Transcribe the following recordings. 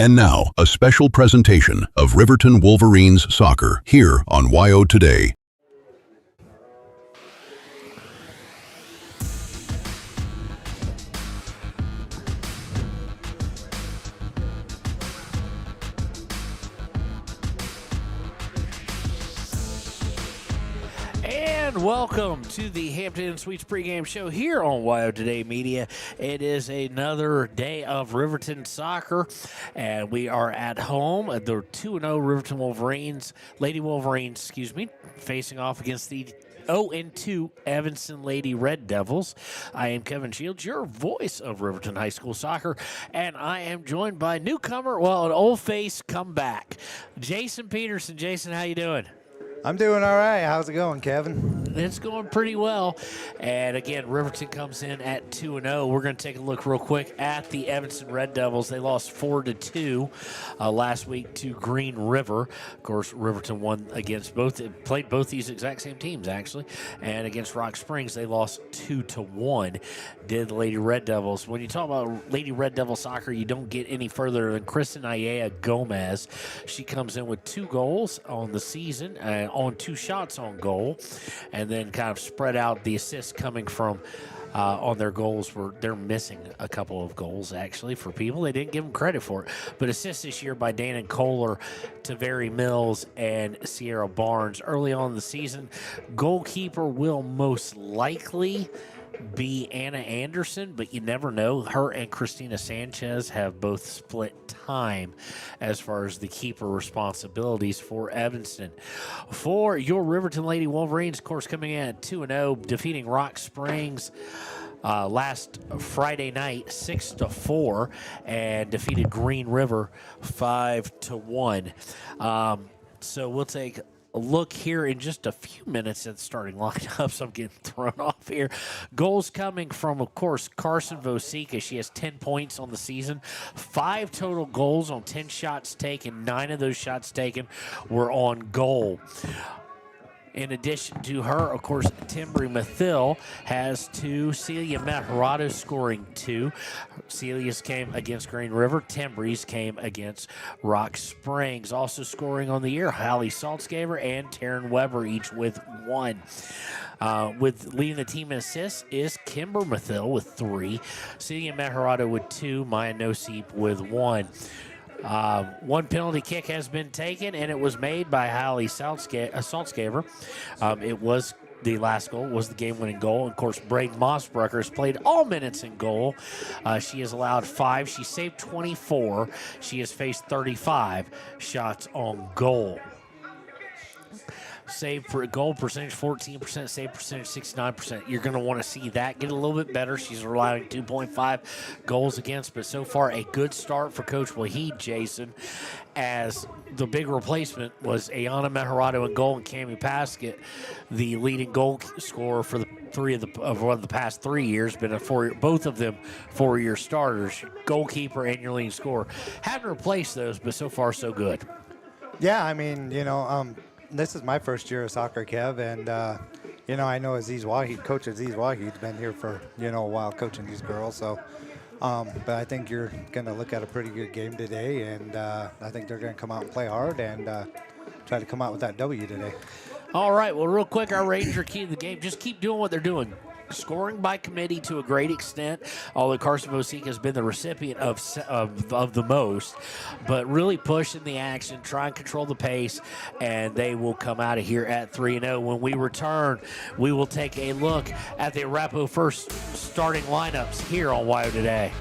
And now, a special presentation of Riverton Wolverines soccer here on WYO Today. And welcome to the Hampton Inn Suites pregame show here on WYO Today Media. It is another day of Riverton soccer, and we are at home at the 2-0 Riverton Wolverines, Lady Wolverines, facing off against the 0-2 Evanston Lady Red Devils. I am Kevin Shields, your voice of Riverton High School soccer, and I am joined by newcomer, an old face comeback, Jason Peterson. Jason, how you doing? I'm doing all right. How's it going, Kevin? It's going pretty well. And again, Riverton comes in at 2-0. We're going to take a look real quick at the Evanston Red Devils. They lost 4-2 last week to Green River. Of course, Riverton won against played both these exact same teams, actually. And against Rock Springs, they lost 2-1. Did the Lady Red Devils. When you talk about Lady Red Devil soccer, you don't get any further than Kristen Ayea Gomez. She comes in with 2 goals on the season, on 2 shots on goal, and then kind of spread out the assists coming from on their goals. They're missing a couple of goals, actually, for people. They didn't give them credit for it. But assists this year by Dana Kohler, Taveri Mills, and Sierra Barnes. Early on in the season, goalkeeper will most likely be Anna Anderson, but you never know. Her and Christina Sanchez have both split time as far as the keeper responsibilities for Evanston. For your Riverton Lady Wolverines, of course, coming in at 2-0, defeating Rock Springs last Friday night 6-4, and defeated Green River 5-1. So we'll take a look here in just a few minutes at the starting lineup, so I'm getting thrown off here. Goals coming from, of course, Carson Vosika. She has 10 points on the season, 5 total goals on 10 shots taken. 9 of those shots taken were on goal. In addition to her, of course, Timbri Mathil has 2. Celia Meharado scoring 2. Celia's came against Green River. Timbri's came against Rock Springs. Also scoring on the year, Hallie Saltzgaver and Taryn Weber, each with 1. With leading the team in assists is Kimber Mathil with 3. Celia Meharado with 2. Maya Noseep with 1. 1 penalty kick has been taken, and it was made by Hallie Saltzgaver. It was the last goal, was the game-winning goal. And of course, Braden Mossbrucker has played all minutes in goal. She has allowed 5. She saved 24. She has faced 35 shots on goal. Save for goal percentage 14%, save percentage 69%. You're going to want to see that get a little bit better. She's allowing 2.5 goals against, but so far a good start for Coach Wahid, Jason, as the big replacement was Ayana Meharado in goal and Cammie Paskett, the leading goal scorer for the of the past 3 years, been both of them 4-year starters, goalkeeper and your leading scorer. Haven't replaced those, but so far so good. Yeah, I mean, this is my first year of soccer, Kev, and, I know Coach Aziz Wahid's been here for, a while coaching these girls, so, but I think you're going to look at a pretty good game today, and I think they're going to come out and play hard and try to come out with that W today. All right, well, real quick, our Ranger key to the game, just keep doing what they're doing. Scoring by committee to a great extent, although Carson Vosika has been the recipient of the most, but really pushing the action, try and control the pace, and they will come out of here at 3-0. When we return, we will take a look at the Arapahoe First starting lineups here on WYO Today.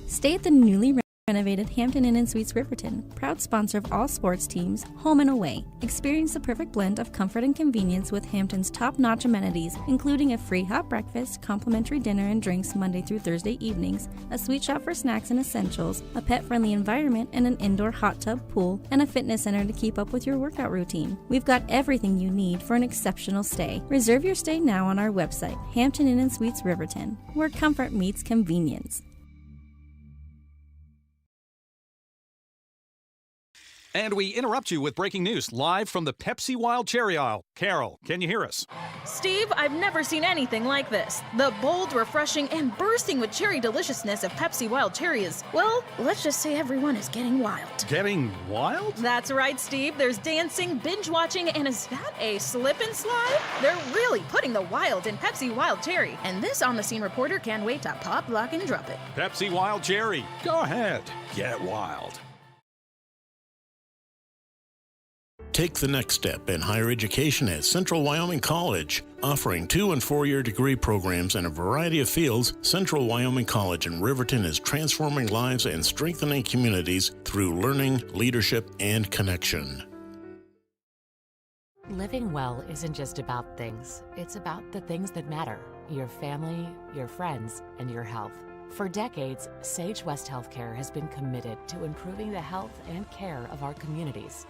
Stay at the newly renovated Hampton Inn & Suites Riverton, proud sponsor of all sports teams, home and away. Experience the perfect blend of comfort and convenience with Hampton's top-notch amenities, including a free hot breakfast, complimentary dinner and drinks Monday through Thursday evenings, a sweet shop for snacks and essentials, a pet-friendly environment and an indoor hot tub pool, and a fitness center to keep up with your workout routine. We've got everything you need for an exceptional stay. Reserve your stay now on our website, Hampton Inn & Suites Riverton, where comfort meets convenience. And we interrupt you with breaking news live from the Pepsi Wild Cherry aisle. Carol, can you hear us? Steve, I've never seen anything like this. The bold, refreshing, and bursting with cherry deliciousness of Pepsi Wild Cherry is, well, let's just say everyone is getting wild. Getting wild? That's right, Steve. There's dancing, binge-watching, and is that a slip and slide? They're really putting the wild in Pepsi Wild Cherry. And this on-the-scene reporter can't wait to pop, lock, and drop it. Pepsi Wild Cherry. Go ahead. Get wild. Take the next step in higher education at Central Wyoming College. Offering 2- and 4-year degree programs in a variety of fields, Central Wyoming College in Riverton is transforming lives and strengthening communities through learning, leadership, and connection. Living well isn't just about things. It's about the things that matter. Your family, your friends, and your health. For decades, Sage West Healthcare has been committed to improving the health and care of our communities.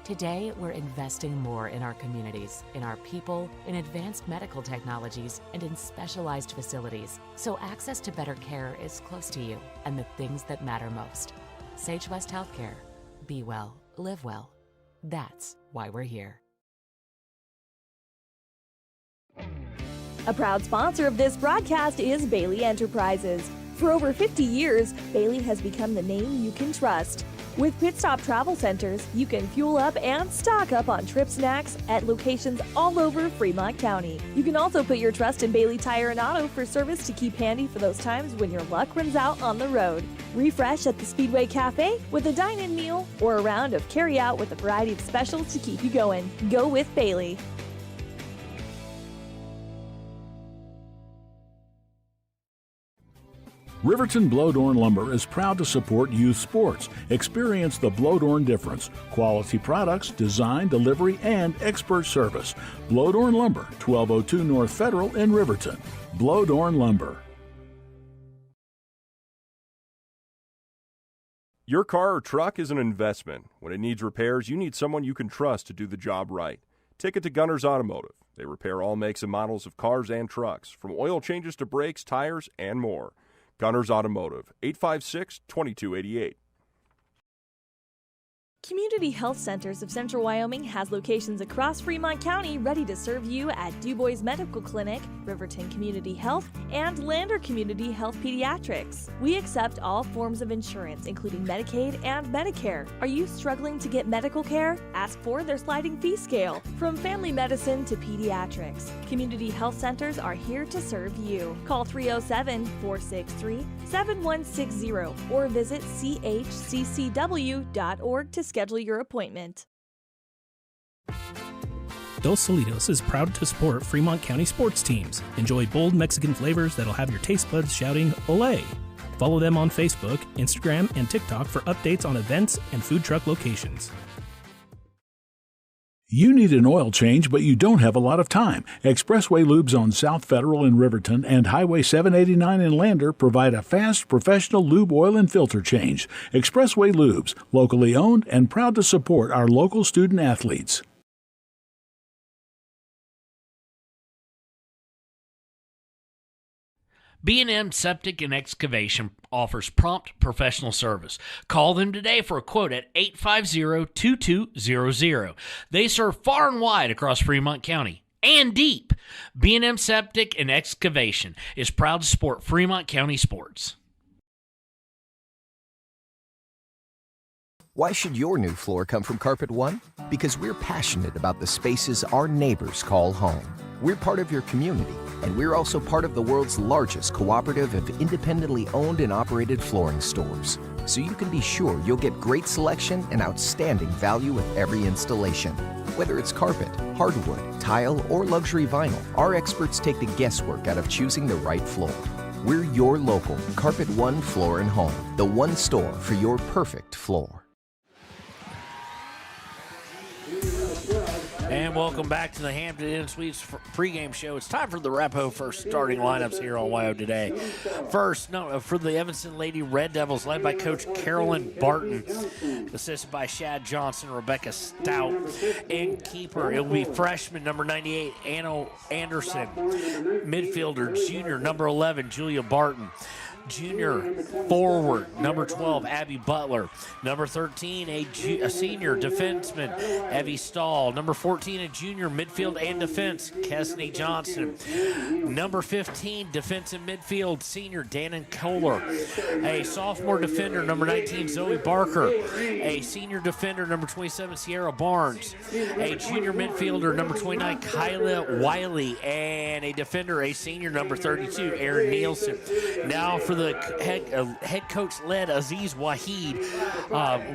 Today, we're investing more in our communities, in our people, in advanced medical technologies, and in specialized facilities, so access to better care is close to you and the things that matter most. Sage West Healthcare. Be well, live well. That's why we're here. A proud sponsor of this broadcast is Bailey Enterprises. For over 50 years, Bailey has become the name you can trust. With Pit Stop Travel Centers, you can fuel up and stock up on trip snacks at locations all over Fremont County. You can also put your trust in Bailey Tire and Auto for service to keep handy for those times when your luck runs out on the road. Refresh at the Speedway Cafe with a dine-in meal or a round of carry-out with a variety of specials to keep you going. Go with Bailey. Riverton Blodorn Lumber is proud to support youth sports. Experience the Blodorn difference. Quality products, design, delivery, and expert service. Blodorn Lumber, 1202 North Federal in Riverton. Blodorn Lumber. Your car or truck is an investment. When it needs repairs, you need someone you can trust to do the job right. Take it to Gunner's Automotive. They repair all makes and models of cars and trucks, from oil changes to brakes, tires, and more. Gunner's Automotive, 856-2288. Community Health Centers of Central Wyoming has locations across Fremont County ready to serve you at DuBois Medical Clinic, Riverton Community Health, and Lander Community Health Pediatrics. We accept all forms of insurance, including Medicaid and Medicare. Are you struggling to get medical care? Ask for their sliding fee scale. From family medicine to pediatrics, Community Health Centers are here to serve you. Call 307-463-7160 or visit chccw.org to schedule your appointment. Dos Solitos is proud to support Fremont County sports teams. Enjoy bold Mexican flavors that'll have your taste buds shouting "Olé!" Follow them on Facebook, Instagram, and TikTok for updates on events and food truck locations. You need an oil change, but you don't have a lot of time. Expressway Lubes on South Federal in Riverton and Highway 789 in Lander provide a fast, professional lube, oil, and filter change. Expressway Lubes, locally owned and proud to support our local student athletes. B&M Septic and Excavation offers prompt professional service. Call them today for a quote at 850-2200. They serve far and wide across Fremont County and deep. B&M Septic and Excavation is proud to support Fremont County sports. Why should your new floor come from Carpet One? Because we're passionate about the spaces our neighbors call home. We're part of your community, and we're also part of the world's largest cooperative of independently owned and operated flooring stores. So you can be sure you'll get great selection and outstanding value with every installation. Whether it's carpet, hardwood, tile, or luxury vinyl, our experts take the guesswork out of choosing the right floor. We're your local Carpet One Floor and Home, the one store for your perfect floor. And welcome back to the Hampton Inn Suites pregame show. It's time for the Repo First starting lineups here on WYO Today. First, for the Evanston Lady Red Devils, led by Coach Carolyn Barton, assisted by Shad Johnson, Rebecca Stout, and keeper, it will be freshman number 98, Anna Anderson, midfielder, junior number 11, Julia Barton. junior forward, number 12, Abby Butler. Number 13, a senior defenseman, Evie Stahl. Number 14, a junior midfield and defense, Kesney Johnson. Number 15, defensive midfield, senior Dannon Kohler. A sophomore defender, number 19, Zoe Barker. A senior defender, number 27, Sierra Barnes. A junior midfielder, number 29, Kyla Wiley. And a defender, a senior, number 32, Aaron Nielsen. Now for the head coach-led Aziz Waheed.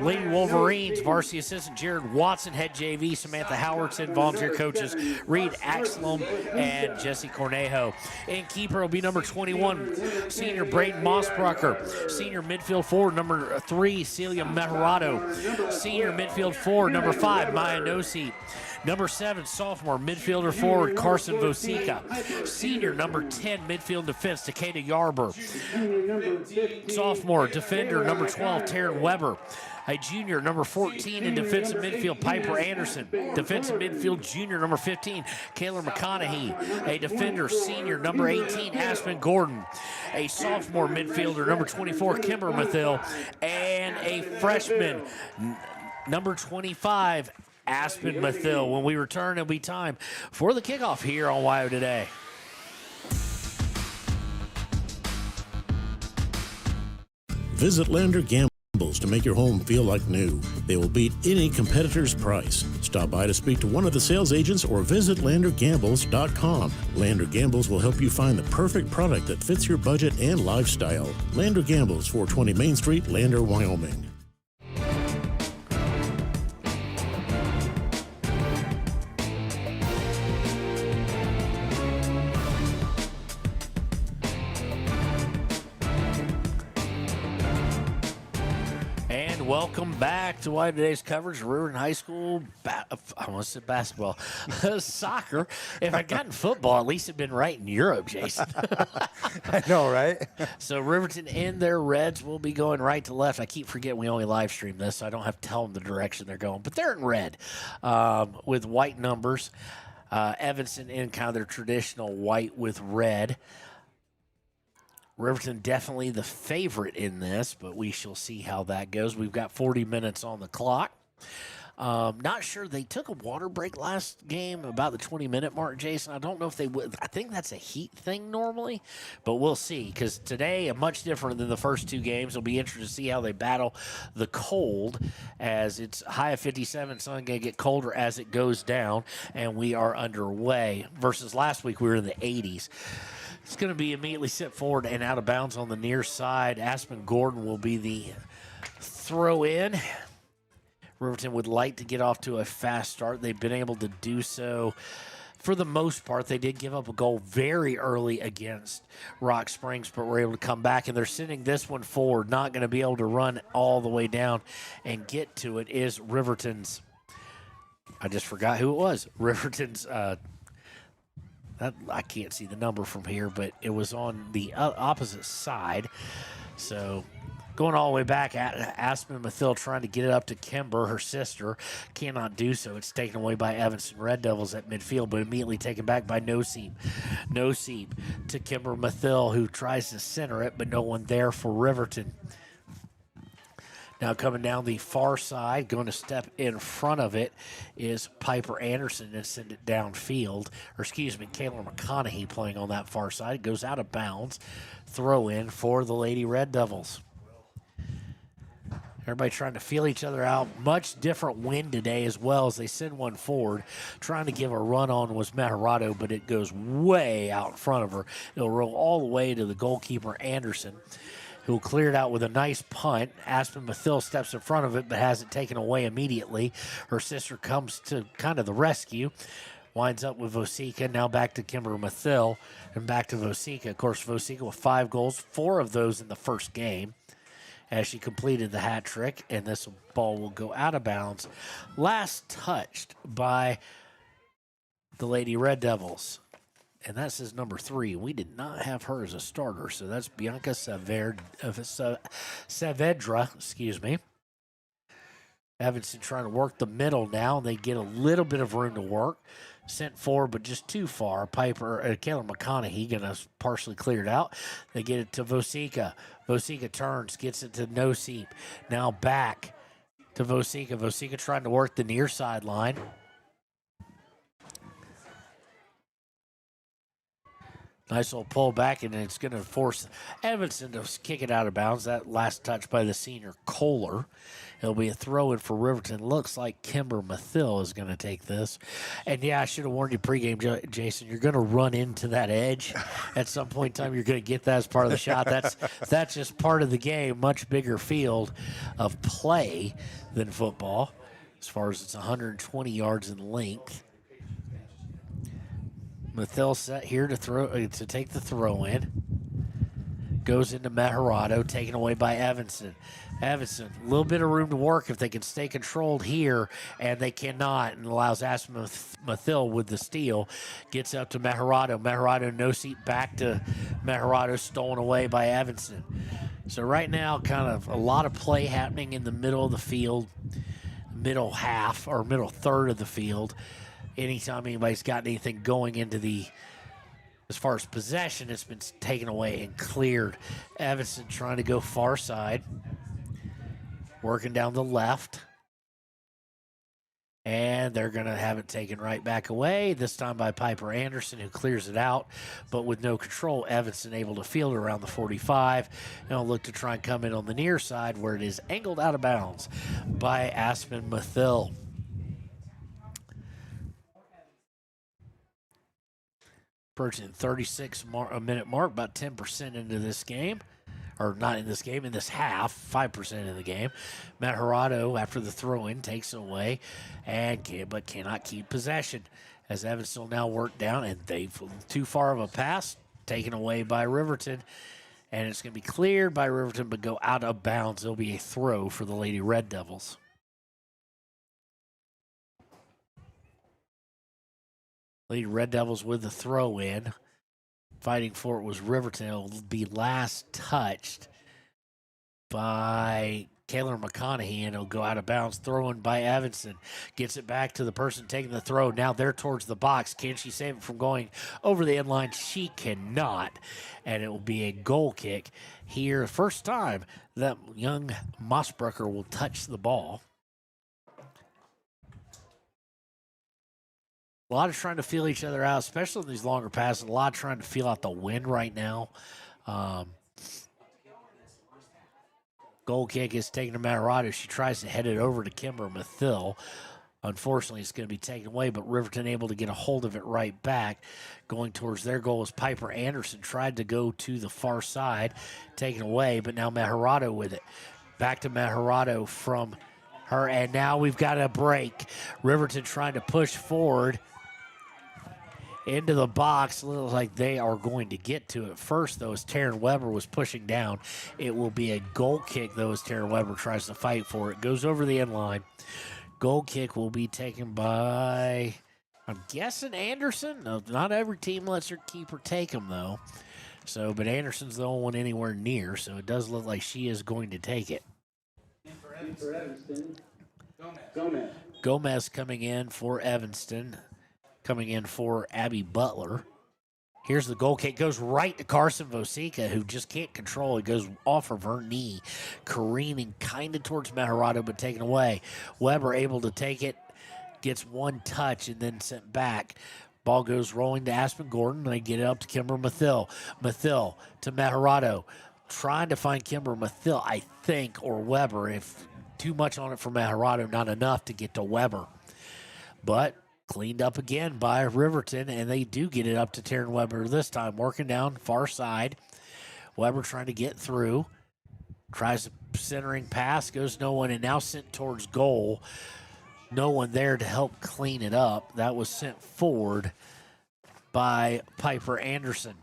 Lady Wolverines, varsity assistant Jared Watson, head JV, Samantha Howardson, volunteer coaches Reed Axlom and Jesse Cornejo. And keeper will be number 21, senior Braden Mossbrucker. Senior midfield forward, number 3, Celia Meharado. Senior midfield forward, number 5, Maya Nosi. Number 7, sophomore midfielder forward, Carson Vosica. Senior, number 10, midfield defense, Takeda Yarber. Sophomore defender, number 12, Taryn Weber. A junior, number 14, in defensive midfield, Piper Anderson. Defensive midfield, junior, number 15, Kayla McConaughey. A defender, senior, number 18, Aspen Gordon. A sophomore midfielder, number 24, Kimber Mathil. And a freshman, number 25, Aspen Mathil. When we return, it'll be time for the kickoff here on WYO Today. Visit Lander Gambles to make your home feel like new. They will beat any competitor's price. Stop by to speak to one of the sales agents or visit LanderGambles.com. Lander Gambles will help you find the perfect product that fits your budget and lifestyle. Lander Gambles, 420 Main Street, Lander, Wyoming. Welcome back to WYO Today's coverage of Riverton High School, I want to say basketball, soccer. If I'd gotten football, at least it'd been right in Europe, Jason. I know, right? So Riverton in their reds will be going right to left. I keep forgetting we only live stream this, so I don't have to tell them the direction they're going. But they're in red with white numbers. Evanston in kind of their traditional white with red. Riverton definitely the favorite in this, but we shall see how that goes. We've got 40 minutes on the clock. Not sure. They took a water break last game, about the 20-minute mark, Jason. I don't know if they would. I think that's a heat thing normally, but we'll see. Because today, much different than the first two games. It'll be interesting to see how they battle the cold, as it's high of 57. It's only going to get colder as it goes down, and we are underway. Versus last week, we were in the 80s. It's going to be immediately set forward and out of bounds on the near side. Aspen Gordon will be the throw in. Riverton would like to get off to a fast start. They've been able to do so for the most part. They did give up a goal very early against Rock Springs, but were able to come back, and they're sending this one forward. Not going to be able to run all the way down and get to it is Riverton's. I just forgot who it was. Riverton's. I can't see the number from here, but it was on the opposite side. So going all the way back at Aspen Mathil trying to get it up to Kimber, her sister. Cannot do so. It's taken away by Evanston Red Devils at midfield, but immediately taken back by Noseep. Noseep to Kimber Mathil, who tries to center it, but no one there for Riverton. Now coming down the far side, going to step in front of it is Piper Anderson and send it downfield. Kayla McConaughey playing on that far side. It goes out of bounds. Throw in for the Lady Red Devils. Everybody trying to feel each other out. Much different wind today as well as they send one forward. Trying to give a run on was Meharado, but it goes way out in front of her. It'll roll all the way to the goalkeeper, Anderson, who cleared out with a nice punt. Aspen Mathil steps in front of it, but has it taken away immediately. Her sister comes to kind of the rescue. Winds up with Vosica. Now back to Kimber Mathil and back to Vosica. Of course, Vosica with 5 goals, 4 of those in the first game, as she completed the hat trick, and this ball will go out of bounds. Last touched by the Lady Red Devils. And that says number 3. We did not have her as a starter, so that's Bianca Saavedra, Evanston trying to work the middle now. They get a little bit of room to work. Sent forward, but just too far. Kayla McConaughey going to partially clear it out. They get it to Vosika. Vosika turns, gets it to No Seep. Now back to Vosika. Vosika trying to work the near sideline. Nice little pull back, and it's going to force Evanston to kick it out of bounds. That last touch by the senior Kohler. It'll be a throw-in for Riverton. Looks like Kimber Mathill is going to take this. And, yeah, I should have warned you pregame, Jason. You're going to run into that edge. At some point in time, you're going to get that as part of the shot. That's just part of the game. Much bigger field of play than football, as far as it's 120 yards in length. Mathill set here to take the throw-in. Goes into Meharado, taken away by Evanston. Evanston, a little bit of room to work if they can stay controlled here, and they cannot, and allows Aspen Mathill with the steal. Gets up to Meharado. Meharado, no seat back to Meharado, stolen away by Evanston. So right now, kind of a lot of play happening in the middle of the field, middle half or middle third of the field. Anytime anybody's got anything going into as far as possession, it's been taken away and cleared. Evanston trying to go far side. Working down the left. And they're going to have it taken right back away, this time by Piper Anderson, who clears it out. But with no control, Evanston able to field it around the 45. And will look to try and come in on the near side where it is angled out of bounds by Aspen Mathill. Approaching 36-minute mark, about 10% into this game. Or not in this game, in this half, 5% in the game. Matt Hirado, after the throw-in, takes it away, but cannot keep possession. As Evanston will now work down, and they've too far of a pass, taken away by Riverton. And it's going to be cleared by Riverton, but go out of bounds. It'll be a throw for the Lady Red Devils. Lady Red Devils with the throw-in. Fighting for it was Riverton. It'll be last touched by Kaylor McConaughey, and it'll go out of bounds. Throw-in by Evanston. Gets it back to the person taking the throw. Now they're towards the box. Can she save it from going over the end line? She cannot. And it will be a goal kick here. First time that young Mossbrucker will touch the ball. A lot of trying to feel each other out, especially in these longer passes. A lot of trying to feel out the wind right now. Goal kick is taken to Matarado. She tries to head it over to Kimber Mathill. Unfortunately, it's going to be taken away, but Riverton able to get a hold of it right back. Going towards their goal is Piper Anderson. Tried to go to the far side, taken away, but now Maharado with it. Back to Maharado from her, and now we've got a break. Riverton trying to push forward into the box. Looks like they are going to get to it first, though, as Taryn Weber was pushing down. It will be a goal kick, though, as Taryn Weber tries to fight for it. Goes over the end line. Goal kick will be taken by, I'm guessing, Anderson. No, not every team lets their keeper take them, though. So, but Anderson's the only one anywhere near, so it does look like she is going to take it. Gomez coming in for Evanston. Coming in for Abby Butler. Here's the goal kick. Goes right to Carson Vosika, who just can't control it. Goes off of her knee, careening kind of towards Maharado, but taken away. Weber able to take it. Gets one touch and then sent back. Ball goes rolling to Aspen Gordon. They get it up to Kimber Mathill. Mathill to Maharado. Trying to find Kimber Mathill, I think, or Weber. If too much on it for Maharado, not enough to get to Weber. But cleaned up again by Riverton, and they do get it up to Taryn Weber this time, working down far side. Weber trying to get through. Tries a centering pass, goes no one, and now sent towards goal. No one there to help clean it up. That was sent forward by Piper Anderson.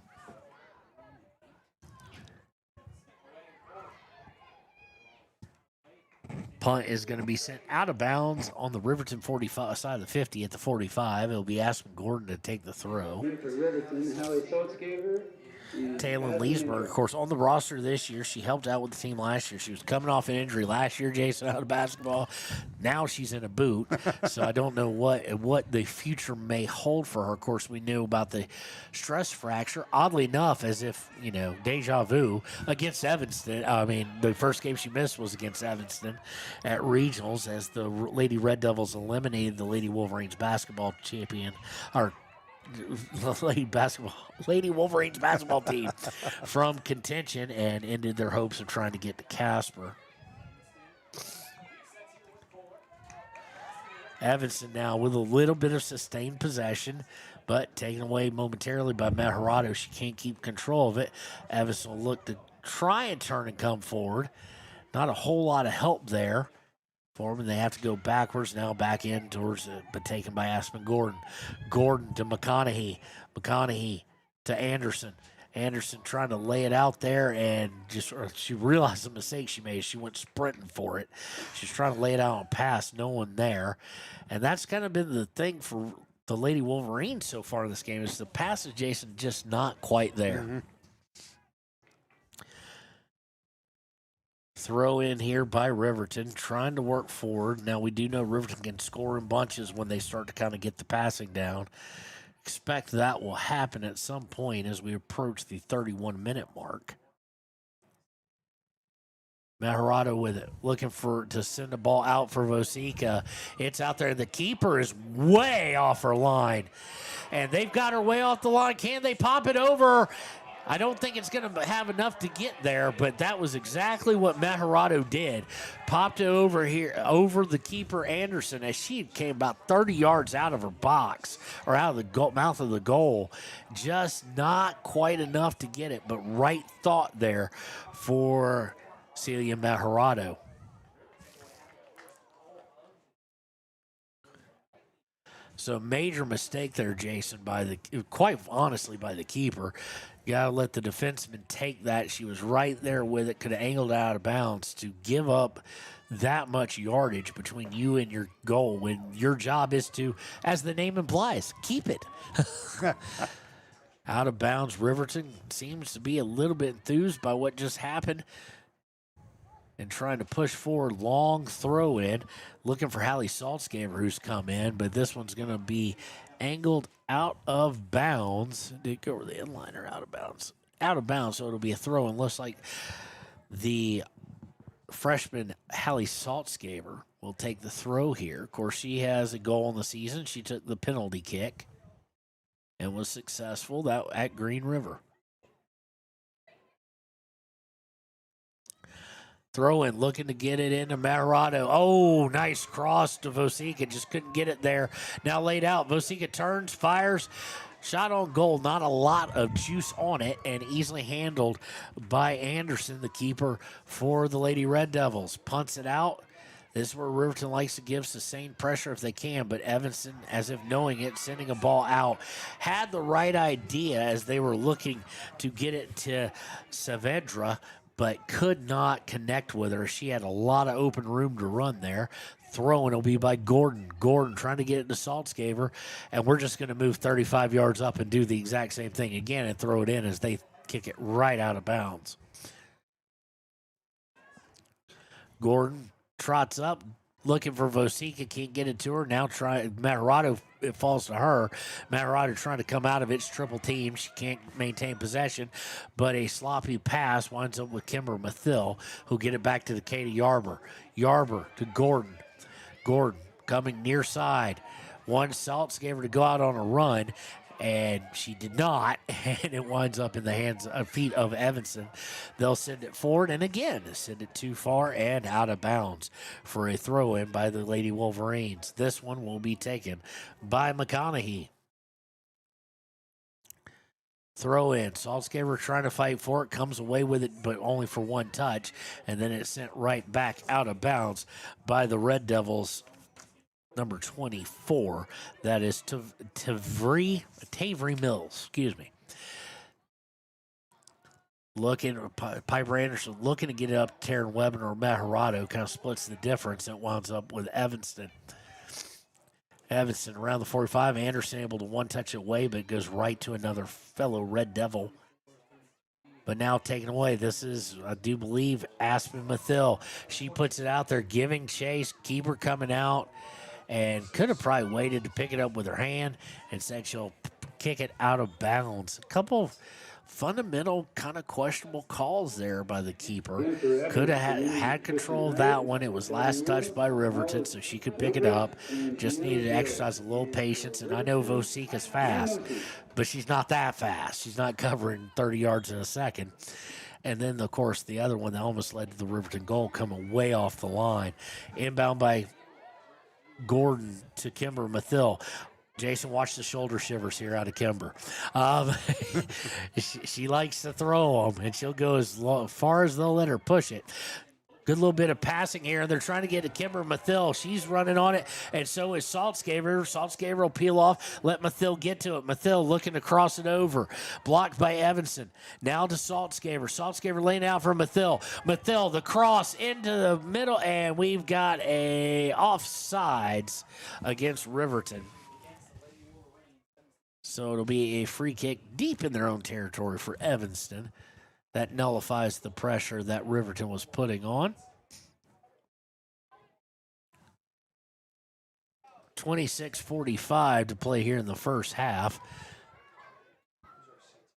Punt is going to be sent out of bounds on the Riverton 45 side of the 50 at the 45. It'll be Aspen Gordon to take the throw. Taylor Leesburg, of course, on the roster this year. She helped out with the team last year. She was coming off an injury last year, Jason, out of basketball. Now she's in a boot, so I don't know what the future may hold for her. Of course, we knew about the stress fracture. Oddly enough, as if, deja vu, against Evanston. I mean, the first game she missed was against Evanston at regionals as the Lady Red Devils eliminated the Lady Wolverines basketball champion, or Lady Wolverines basketball team from contention, and ended their hopes of trying to get to Casper. Evanston now with a little bit of sustained possession, but taken away momentarily by Meharado. She can't keep control of it. Evanston will look to try and turn and come forward. Not a whole lot of help there for them, and they have to go backwards now, back in towards it, but taken by Aspen Gordon. Gordon to McConaughey. McConaughey to Anderson. Anderson trying to lay it out there, and she realized the mistake she made. She went sprinting for it. She's trying to lay it out on pass, no one there. And that's kind of been the thing for the Lady Wolverines so far in this game, is the passes, Jason, just not quite there. Mm-hmm. Throw in here by Riverton, trying to work forward. Now, we do know Riverton can score in bunches when they start to kind of get the passing down. Expect that will happen at some point as we approach the 31-minute mark. Meharado with it, looking to send the ball out for Vosika. It's out there. The keeper is way off her line, and they've got her way off the line. Can they pop it over? I don't think it's going to have enough to get there, but that was exactly what Meharado did. Popped it over over the keeper, Anderson, as she came about 30 yards out of her box, or out of the mouth of the goal. Just not quite enough to get it, but right thought there for Celia Meharado. So major mistake there, Jason, quite honestly by the keeper. You got to let the defenseman take that. She was right there with it, could have angled it out of bounds. To give up that much yardage between you and your goal when your job is to, as the name implies, keep it. Out of bounds, Riverton seems to be a little bit enthused by what just happened and trying to push forward. Long throw in, looking for Hallie Saltzgaver, who's come in, but this one's going to be angled out of bounds. Did it go over the inline or out of bounds? Out of bounds, so it'll be a throw, and looks like the freshman Hallie Saltzgaver will take the throw here. Of course, she has a goal in the season. She took the penalty kick and was successful at Green River. Throw in, looking to get it into Meharado. Oh, nice cross to Vosika. Just couldn't get it there. Now laid out. Vosika turns, fires. Shot on goal. Not a lot of juice on it, and easily handled by Anderson, the keeper for the Lady Red Devils. Punts it out. This is where Riverton likes to give sustained pressure if they can, but Evanston, as if knowing it, sending a ball out, had the right idea as they were looking to get it to Saavedra, but could not connect with her. She had a lot of open room to run there. Throwing will be by Gordon. Gordon trying to get it to Saltzgaver, and we're just going to move 35 yards up and do the exact same thing again and throw it in as they kick it right out of bounds. Gordon trots up, looking for Vosika, can't get it to her. Now Meharado, it falls to her. Meharado trying to come out of its triple team. She can't maintain possession, but a sloppy pass winds up with Kimber Mathill, who'll get it back to the Katie Yarber. Yarber to Gordon. Gordon coming near side. One Saltzgaver to go out on a run, and she did not, and it winds up in the feet of Evanston. They'll send it forward, and again, send it too far and out of bounds for a throw-in by the Lady Wolverines. This one will be taken by McConaughey. Throw-in. Saltzgaver trying to fight for it, comes away with it, but only for one touch, and then it's sent right back out of bounds by the Red Devils. Number 24, that is Tavery Mills, Piper Anderson looking to get it up. Taryn Webben or Meharado kind of splits the difference. It winds up with Evanston. Evanston around the 45. Anderson able to one touch it away, but it goes right to another fellow Red Devil. But now taken away. This is, I do believe, Aspen Mathil. She puts it out there, giving chase. Keeper coming out, and could have probably waited to pick it up with her hand. Instead, she'll kick it out of bounds. A couple of fundamental kind of questionable calls there by the keeper. Could have had control of that one. It was last touched by Riverton, so she could pick it up. Just needed to exercise a little patience. And I know Vosika's fast, but she's not that fast. She's not covering 30 yards in a second. And then, of course, the other one that almost led to the Riverton goal coming way off the line. Inbound by Gordon to Kimber Mathil. Jason, watch the shoulder shivers here out of Kimber. She likes to throw them, and she'll go as far as they'll let her push it. Good little bit of passing here, and they're trying to get to Kimber Mathil. She's running on it, and so is Saltzgaver. Saltzgaver will peel off, let Mathil get to it. Mathil looking to cross it over. Blocked by Evanston. Now to Saltzgaver. Saltzgaver laying out for Mathil. Mathil, the cross into the middle, and we've got a offsides against Riverton. So it'll be a free kick deep in their own territory for Evanston. That nullifies the pressure that Riverton was putting on. 26:45 to play here in the first half.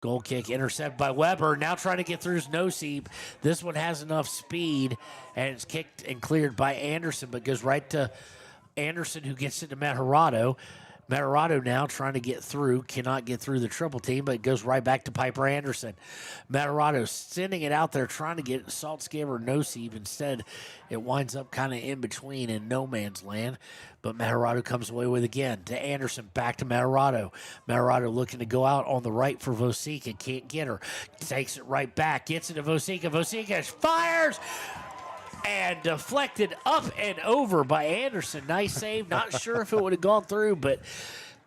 Goal kick intercepted by Weber. Now trying to get through his no-seep. This one has enough speed, and it's kicked and cleared by Anderson, but goes right to Anderson, who gets it to Matarado. Matarado now trying to get through, cannot get through the triple team, but it goes right back to Piper Anderson. Matarado sending it out there, trying to get Saltzgaver no-seep. Instead, it winds up kind of in between in no man's land, but Matarado comes away with it again. To Anderson, back to Matarado. Matarado looking to go out on the right for Vosika, can't get her. Takes it right back, gets it to Vosika. Vosika fires! And deflected up and over by Anderson. Nice save. Not sure if it would have gone through, but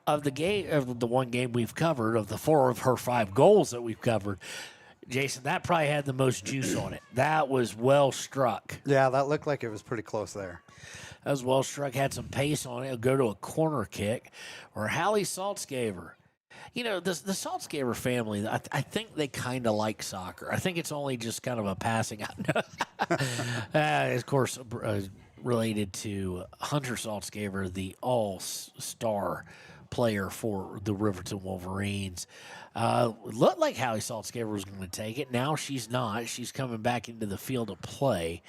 of the one game we've covered, of the 4 of her 5 goals that we've covered, Jason, that probably had the most juice on it. That was well struck. Yeah, that looked like it was pretty close there. That was well struck, had some pace on it. It'll go to a corner kick, or Hallie Saltzgaver. You know, the Saltzgaver family, I think they kind of like soccer. I think it's only just kind of a passing out. Of course, related to Hunter Saltzgaver, the all-star player for the Riverton Wolverines. Looked like Hallie Saltzgaver was going to take it. Now she's not. She's coming back into the field of play.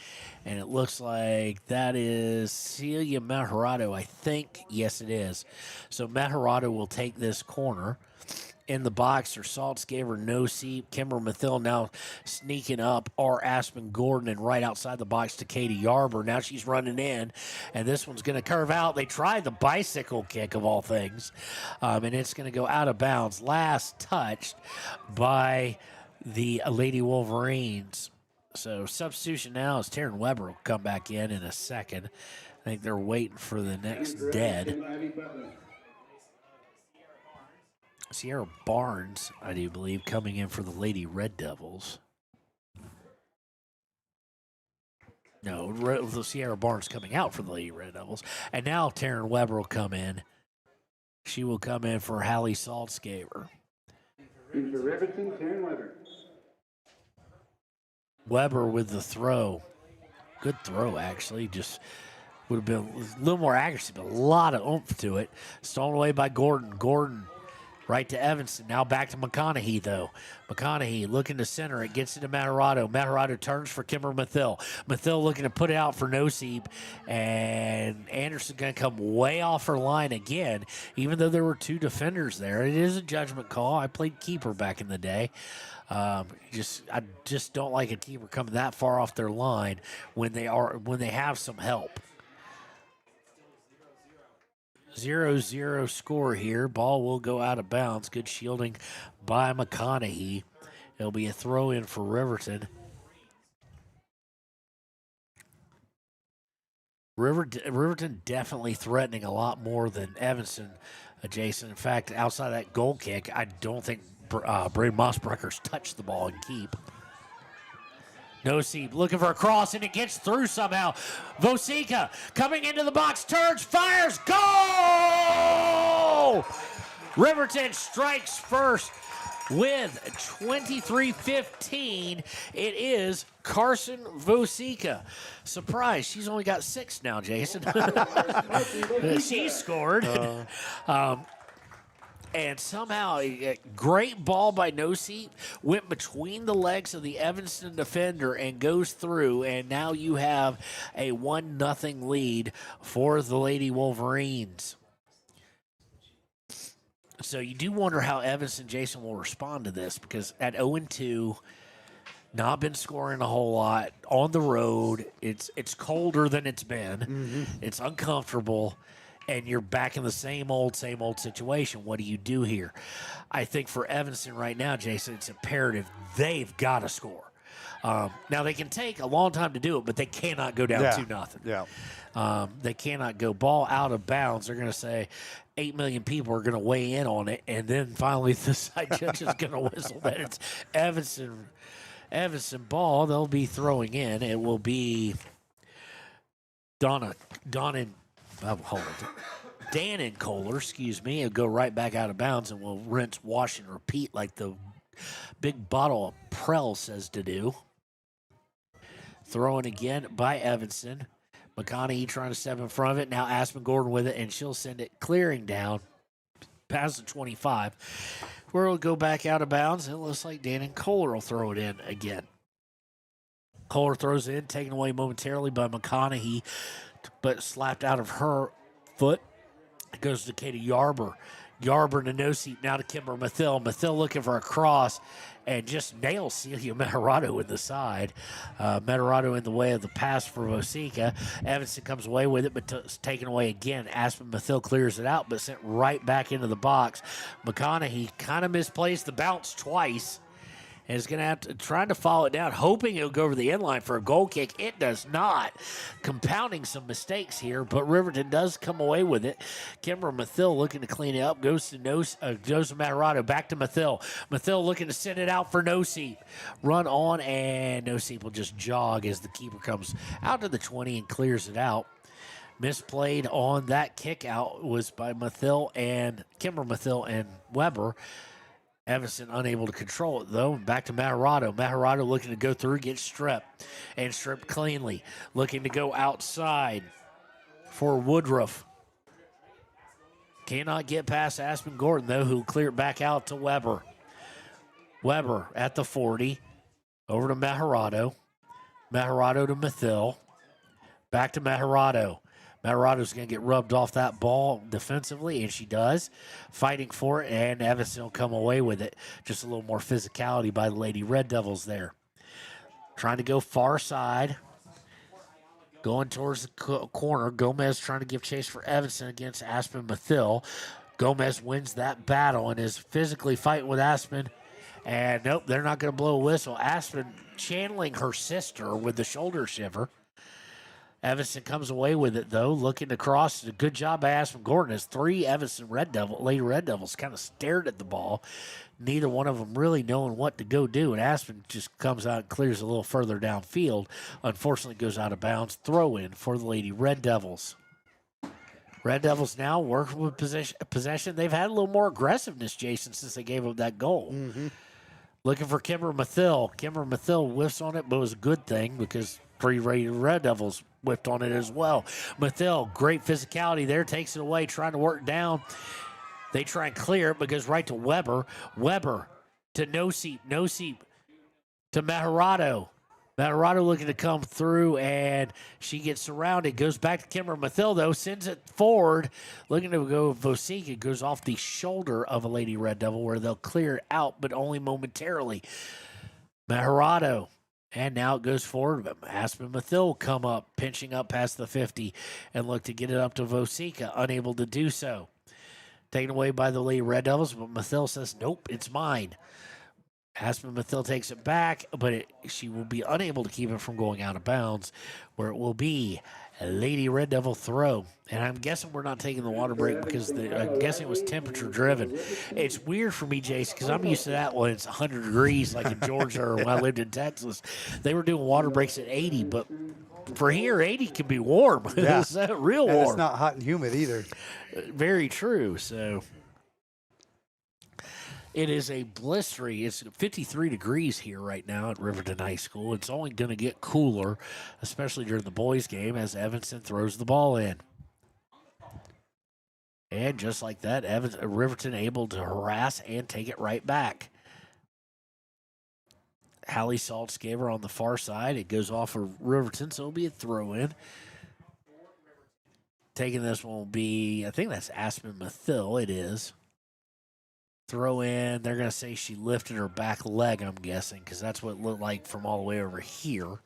And it looks like that is Celia Matarado, I think. Yes, it is. So Matarado will take this corner. In the box are Saltzgaver, no-seep. Kimber Mathil now sneaking up, or Aspen Gordon, and right outside the box to Katie Yarber. Now she's running in, and this one's going to curve out. They tried the bicycle kick of all things, and it's going to go out of bounds. Last touched by the Lady Wolverines. So substitution now is Taryn Weber will come back in a second. I think they're waiting for the next dead. Sierra Barnes, I do believe, coming in for the Lady Red Devils. No, the Sierra Barnes coming out for the Lady Red Devils. And now Taryn Weber will come in. She will come in for Hallie Saltzgaver. In for Riverton, Taryn Weber. Weber with the throw. Good throw, actually. Just would have been a little more accuracy, but a lot of oomph to it. Stolen away by Gordon. Gordon right to Evanston. Now back to McConaughey, though. McConaughey looking to center it. Gets it to Matarado. Matarado turns for Kimber Mathil. Mathil looking to put it out for no-seep. And Anderson going to come way off her line again, even though there were 2 defenders there. It is a judgment call. I played keeper back in the day. I just don't like a keeper coming that far off their line when they have some help. 0-0 score here. Ball will go out of bounds. Good shielding by McConaughey. It'll be a throw in for Riverton. Riverton definitely threatening a lot more than Evanston, Jason. In fact, outside of that goal kick, I don't think Brady Mossbruckers touched the ball and keep. No-seep looking for a cross, and it gets through somehow. Vosika coming into the box, turns, fires, goal! Riverton strikes first. with 23-15, it is Carson Vosica. Surprise, she's only got 6 now, Jason. She scored. And somehow, a great ball by No Seat went between the legs of the Evanston defender and goes through. And now you have a 1-0 lead for the Lady Wolverines. So you do wonder how Evanston Jason will respond to this, because at 0-2, not been scoring a whole lot on the road. It's colder than it's been. Mm-hmm. It's uncomfortable. And you're back in the same old situation. What do you do here? I think for Evanston right now, Jason, it's imperative. They've got to score. Now, they can take a long time to do it, but they cannot go down 2-0. Yeah. They cannot go ball out of bounds. They're going to say 8 million people are going to weigh in on it, and then finally the side judge is going to whistle that it's Evanston ball. They'll be throwing in. It will be Dan and Kohler, excuse me, it'll go right back out of bounds, and we'll rinse, wash, and repeat like the big bottle of Prel says to do. Throwing again by Evanston. McConaughey trying to step in front of it. Now Aspen Gordon with it, and she'll send it clearing down past the 25, where it'll go back out of bounds, and it looks like Dan and Kohler will throw it in again. Kohler throws it in, taken away momentarily by McConaughey, but slapped out of her foot. It goes to Katie Yarber. Yarber to No Seat, now to Kimber Mathil. Mathil looking for a cross and just nails Celia Metarado in the side. Metarado in the way of the pass for Vosica. Evanston comes away with it, but it's taken away again. Aspen Mathil clears it out, but sent right back into the box. McConaughey kind of misplaced the bounce twice. And is going to have to trying to follow it down, hoping it'll go over the end line for a goal kick. It does not. Compounding some mistakes here, but Riverton does come away with it. Kimber Mathil looking to clean it up. Goes to Matarado. Back to Mathil. Mathil looking to send it out for No Seat. Run on, and No Seat will just jog as the keeper comes out to the 20 and clears it out. Misplayed on that kick out was by Mathil and Kimber Mathil and Weber. Evanston unable to control it, though. Back to Matarado. Matarado looking to go through, get stripped, and stripped cleanly. Looking to go outside for Woodruff. Cannot get past Aspen Gordon, though, who cleared back out to Weber. Weber at the 40. Over to Matarado. Matarado to Mathil. Back to Matarado. Matarado's going to get rubbed off that ball defensively, and she does. Fighting for it, and Evanston will come away with it. Just a little more physicality by the Lady Red Devils there. Trying to go far side. Going towards the corner. Gomez trying to give chase for Evanston against Aspen Mathil. Gomez wins that battle and is physically fighting with Aspen. And nope, they're not going to blow a whistle. Aspen channeling her sister with the shoulder shiver. Evanston comes away with it, though, looking to cross. A good job by Aspen Gordon as 3 Evanston Lady Red Devils kind of stared at the ball. Neither one of them really knowing what to go do, and Aspen just comes out and clears a little further downfield. Unfortunately, goes out of bounds. Throw in for the Lady Red Devils. Red Devils now working with possession. They've had a little more aggressiveness, Jason, since they gave up that goal. Mm-hmm. Looking for Kimber Mathil. Kimber Mathil whiffs on it, but it was a good thing because 3 Red Devils whipped on it as well. Mathil, great physicality there, takes it away, trying to work down. They try and clear it, but goes right to Weber. Weber to No Seat. No Seat to Matarado. Matarado looking to come through, and she gets surrounded. Goes back to Kimber Mathil, though, sends it forward. Looking to go Vosica. Goes off the shoulder of a Lady Red Devil, where they'll clear it out, but only momentarily. Matarado. And now it goes forward. But Aspen Mathil will come up, pinching up past the 50, and look to get it up to Vosica. Unable to do so. Taken away by the Lady Red Devils, but Mathil says, nope, it's mine. Aspen Mathil takes it back, but she will be unable to keep it from going out of bounds, where it will be a Lady Red Devil throw. And I'm guessing we're not taking the water break because I'm guessing it was temperature driven. It's weird for me, Jason, because I'm used to that when it's 100 degrees like in Georgia or when I lived in Texas. They were doing water breaks at 80, but for here, 80 can be warm. Yeah. It's real warm. And it's not hot and humid either. Very true. So It is a blistery. It's 53 degrees here right now at Riverton High School. It's only going to get cooler, especially during the boys' game, as Evanston throws the ball in. And just like that, Riverton able to harass and take it right back. Hallie Saltzgaver on the far side. It goes off of Riverton, so it'll be a throw-in. Taking this one will be, I think that's Aspen Mathil. It is. Throw in. They're going to say she lifted her back leg, I'm guessing, because that's what it looked like from all the way over here.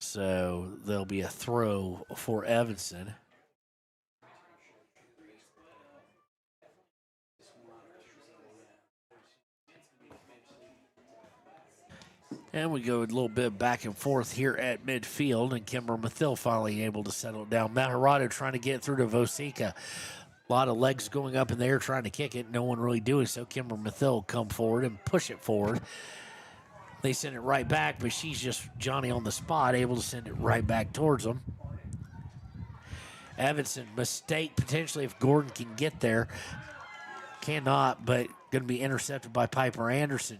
So there'll be a throw for Evanston. And we go a little bit back and forth here at midfield, and Kimber Mathil finally able to settle it down. Maharado trying to get through to Vosika. A lot of legs going up in the air trying to kick it. No one really doing so. Kimber Mathil come forward and push it forward. They send it right back, but she's just Johnny on the spot, able to send it right back towards them. Evanston, mistake potentially if Gordon can get there. Cannot, but going to be intercepted by Piper Anderson.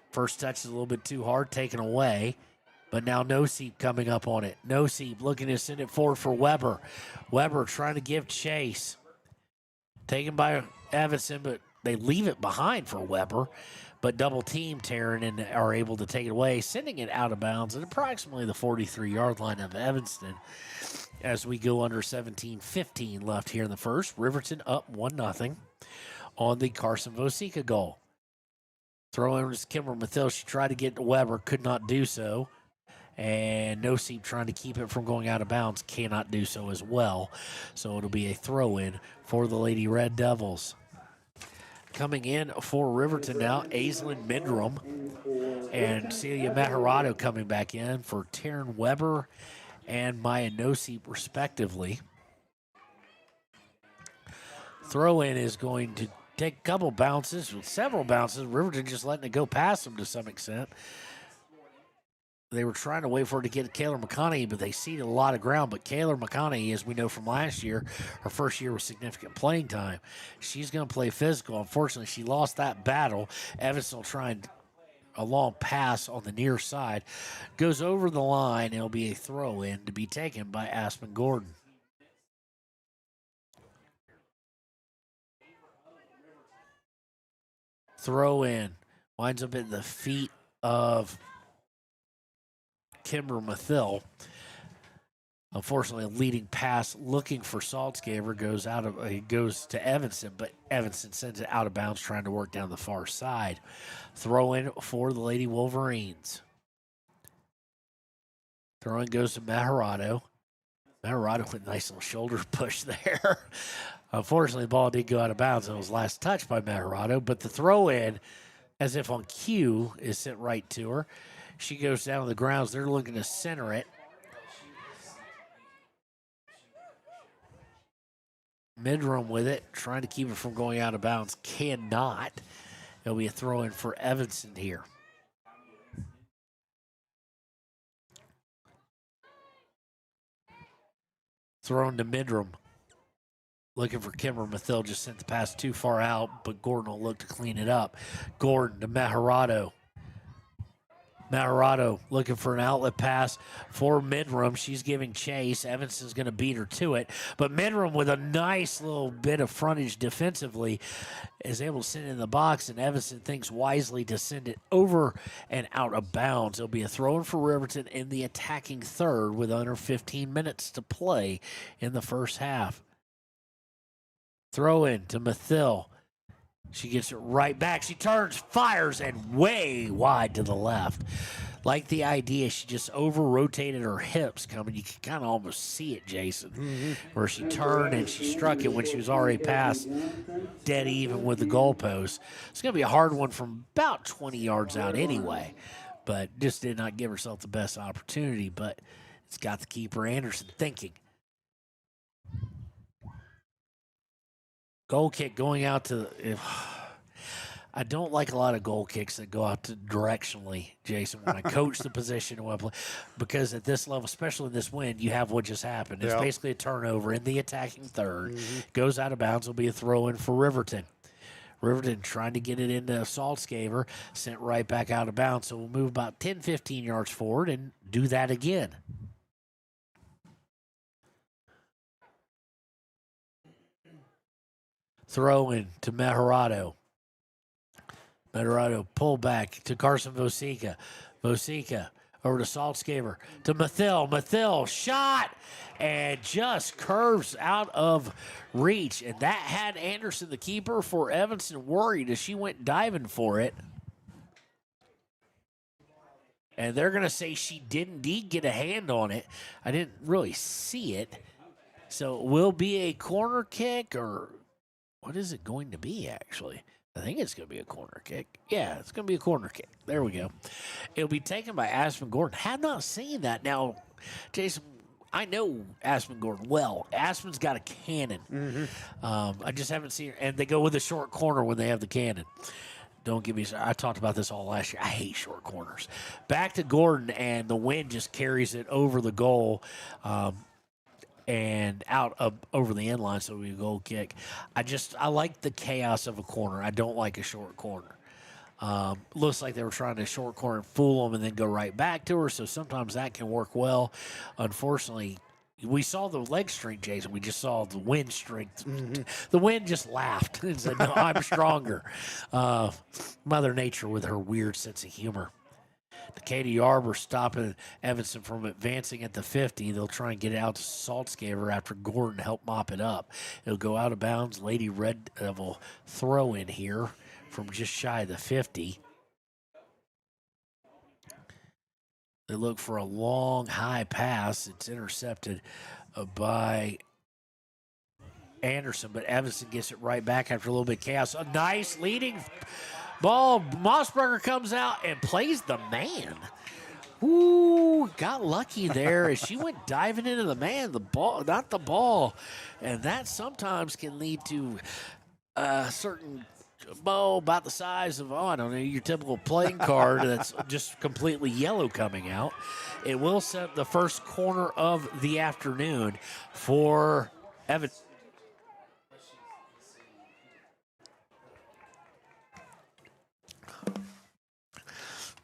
First touch is a little bit too hard, taken away. But now Noseep coming up on it. Noseep looking to send it forward for Weber. Weber trying to give chase. Taken by Evanston, but they leave it behind for Weber. But double team Taryn and are able to take it away, sending it out of bounds at approximately the 43-yard line of Evanston. As we go under 17:15 left here in the first. Riverton up 1-0 on the Carson Vosika goal. Throw in was Kimber Mathil. She tried to get to Weber, could not do so. And Noseep trying to keep it from going out of bounds, cannot do so as well. So it'll be a throw-in for the Lady Red Devils. Coming in for Riverton now, Aislinn Midram and Celia Maharado coming back in for Taryn Weber and Maya Noseep respectively. Throw-in is going to take a couple bounces, several bounces. Riverton just letting it go past them to some extent. They were trying to wait for it to get Kayla McConaughey, but they ceded a lot of ground. But Kayla McConaughey, as we know from last year, her first year with significant playing time, she's going to play physical. Unfortunately, she lost that battle. Evanston will try a long pass on the near side. Goes over the line. It'll be a throw-in to be taken by Aspen Gordon. Throw in. Winds up at the feet of Kimber Mathil. Unfortunately, a leading pass looking for Saltzgaver goes to Evanston, but Evanston sends it out of bounds trying to work down the far side. Throw in for the Lady Wolverines. Throw in goes to Maharado. Maharado with a nice little shoulder push there. Unfortunately, the ball did go out of bounds. It was last touched by Maharado, but the throw-in, as if on cue, is sent right to her. She goes down to the grounds. They're looking to center it. Midram with it, trying to keep it from going out of bounds. Cannot. It'll be a throw-in for Evanston here. Thrown to Midram. Looking for Kimber Mathil, just sent the pass too far out, but Gordon will look to clean it up. Gordon to Maharado. Maharado looking for an outlet pass for Midram. She's giving chase. Evanston's going to beat her to it. But Midram, with a nice little bit of frontage defensively, is able to send it in the box, and Evanston thinks wisely to send it over and out of bounds. It'll be a throw-in for Riverton in the attacking third with under 15 minutes to play in the first half. Throw in to Mathil. She gets it right back. She turns, fires, and way wide to the left. Like the idea, she just over-rotated her hips coming. You can kind of almost see it, Jason, where she turned and she struck it when she was already past dead even with the goalpost. It's going to be a hard one from about 20 yards out anyway, but just did not give herself the best opportunity, but it's got the keeper Anderson thinking. Goal kick going out to I don't like a lot of goal kicks that go out to directionally, Jason, when I coach the position and when I play, because at this level, especially in this win, you have what just happened. It's basically a turnover in the attacking third. Goes out of bounds. Will be a throw-in for Riverton. Riverton trying to get it into Saltscaver, sent right back out of bounds. So we'll move about 10, 15 yards forward and do that again. Throw in to Mejorado. Mejorado pull back to Carson Vosica. Vosica over to Saltscaver to Mathil. Mathil shot and just curves out of reach. And that had Anderson, the keeper for Evanston, worried as she went diving for it. And they're going to say she did indeed get a hand on it. I didn't really see it. So it will be a corner kick, or what is it going to be, actually? I think it's going to be a corner kick. Yeah, it's going to be a corner kick. There we go. It'll be taken by Aspen Gordon. Have not seen that. Now, Jason, I know Aspen Gordon well. Aspen's got a cannon. I just haven't seen her. And they go with a short corner when they have the cannon. Don't give me – I talked about this all last year. I hate short corners. Back to Gordon, and the wind just carries it over the goal and out over the end line, so we goal kick. I like the chaos of a corner. I don't like a short corner. Looks like they were trying to short corner, fool them, and then go right back to her, so sometimes that can work well. Unfortunately, we saw the leg strength, Jason. We just saw the wind strength. The wind just laughed and said, no, I'm stronger. Mother Nature with her weird sense of humor. Katie Arbor stopping Evanston from advancing at the 50. They'll try and get it out to Saltscaver after Gordon helped mop it up. It'll go out of bounds. Lady Red Devil throw in here from just shy of the 50. They look for a long, high pass. It's intercepted by Anderson, but Evanston gets it right back after a little bit of chaos. A nice leading ball. Mossberger comes out and plays the man. Ooh, got lucky there as she went diving into the man, the ball, not the ball. And that sometimes can lead to a certain ball about the size of, I don't know, your typical playing card that's just completely yellow coming out. It will set the first corner of the afternoon for Evanston.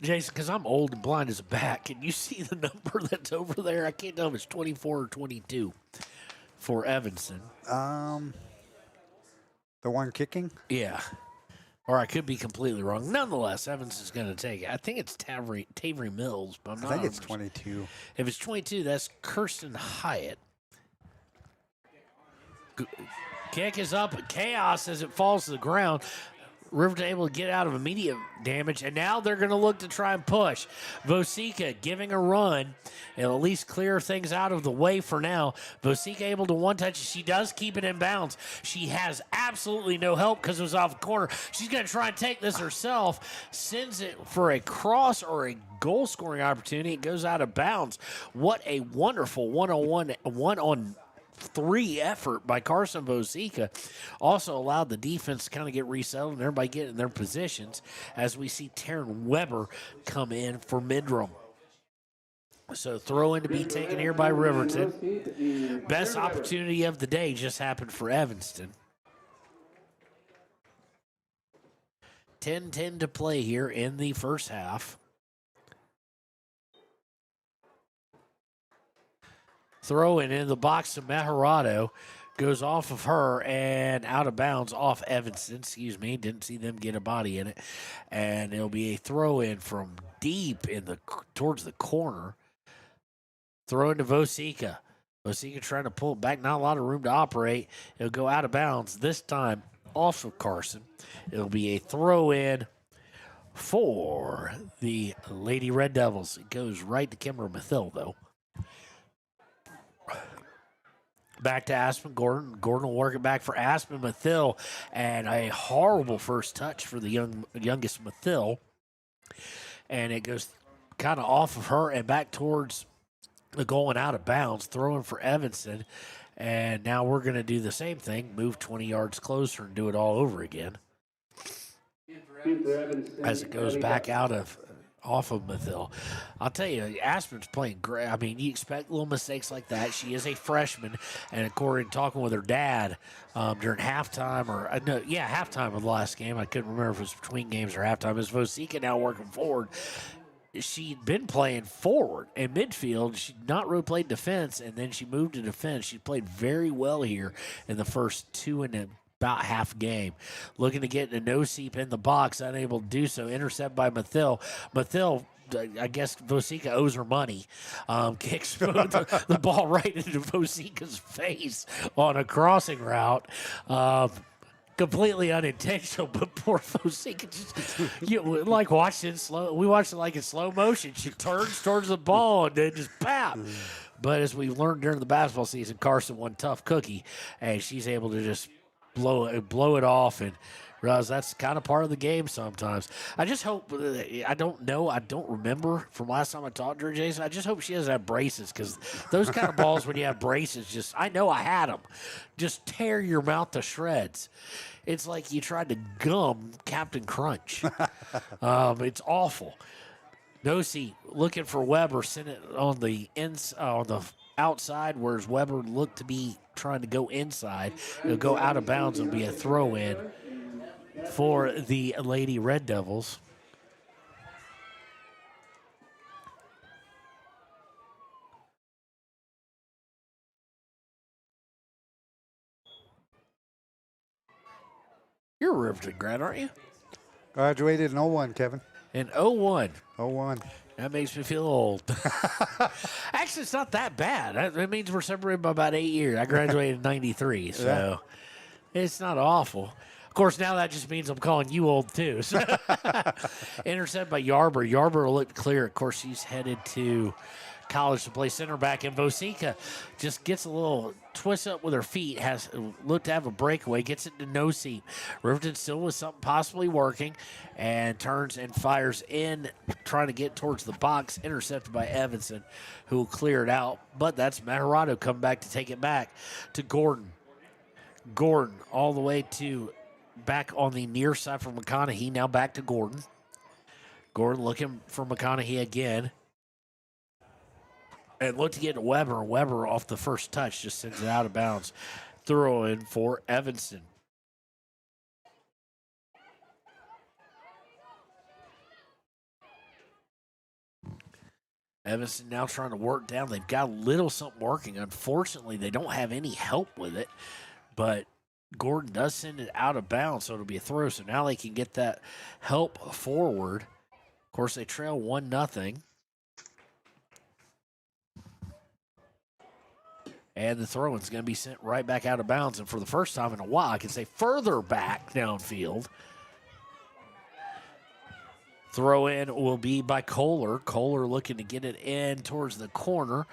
Jason, because I'm old and blind as a bat, can you see the number that's over there? I can't tell if it's 24 or 22 for Evanston. The one kicking? Yeah. Or I could be completely wrong. Nonetheless, Evanston's going to take it. I think it's Tavery Mills, but I'm not. I think it's 22. If it's 22, that's Kirsten Hyatt. Kick is up. Chaos as it falls to the ground. Riverton able to get out of immediate damage, and now they're going to look to try and push. Vosica giving a run. It'll at least clear things out of the way for now. Vosica able to one touch. She does keep it in bounds. She has absolutely no help because it was off the corner. She's going to try and take this herself. Sends it for a cross or a goal-scoring opportunity. It goes out of bounds. What a wonderful one-on-3 effort by Carson Vosica. Also allowed the defense to kind of get resettled and everybody get in their positions as we see Taryn Weber come in for Midram. So throw in to be taken here by Riverton. Best opportunity of the day just happened for Evanston. 10-10 to play here in the first half. Throw in the box to Mejorado. Goes off of her and out of bounds off Evanston. Didn't see them get a body in it. And it'll be a throw in from deep towards the corner. Throw into Vosica. Vosica trying to pull it back. Not a lot of room to operate. It'll go out of bounds. This time off of Carson. It'll be a throw in for the Lady Red Devils. It goes right to Kimber Mathil, though. Back to Aspen Gordon. Gordon will work it back for Aspen Mathil. And a horrible first touch for the youngest Mathil. And it goes kind of off of her and back towards the goal and out of bounds. Throwing for Evanston. And now we're going to do the same thing. Move 20 yards closer and do it all over again. As it goes back out of off of Mathill. I'll tell you, Aspen's playing great. I mean, you expect little mistakes like that. She is a freshman, and according to talking with her dad during halftime, halftime of the last game, I couldn't remember if it was between games or halftime, is Vosika now working forward. She'd been playing forward in midfield. She'd not really played defense, and then she moved to defense. She played very well here in the first about half game. Looking to get a no-seep in the box, unable to do so. Intercept by Mathill. Mathill, I guess Vosika owes her money. Kicks the ball right into Vosika's face on a crossing route. Completely unintentional, but poor Vosika watched it in slow. We watched it like in slow motion. She turns towards the ball and then just pop. But as we've learned during the basketball season, Carson one tough cookie, and she's able to just blow it off and realize that's kind of part of the game sometimes. I just hope, I don't remember from last time I talked to her, Jason. I just hope she doesn't have braces, because those kind of balls when you have braces, I know I had them, just tear your mouth to shreds. It's like you tried to gum Captain Crunch. It's awful. No-seat, looking for Weber, sent it on the outside, whereas Weber looked to be trying to go inside. It'll go out of bounds. It'll be a throw-in for the Lady Red Devils. You're a Riverton grad, aren't you? Graduated in 01, Kevin. In 01. 01. That makes me feel old. Actually, it's not that bad. That means we're separated by about 8 years. I graduated in 93, so it's not awful. Of course, now that just means I'm calling you old, too. So intercept by Yarber. Yarber will look clear. Of course, she's headed to college to play center back, and Vosika just gets a little twist up with her feet, has looked to have a breakaway, gets it to no seat. Riverton still with something possibly working, and turns and fires in, trying to get towards the box, intercepted by Evanston, who will clear it out. But that's Maharato coming back to take it back to Gordon. Gordon all the way to back on the near side for McConaughey, now back to Gordon. Gordon looking for McConaughey again. And look to get Weber. Weber off the first touch just sends it out of bounds. Throw in for Evanston. Evanston now trying to work down. They've got a little something working. Unfortunately, they don't have any help with it. But Gordon does send it out of bounds, so it'll be a throw. So now they can get that help forward. Of course, they trail 1-0. And the throw-in's going to be sent right back out of bounds. And for the first time in a while, I can say further back downfield. Throw-in will be by Kohler. Kohler looking to get it in towards the corner.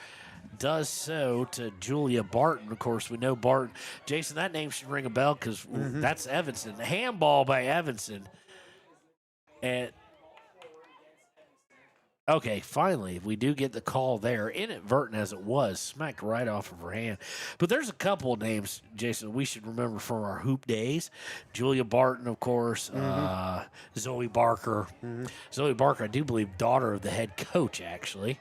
Does so to Julia Barton. Of course, we know Barton. Jason, that name should ring a bell because that's Evanston. The handball by Evanston. And okay, finally, we do get the call there. Inadvertent as it was, smacked right off of her hand. But there's a couple of names, Jason, we should remember from our hoop days. Julia Barton, of course. Zoe Barker. Zoe Barker, I do believe, daughter of the head coach, actually.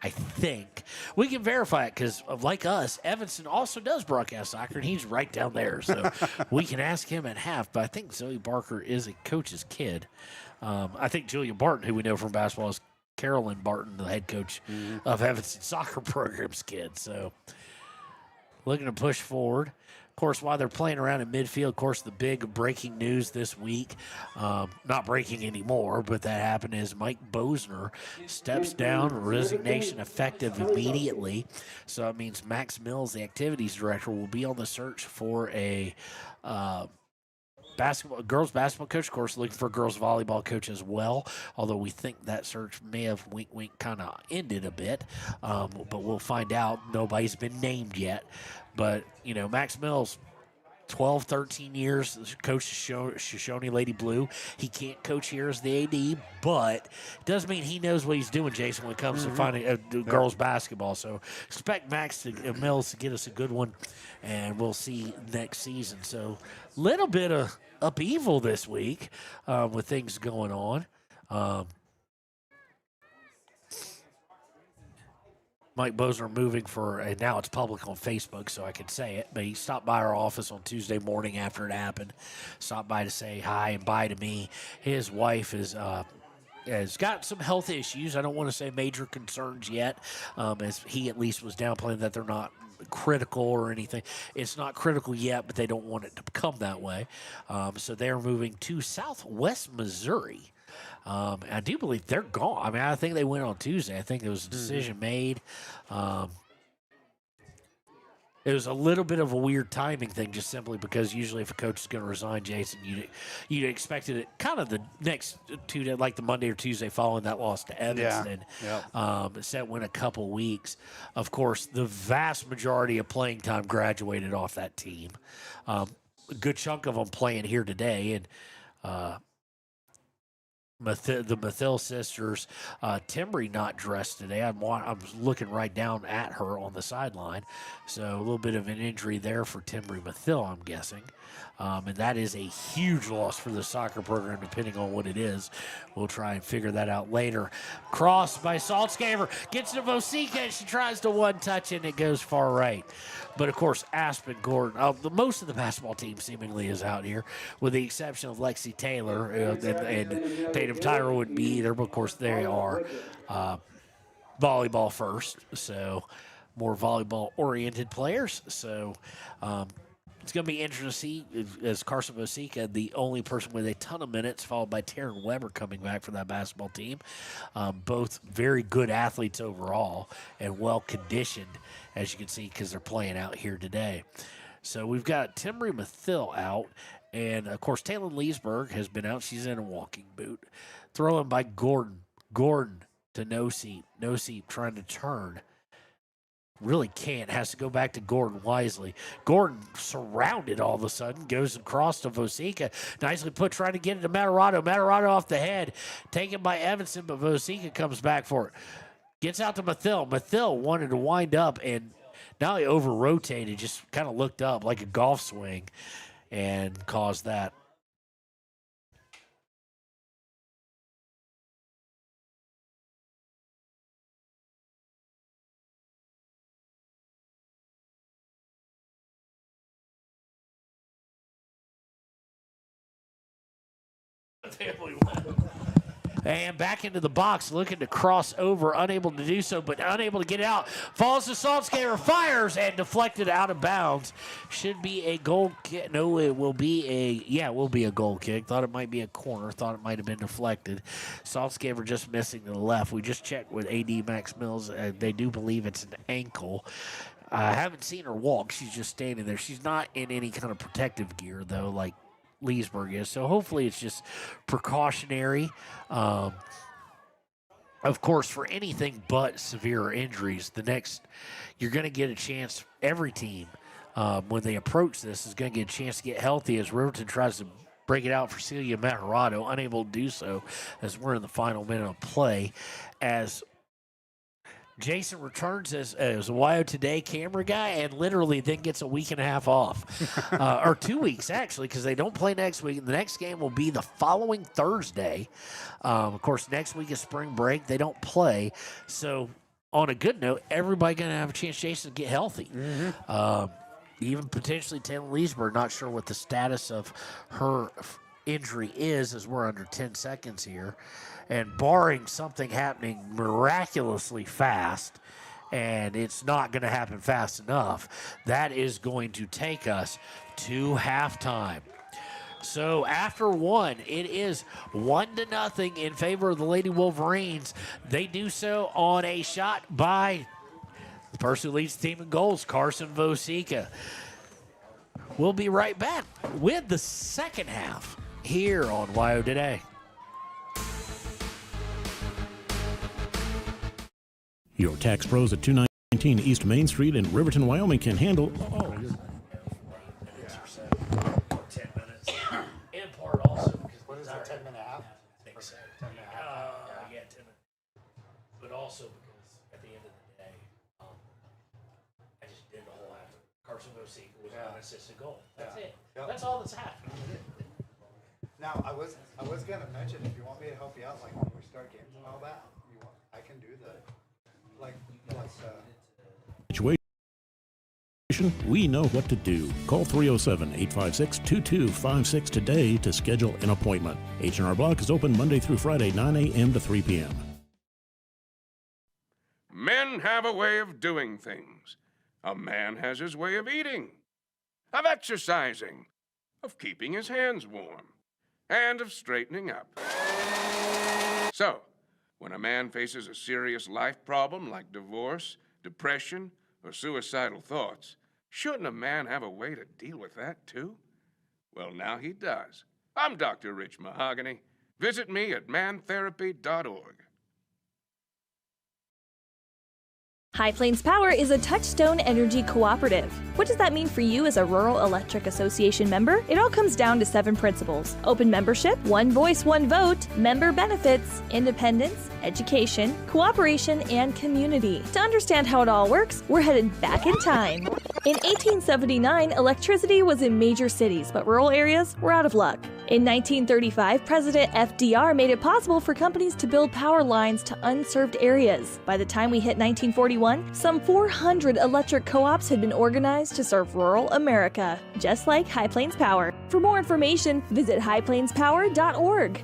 I think. We can verify it because, like us, Evanston also does broadcast soccer, and he's right down there. So we can ask him at half. But I think Zoe Barker is a coach's kid. I think Julia Barton, who we know from basketball, is Carolyn Barton, the head coach of Evanston soccer program's kid. So looking to push forward. Of course, while they're playing around in midfield, of course, the big breaking news this week, not breaking anymore, but that happened, is Mike Bosner steps down, resignation effective immediately. So that means Max Mills, the activities director, will be on the search for a girls basketball coach, of course, looking for a girls volleyball coach as well, although we think that search may have wink kind of ended a bit, but we'll find out. Nobody's been named yet. But, you know, Max Mills, 12, 13 years, coached Shoshone Lady Blue. He can't coach here as the AD, but it does mean he knows what he's doing, Jason, when it comes to finding girls basketball. So expect Mills to get us a good one, and we'll see next season. So little bit of upheaval this week with things going on. Mike Bosner moving for, and now it's public on Facebook, so I can say it, but he stopped by our office on Tuesday morning after it happened, stopped by to say hi and bye to me. His wife has got some health issues. I don't want to say major concerns yet, as he at least was downplaying that they're not critical or anything. It's not critical yet, but they don't want it to become that way. So they're moving to Southwest Missouri. I do believe they're gone. I mean, I think they went on Tuesday. I think there was a decision made. It was a little bit of a weird timing thing, just simply because usually if a coach is going to resign, Jason, you'd expected it kind of the next 2 days, like the Monday or Tuesday following that loss to Evanston. Yeah. So it went a couple weeks. Of course, the vast majority of playing time graduated off that team. A good chunk of them playing here today, and the Mathill sisters, Timbry not dressed today. I'm looking right down at her on the sideline. So a little bit of an injury there for Timbry Mathill, I'm guessing. And that is a huge loss for the soccer program, depending on what it is. We'll try and figure that out later. Cross by Saltzgaver. Gets to Vosika, and she tries to one-touch, and it goes far right. But, of course, Aspen Gordon, most of the basketball team seemingly is out here, with the exception of Lexi Taylor, and Tatum Tyra wouldn't be either, but, of course, they are volleyball first, so more volleyball-oriented players. So it's going to be interesting to see, as Carson Vosika, the only person with a ton of minutes, followed by Taryn Weber coming back for that basketball team. Both very good athletes overall and well-conditioned, as you can see, because they're playing out here today. So we've got Timbry Mathill out, and, of course, Taylor Leesburg has been out. She's in a walking boot. Thrown by Gordon. Gordon to Noseep. Noseep trying to turn. Really can't. Has to go back to Gordon wisely. Gordon surrounded all of a sudden. Goes across to Vosika. Nicely put, trying to get it to Matarado. Matarado off the head. Taken by Evanston, but Vosika comes back for it. Gets out to Mathill. Mathill wanted to wind up, and now he over-rotated. Just kind of looked up like a golf swing and caused that. And back into the box, looking to cross over, unable to do so, but unable to get out. Falls to Saltzgaver, fires, and deflected out of bounds. Should be a goal kick. No, it will be a goal kick. Thought it might be a corner. Thought it might have been deflected. Saltzgaver just missing to the left. We just checked with AD Max Mills. They do believe it's an ankle. I haven't seen her walk. She's just standing there. She's not in any kind of protective gear, though, like Leesburg is. So hopefully it's just precautionary. Of course, for anything but severe injuries, you're going to get a chance. Every team, when they approach this, is going to get a chance to get healthy as Riverton tries to break it out for Celia Matarado, unable to do so as we're in the final minute of play. As Jason returns as a WYO Today camera guy and literally then gets a week and a half off. Or 2 weeks, actually, because they don't play next week. The next game will be the following Thursday. Of course, next week is spring break. They don't play. So, on a good note, everybody going to have a chance, Jason, to get healthy. Even potentially Taylor Leesburg, not sure what the status of her injury is, as we're under 10 seconds here. And barring something happening miraculously fast, and it's not going to happen fast enough, that is going to take us to halftime. So after one, it is 1-0 in favor of the Lady Wolverines. They do so on a shot by the person who leads the team in goals, Carson Vosika. We'll be right back with the second half here on WYO Today. Your tax pros at 219 East Main Street in Riverton, Wyoming can handle. 10 minutes. In part also because what is it, 10-minute half? I think so. 10-minute half. Yeah, 10 minutes. But also because at the end of the day, I just did the whole half. Carson Vosika was on assisted goal. That's it. Yep. That's all that's happened. Now I was gonna mention, if you want me to help you out, like when we start games and all that, I can do the like situation, we know what to do. Call 307-856-2256 today to schedule an appointment. H&R Block is open Monday through Friday, 9 a.m. to 3 p.m. Men have a way of doing things. A man has his way of eating, of exercising, of keeping his hands warm, and of straightening up. So, when a man faces a serious life problem like divorce, depression, or suicidal thoughts, shouldn't a man have a way to deal with that too? Well, now he does. I'm Dr. Rich Mahogany. Visit me at mantherapy.org. High Plains Power is a Touchstone Energy cooperative. What does that mean for you as a Rural Electric Association member? It all comes down to 7 principles: open membership, one voice, one vote, member benefits, independence, education, cooperation, and community. To understand how it all works, we're headed back in time. In 1879, electricity was in major cities, but rural areas were out of luck. In 1935, President FDR made it possible for companies to build power lines to unserved areas. By the time we hit 1941, some 400 electric co-ops had been organized to serve rural America, just like High Plains Power. For more information, visit highplainspower.org.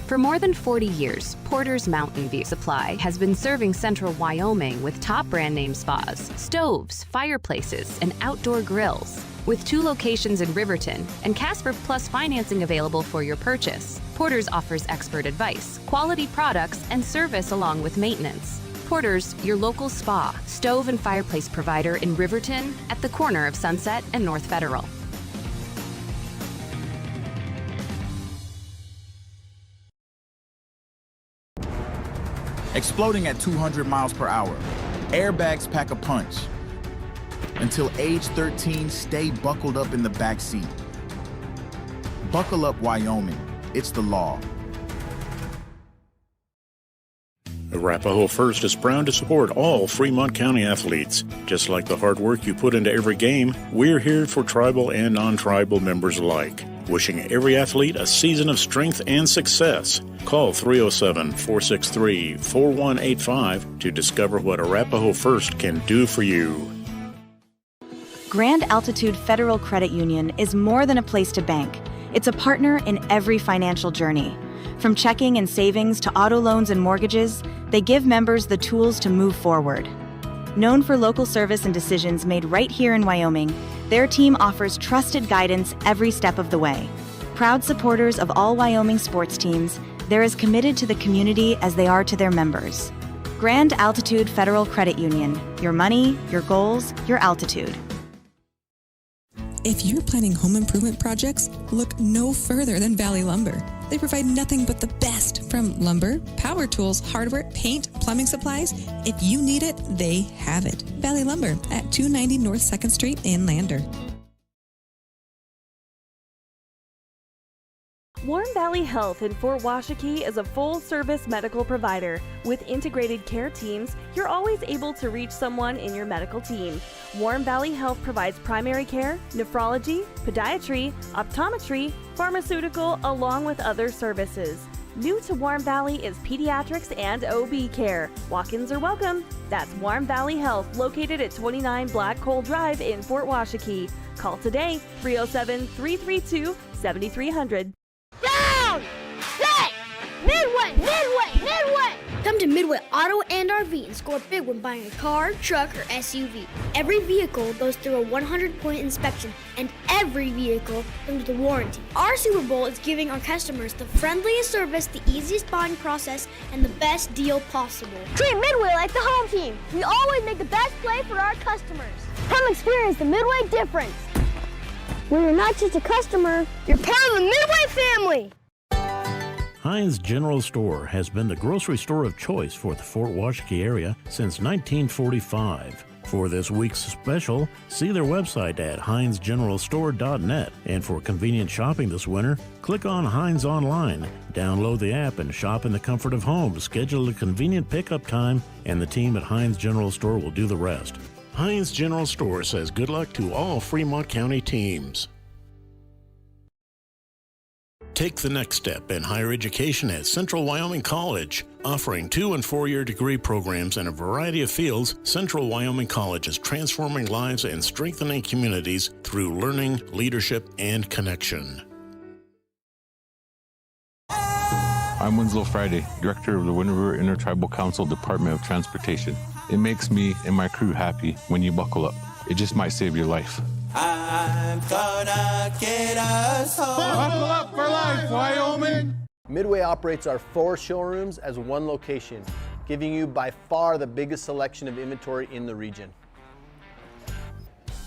For more than 40 years, Porter's Mountain View Supply has been serving central Wyoming with top brand name spas, stoves, fireplaces, and outdoor grills. With 2 locations in Riverton and Casper Plus financing available for your purchase, Porter's offers expert advice, quality products, and service along with maintenance. Porter's, your local spa, stove, and fireplace provider in Riverton at the corner of Sunset and North Federal. Exploding at 200 miles per hour. Airbags pack a punch. Until age 13, stay buckled up in the back seat. Buckle up, Wyoming. It's the law. Arapahoe First is proud to support all Fremont County athletes. Just like the hard work you put into every game, we're here for tribal and non-tribal members alike. Wishing every athlete a season of strength and success. Call 307-463-4185 to discover what Arapahoe First can do for you. Grand Altitude Federal Credit Union is more than a place to bank. It's a partner in every financial journey. From checking and savings to auto loans and mortgages, they give members the tools to move forward. Known for local service and decisions made right here in Wyoming, their team offers trusted guidance every step of the way. Proud supporters of all Wyoming sports teams, they're as committed to the community as they are to their members. Grand Altitude Federal Credit Union. Your money, your goals, your altitude. If you're planning home improvement projects, look no further than Valley Lumber. They provide nothing but the best, from lumber, power tools, hardware, paint, plumbing supplies. If you need it, they have it. Valley Lumber at 290 North 2nd Street in Lander. Warm Valley Health in Fort Washakie is a full-service medical provider. With integrated care teams, you're always able to reach someone in your medical team. Warm Valley Health provides primary care, nephrology, podiatry, optometry, pharmaceutical, along with other services. New to Warm Valley is pediatrics and OB care. Walk-ins are welcome. That's Warm Valley Health, located at 29 Black Coal Drive in Fort Washakie. Call today, 307-332-7300. Down! Set! Midway! Midway! Midway! Come to Midway Auto and RV and score big when buying a car, truck, or SUV. Every vehicle goes through a 100-point inspection, and every vehicle comes with a warranty. Our Super Bowl is giving our customers the friendliest service, the easiest buying process, and the best deal possible. Treat Midway like the home team. We always make the best play for our customers. Come experience the Midway difference. When you're not just a customer, you're part of the Midway family. Heinz General Store has been the grocery store of choice for the Fort Washakie area since 1945. For this week's special, see their website at heinzgeneralstore.net. And for convenient shopping this winter, click on Heinz Online, download the app, and shop in the comfort of home. Schedule a convenient pickup time, and the team at Heinz General Store will do the rest. Heinz General Store says good luck to all Fremont County teams. Take the next step in higher education at Central Wyoming College. Offering 2- and 4-year degree programs in a variety of fields, Central Wyoming College is transforming lives and strengthening communities through learning, leadership, and connection. I'm Winslow Friday, Director of the Wind River Intertribal Council Department of Transportation. It makes me and my crew happy when you buckle up. It just might save your life. I'm gonna get us home. Buckle up for life, Wyoming! Midway operates our 4 showrooms as one location, giving you by far the biggest selection of inventory in the region.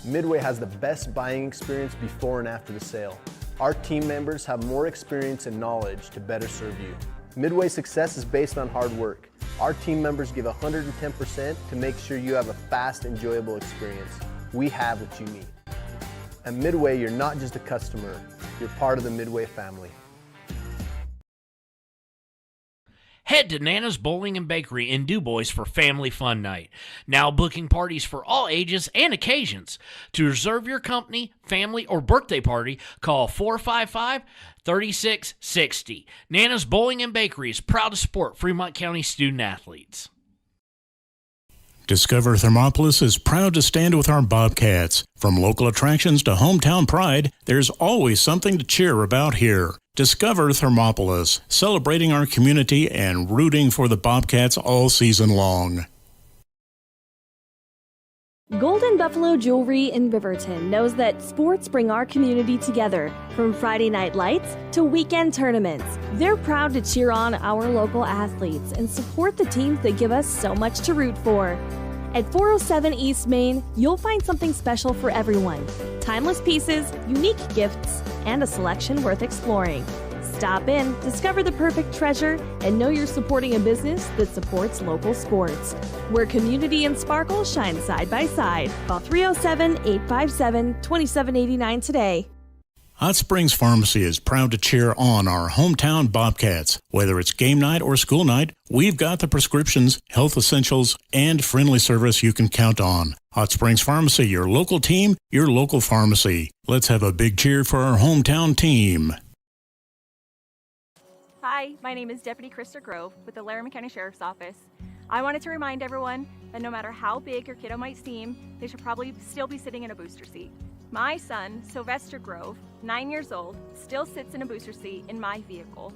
Midway has the best buying experience before and after the sale. Our team members have more experience and knowledge to better serve you. Midway's success is based on hard work. Our team members give 110% to make sure you have a fast, enjoyable experience. We have what you need. At Midway, you're not just a customer, you're part of the Midway family. Head to Nana's Bowling and Bakery in DuBois for Family Fun Night. Now booking parties for all ages and occasions. To reserve your company, family, or birthday party, call 455-3660. Nana's Bowling and Bakery is proud to support Fremont County student athletes. Discover Thermopolis is proud to stand with our Bobcats. From local attractions to hometown pride, there's always something to cheer about here. Discover Thermopolis, celebrating our community and rooting for the Bobcats all season long. Golden Buffalo Jewelry in Riverton knows that sports bring our community together, from Friday night lights to weekend tournaments. They're proud to cheer on our local athletes and support the teams that give us so much to root for. At 407 East Main, you'll find something special for everyone. Timeless pieces, unique gifts, and a selection worth exploring. Stop in, discover the perfect treasure, and know you're supporting a business that supports local sports. Where community and sparkle shine side by side. Call 307-857-2789 today. Hot Springs Pharmacy is proud to cheer on our hometown Bobcats. Whether it's game night or school night, we've got the prescriptions, health essentials, and friendly service you can count on. Hot Springs Pharmacy, your local team, your local pharmacy. Let's have a big cheer for our hometown team. Hi, my name is Deputy Krista Grove with the Laramie County Sheriff's Office. I wanted to remind everyone that no matter how big your kiddo might seem, they should probably still be sitting in a booster seat. My son, Sylvester Grove, 9 years old, still sits in a booster seat in my vehicle.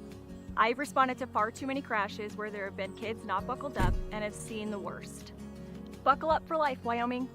I've responded to far too many crashes where there have been kids not buckled up and have seen the worst. Buckle up for life, Wyoming.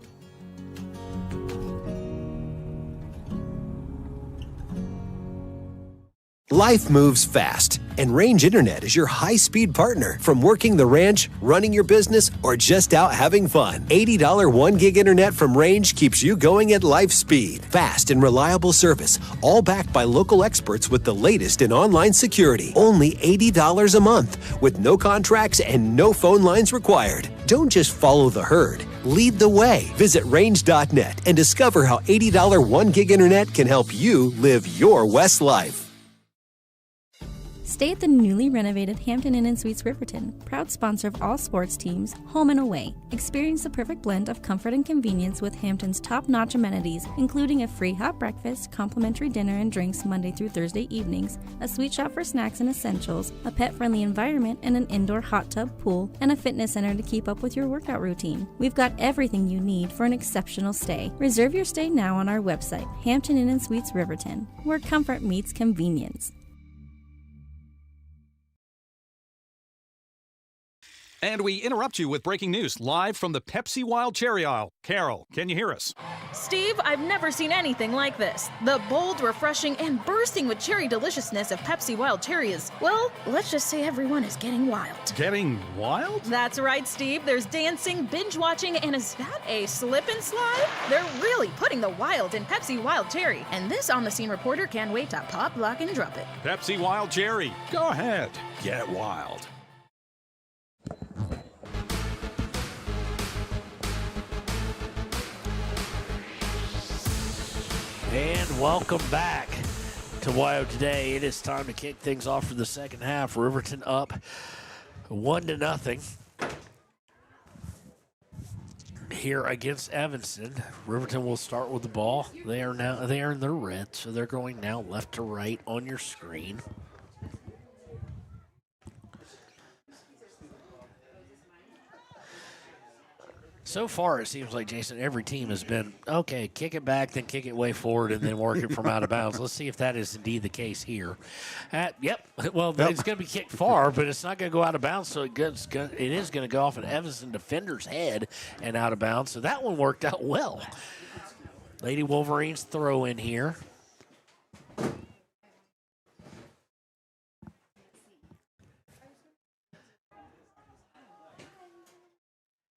Life moves fast, and Range Internet is your high-speed partner. From working the ranch, running your business, or just out having fun. $80 1-gig internet from Range keeps you going at life speed. Fast and reliable service, all backed by local experts with the latest in online security. Only $80 a month, with no contracts and no phone lines required. Don't just follow the herd. Lead the way. Visit range.net and discover how $80 1-gig internet can help you live your West life. Stay at the newly renovated Hampton Inn & Suites Riverton, proud sponsor of all sports teams, home and away. Experience the perfect blend of comfort and convenience with Hampton's top-notch amenities, including a free hot breakfast, complimentary dinner and drinks Monday through Thursday evenings, a sweet shop for snacks and essentials, a pet-friendly environment and an indoor hot tub pool, and a fitness center to keep up with your workout routine. We've got everything you need for an exceptional stay. Reserve your stay now on our website, Hampton Inn & Suites Riverton, where comfort meets convenience. And we interrupt you with breaking news live from the Pepsi Wild Cherry Aisle. Carol, can you hear us? Steve, I've never seen anything like this. The bold, refreshing, and bursting with cherry deliciousness of Pepsi Wild Cherry is, well, let's just say everyone is getting wild. Getting wild? That's right, Steve. There's dancing, binge-watching, and is that a slip and slide? They're really putting the wild in Pepsi Wild Cherry. And this on-the-scene reporter can't wait to pop, lock, and drop it. Pepsi Wild Cherry. Go ahead. Get wild. And welcome back to WYO Today. It is time to kick things off for the second half. Riverton up 1-0. here against Evanston. Riverton will start with the ball. They are in their red, so they're going now left to right on your screen. So far, it seems like, Jason, every team has been, okay, kick it back, then kick it way forward, and then work it from out of bounds. Let's see if that is indeed the case here. Yep. Well, it's going to be kicked far, but it's not going to go out of bounds, so it is going to go off an Evanston defender's head and out of bounds. So that one worked out well. Lady Wolverines throw in here.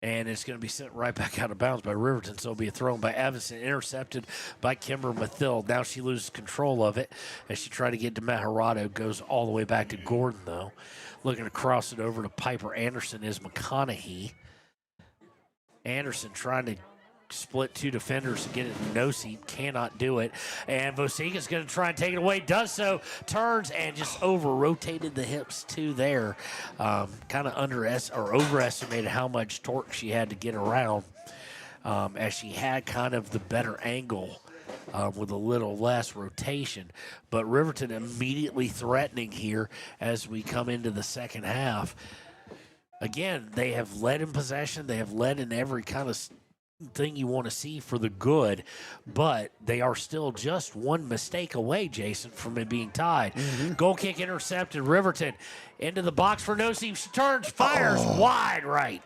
And it's going to be sent right back out of bounds by Riverton. So it'll be a throw by Evanston, intercepted by Kimber Mathill. Now she loses control of it as she tried to get to Maharado. Goes all the way back to Gordon, though. Looking to cross it over to Piper Anderson is McConaughey. Anderson trying to split two defenders to get it to no-seat. Cannot do it. And Vosika's going to try and take it away. Does so. Turns and just over-rotated the hips too there. Kind of overestimated how much torque she had to get around as she had kind of the better angle with a little less rotation. But Riverton immediately threatening here as we come into the second half. Again, they have led in possession. They have led in every kind of thing you want to see for the good, but they are still just one mistake away, Jason, from it being tied. Goal kick intercepted. Riverton into the box for no-seam. She turns, fires wide right.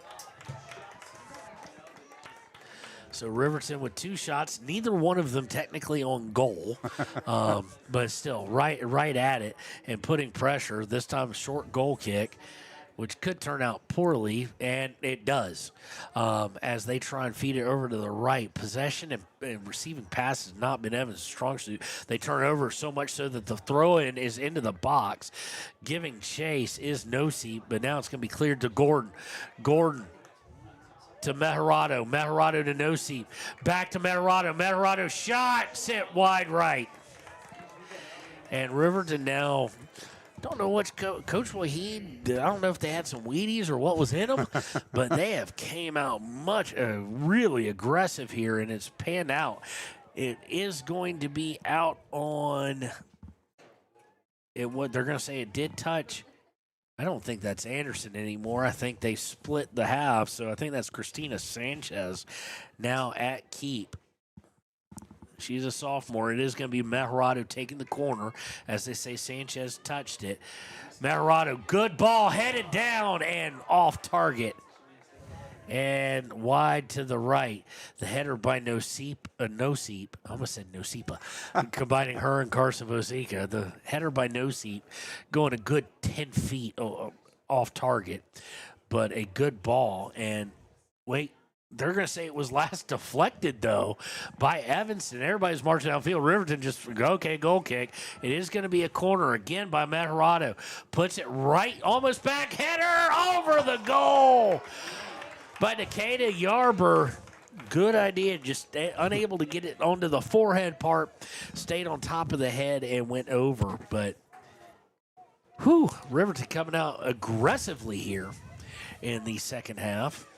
So Riverton with two shots, neither one of them technically on goal, but still right at it and putting pressure. This time a short goal kick, which could turn out poorly, and it does, as they try and feed it over to the right. Possession and receiving pass has not been Evans' strong suit. They turn over so much so that the throw-in is into the box. Giving chase is no-seat, but now it's going to be cleared to Gordon. Gordon to Maharado. Maharado to no-seat. Back to Maharado. Maharado shot, sent wide right. And Riverton now... Don't know what Coach Wahid, I don't know if they had some Wheaties or what was in them, but they have came out really aggressive here, and it's panned out. It is going to be out on what they're going to say it did touch. I don't think that's Anderson anymore. I think they split the half, so I think that's Christina Sanchez now at keep. She's a sophomore. It is going to be Maharado taking the corner. As they say, Sanchez touched it. Maharado, good ball, headed down and off target. And wide to the right. The header by Noseep. I almost said Noseepa. Combining her and Carson Vosika. The header by Noseep going a good 10 feet off target. But a good ball. And wait. They're going to say it was last deflected, though, by Evanston. Everybody's marching downfield. Riverton just, okay, goal kick. It is going to be a corner again by Maharado. Puts it right, almost back, header over the goal by Nikita Yarber. Good idea, just unable to get it onto the forehead part. Stayed on top of the head and went over. But, Riverton coming out aggressively here in the second half.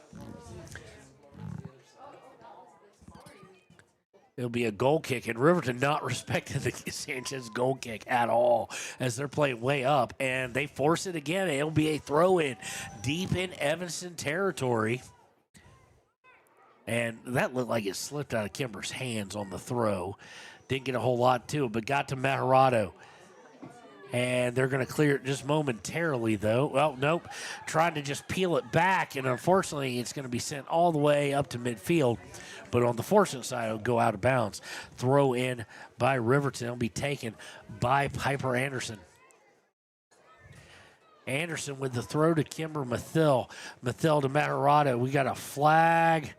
It'll be a goal kick, and Riverton not respecting the Sanchez goal kick at all as they're playing way up, and they force it again. It'll be a throw-in deep in Evanston territory, and that looked like it slipped out of Kimber's hands on the throw. Didn't get a whole lot to it, but got to Maharado. And they're going to clear it just momentarily, though. Well, nope. Trying to just peel it back, and unfortunately, it's going to be sent all the way up to midfield. But on the fortunate side, it'll go out of bounds. Throw in by Riverton. It'll be taken by Piper Anderson. Anderson with the throw to Kimber Mathill. Mathill to Maharado. We got a flag.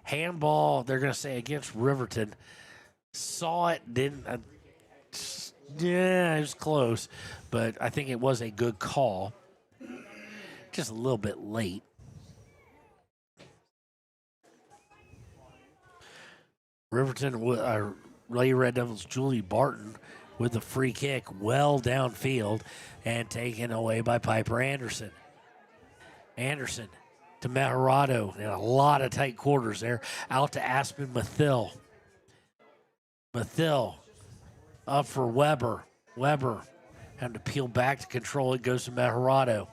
Handball, they're going to say, against Riverton. Saw it, didn't... Yeah, it was close, but I think it was a good call. Just a little bit late. Riverton, Lady Red Devils, Julie Barton with the free kick well downfield and taken away by Piper Anderson. Anderson to Meharado in a lot of tight quarters there. Out to Aspen Mathil. Mathil up for Weber. Weber having to peel back to control it. Goes to Meharado.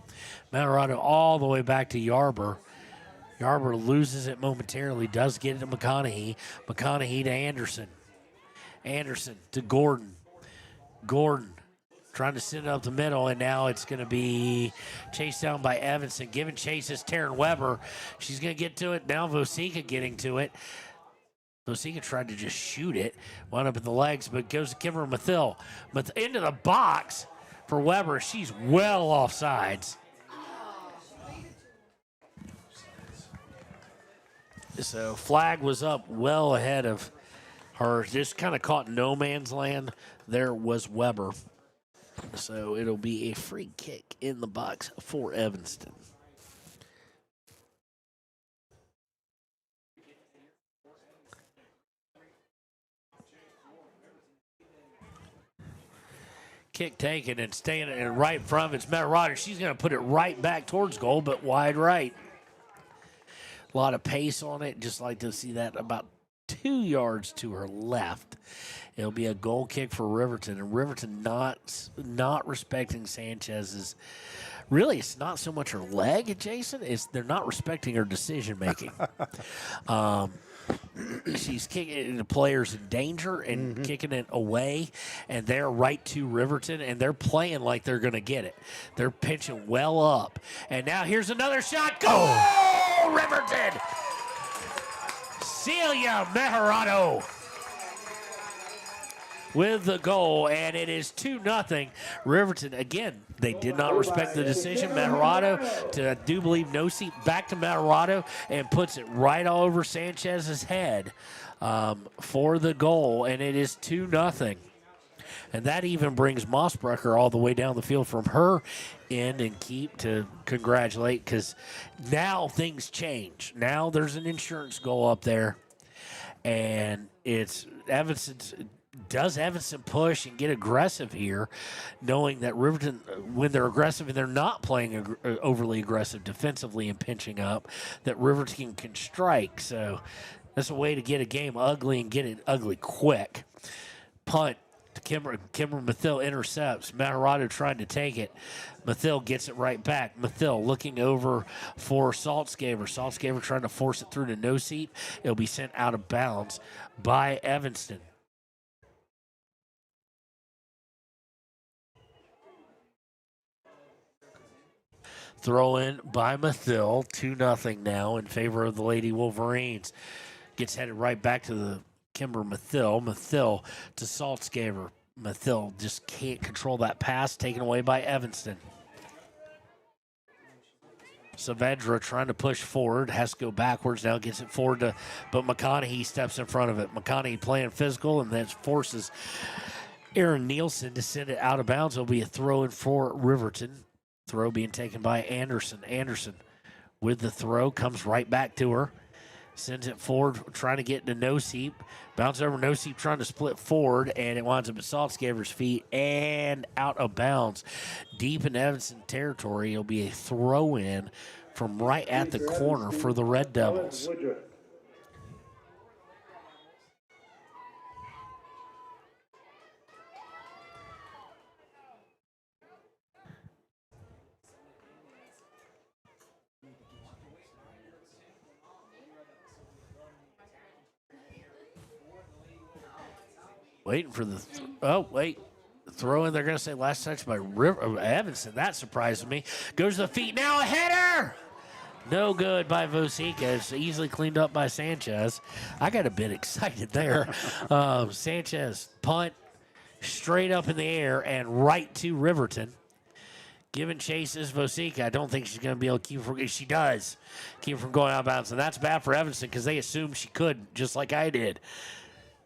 Meharado all the way back to Yarber. Yarber loses it momentarily. Does get it to McConaughey. McConaughey to Anderson. Anderson to Gordon. Gordon trying to send it up the middle, and now it's going to be chased down by Evanston. Giving chase is Taryn Weber. She's going to get to it. Now Vosika getting to it. Vosika tried to just shoot it. Wound up in the legs, but goes to Kimber Mathil. Into the box for Weber. She's well off sides. So flag was up well ahead of her. Just kind of caught no man's land. There was Weber. So it'll be a free kick in the box for Evanston. Kick taken and staying in right in front of it's Meharado. She's going to put it right back towards goal, but wide right. A lot of pace on it. Just like to see that about 2 yards to her left. It'll be a goal kick for Riverton, and Riverton not respecting Sanchez's. Really, it's not so much her leg, Jason. They're not respecting her decision making. She's kicking the players in danger and kicking it away, and they're right to Riverton, and they're playing like they're going to get it. They're pitching well up, and now here's another shot. Goal, Riverton! Celia Meharado with the goal, and it is 2-0. Riverton, again, they did not respect the decision. Meharado to, I do believe, no seat back to Meharado and puts it right all over Sanchez's head for the goal, and it is 2-0. And that even brings Mossbrucker all the way down the field from her end and keep to congratulate, because now things change. Now there's an insurance goal up there, and it's Evanston's. Does Evanston push and get aggressive here, knowing that Riverton, when they're aggressive and they're not playing overly aggressive defensively and pinching up, that Riverton can strike? So that's a way to get a game ugly and get it ugly quick. Punt to Kimber Mathil intercepts. Meharado trying to take it. Mathil gets it right back. Mathil looking over for Saltzgaver. Saltzgaver trying to force it through to no seat. It'll be sent out of bounds by Evanston. Throw in by Mathil, 2-0 now in favor of the Lady Wolverines. Gets headed right back to the Kimber Mathil. Mathil to Saltzgaver. Mathil just can't control that pass, taken away by Evanston. Saavedra trying to push forward, has to go backwards now, gets it forward to, but McConaughey steps in front of it. McConaughey playing physical and then forces Aaron Nielsen to send it out of bounds. It'll be a throw in for Riverton. Throw being taken by Anderson. Anderson with the throw, comes right back to her. Sends it forward, trying to get to No-Seep. Bounce over No-Seep, trying to split forward, and it winds up at Saltzgaver's feet and out of bounds. Deep in Evanston territory, it'll be a throw-in from right at the corner for the Red Devils. Waiting for the throw in. They're going to say last touch by Evanston. That surprised me. Goes to the feet. Now a header. No good by Vosika. It's easily cleaned up by Sanchez. I got a bit excited there. Sanchez punt straight up in the air and right to Riverton. Giving chase is Vosika. I don't think she's going to be able to keep from. She does keep from going out of bounds, and that's bad for Evanston because they assumed she could, just like I did.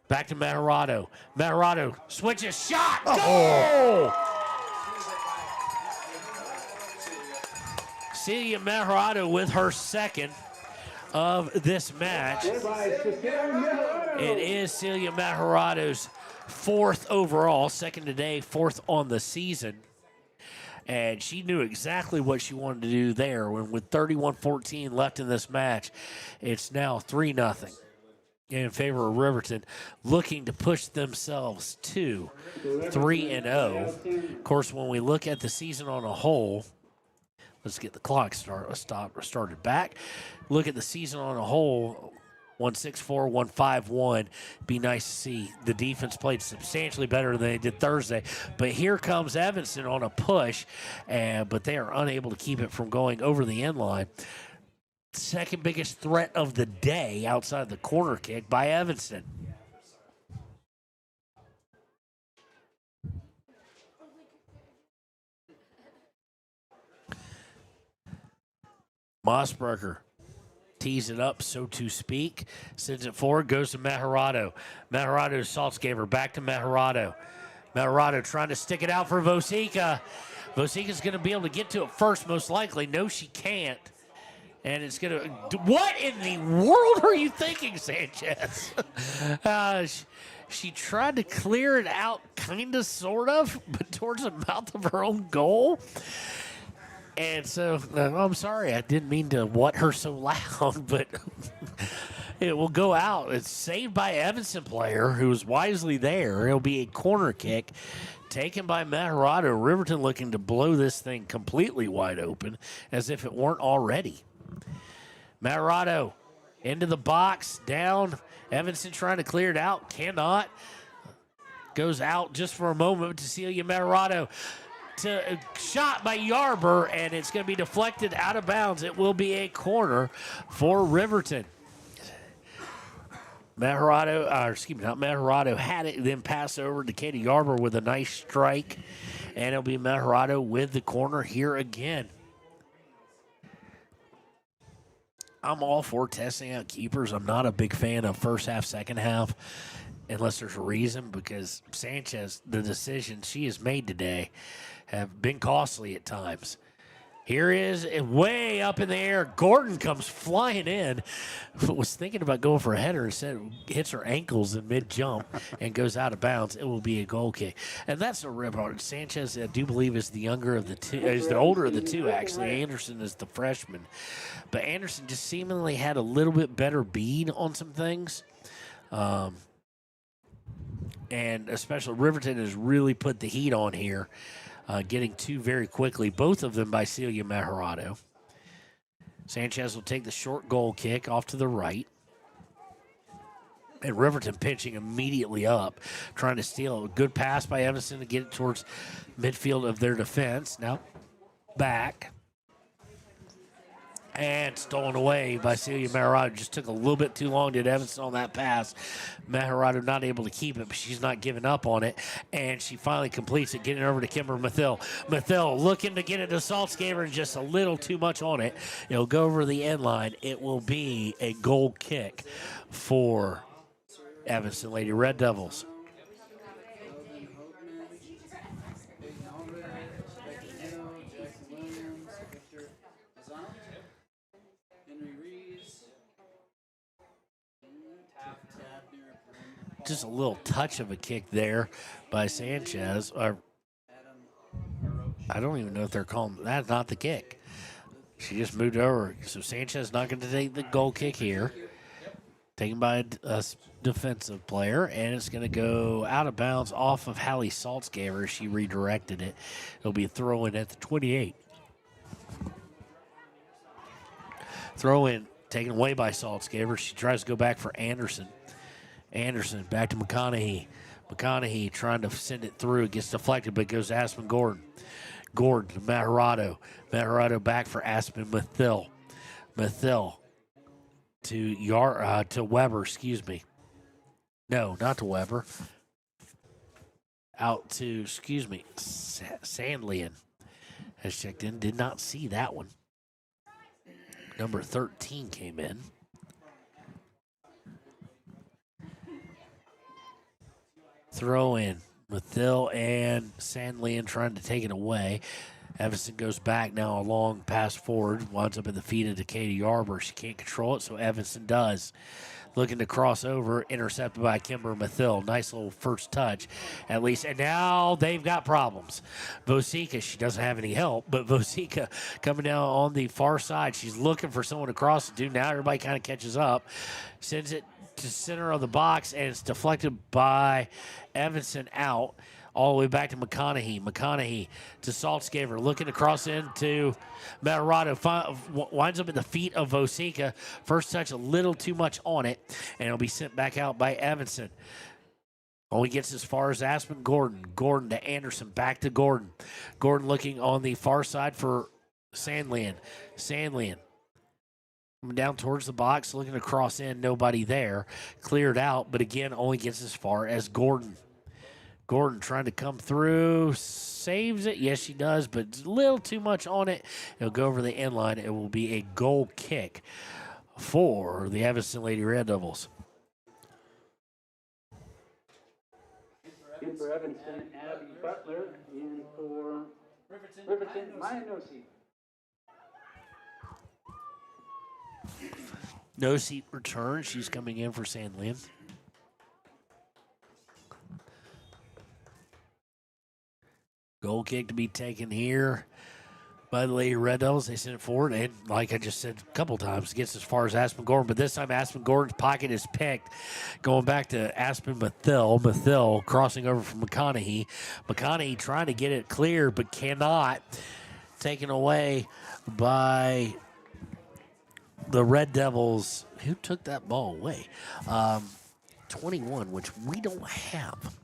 Back to Meharado. Meharado switches, shot, goal! Celia Meharado with her second of this match. It is Celia Meharado's fourth overall, second today, fourth on the season. And she knew exactly what she wanted to do there. When with 31-14 left in this match, it's now 3-0 in favor of Riverton, looking to push themselves to 3-0. Of course, when we look at the season on a whole, let's get the clock started back. Look at the season on a whole. 1-6-4, 1-5-1. Be nice to see the defense played substantially better than they did Thursday. But here comes Evanston on a push, but they are unable to keep it from going over the end line. Second biggest threat of the day outside the corner kick by Evanston. Mossberger tees it up, so to speak. Sends it forward, goes to Meharado. Meharado Saltzgaver, back to Meharado. Meharado trying to stick it out for Vosika. Vosika's going to be able to get to it first, most likely. No, she can't. And it's going to... What in the world are you thinking, Sanchez? She tried to clear it out, kind of, sort of, but towards the mouth of her own goal. And so, I'm sorry, I didn't mean to what her so loud, but it will go out. It's saved by Evanston player who was wisely there. It'll be a corner kick taken by Meharado. Riverton looking to blow this thing completely wide open as if it weren't already. Meharado into the box, down. Evanston trying to clear it out, cannot. Goes out just for a moment to Celia Meharado. Shot by Yarber, and it's going to be deflected out of bounds. It will be a corner for Riverton. Not Meharado, had it, then pass over to Katie Yarber with a nice strike, and it'll be Meharado with the corner here again. I'm all for testing out keepers. I'm not a big fan of first half, second half, unless there's a reason, because Sanchez, the decisions she has made today have been costly at times. Here is way up in the air. Gordon comes flying in. Was thinking about going for a header. Instead, hits her ankles in mid-jump and goes out of bounds. It will be a goal kick. And that's a rip on it. Sanchez, I do believe, is the younger of the two. Is the older of the two, actually. Anderson is the freshman. But Anderson just seemingly had a little bit better bead on some things. And especially Riverton has really put the heat on here. Getting two very quickly, both of them by Celia Meharado. Sanchez will take the short goal kick off to the right. And Riverton pitching immediately up, trying to steal a good pass by Evanston to get it towards midfield of their defense. Now back. And stolen away by Celia Meharado. Just took a little bit too long, did Evanston on that pass. Meharado not able to keep it, but she's not giving up on it. And she finally completes it, getting over to Kimber Mathil. Mathil looking to get it to Saltzgaver, and just a little too much on it. It'll go over the end line. It will be a goal kick for Evanston Lady Red Devils. Just a little touch of a kick there by Sanchez. I don't even know if they're calling that's not the kick. She just moved over. So Sanchez not going to take the goal kick here. Taken by a defensive player, and it's going to go out of bounds off of Hallie Saltzgaver. She redirected it. It'll be a throw-in at the 28. Throw-in taken away by Saltzgaver. She tries to go back for Anderson. Anderson back to McConaughey. McConaughey trying to send it through. It gets deflected, but goes to Aspen Gordon. Gordon to Meharado. Meharado back for Aspen Mathil. Mathil to Weber, excuse me. No, not to Weber. Out to, Sandlian has checked in. Did not see that one. Number 13 came in. Throw in. Mathil and Sandlian trying to take it away. Evanston goes back now a long pass forward. Winds up at the feet of Katie Yarber. She can't control it, so Evanston does. looking to cross over, intercepted by Kimber Mathil. Nice little first touch, at least. And now they've got problems. Vosika, she doesn't have any help, but Vosika coming down on the far side. She's looking for someone to cross it to. Now everybody kind of catches up, sends it to center of the box, and it's deflected by Evanston out. All the way back to McConaughey. McConaughey to Saltzgaver, looking to cross into Matarado. Winds up at the feet of Vosika. First touch a little too much on it, and it'll be sent back out by Evanston. Only gets as far as Aspen Gordon. Gordon to Anderson, back to Gordon. Gordon looking on the far side for Sandland. Sandland coming down towards the box, looking to cross in. Nobody there. Cleared out, but again, only gets as far as Gordon. Gordon trying to come through, saves it. Yes, she does, but a little too much on it. It'll go over the end line. It will be a goal kick for the Evanston Lady Red Devils. In for Evanston, Abby Butler. In for Riverton, Maya Nosi. No seat return. She's coming in for Sandland. Goal kick to be taken here by the Lady Red Devils. They send it forward, and like I just said a couple times, gets as far as Aspen Gordon, but this time Aspen Gordon's pocket is picked. Going back to Aspen Mathil. Mathil crossing over from McConaughey. McConaughey trying to get it clear, but cannot. Taken away by the Red Devils. Who took that ball away? 21, which we don't have.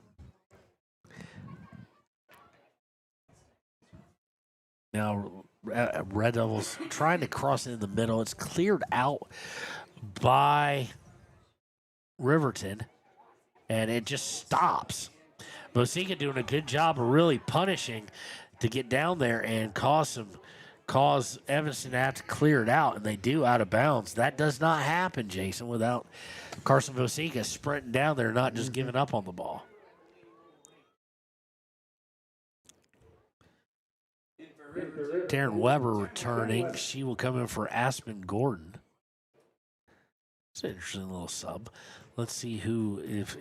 Now, Red Devils trying to cross it in the middle. It's cleared out by Riverton, and it just stops. Vosika doing a good job of really punishing to get down there and cause Evanston to have to clear it out, and they do out of bounds. That does not happen, Jason, without Carson Vosika sprinting down there, not just giving up on the ball. Taryn Weber returning. She will come in for Aspen Gordon. It's an interesting little sub. Let's see who, if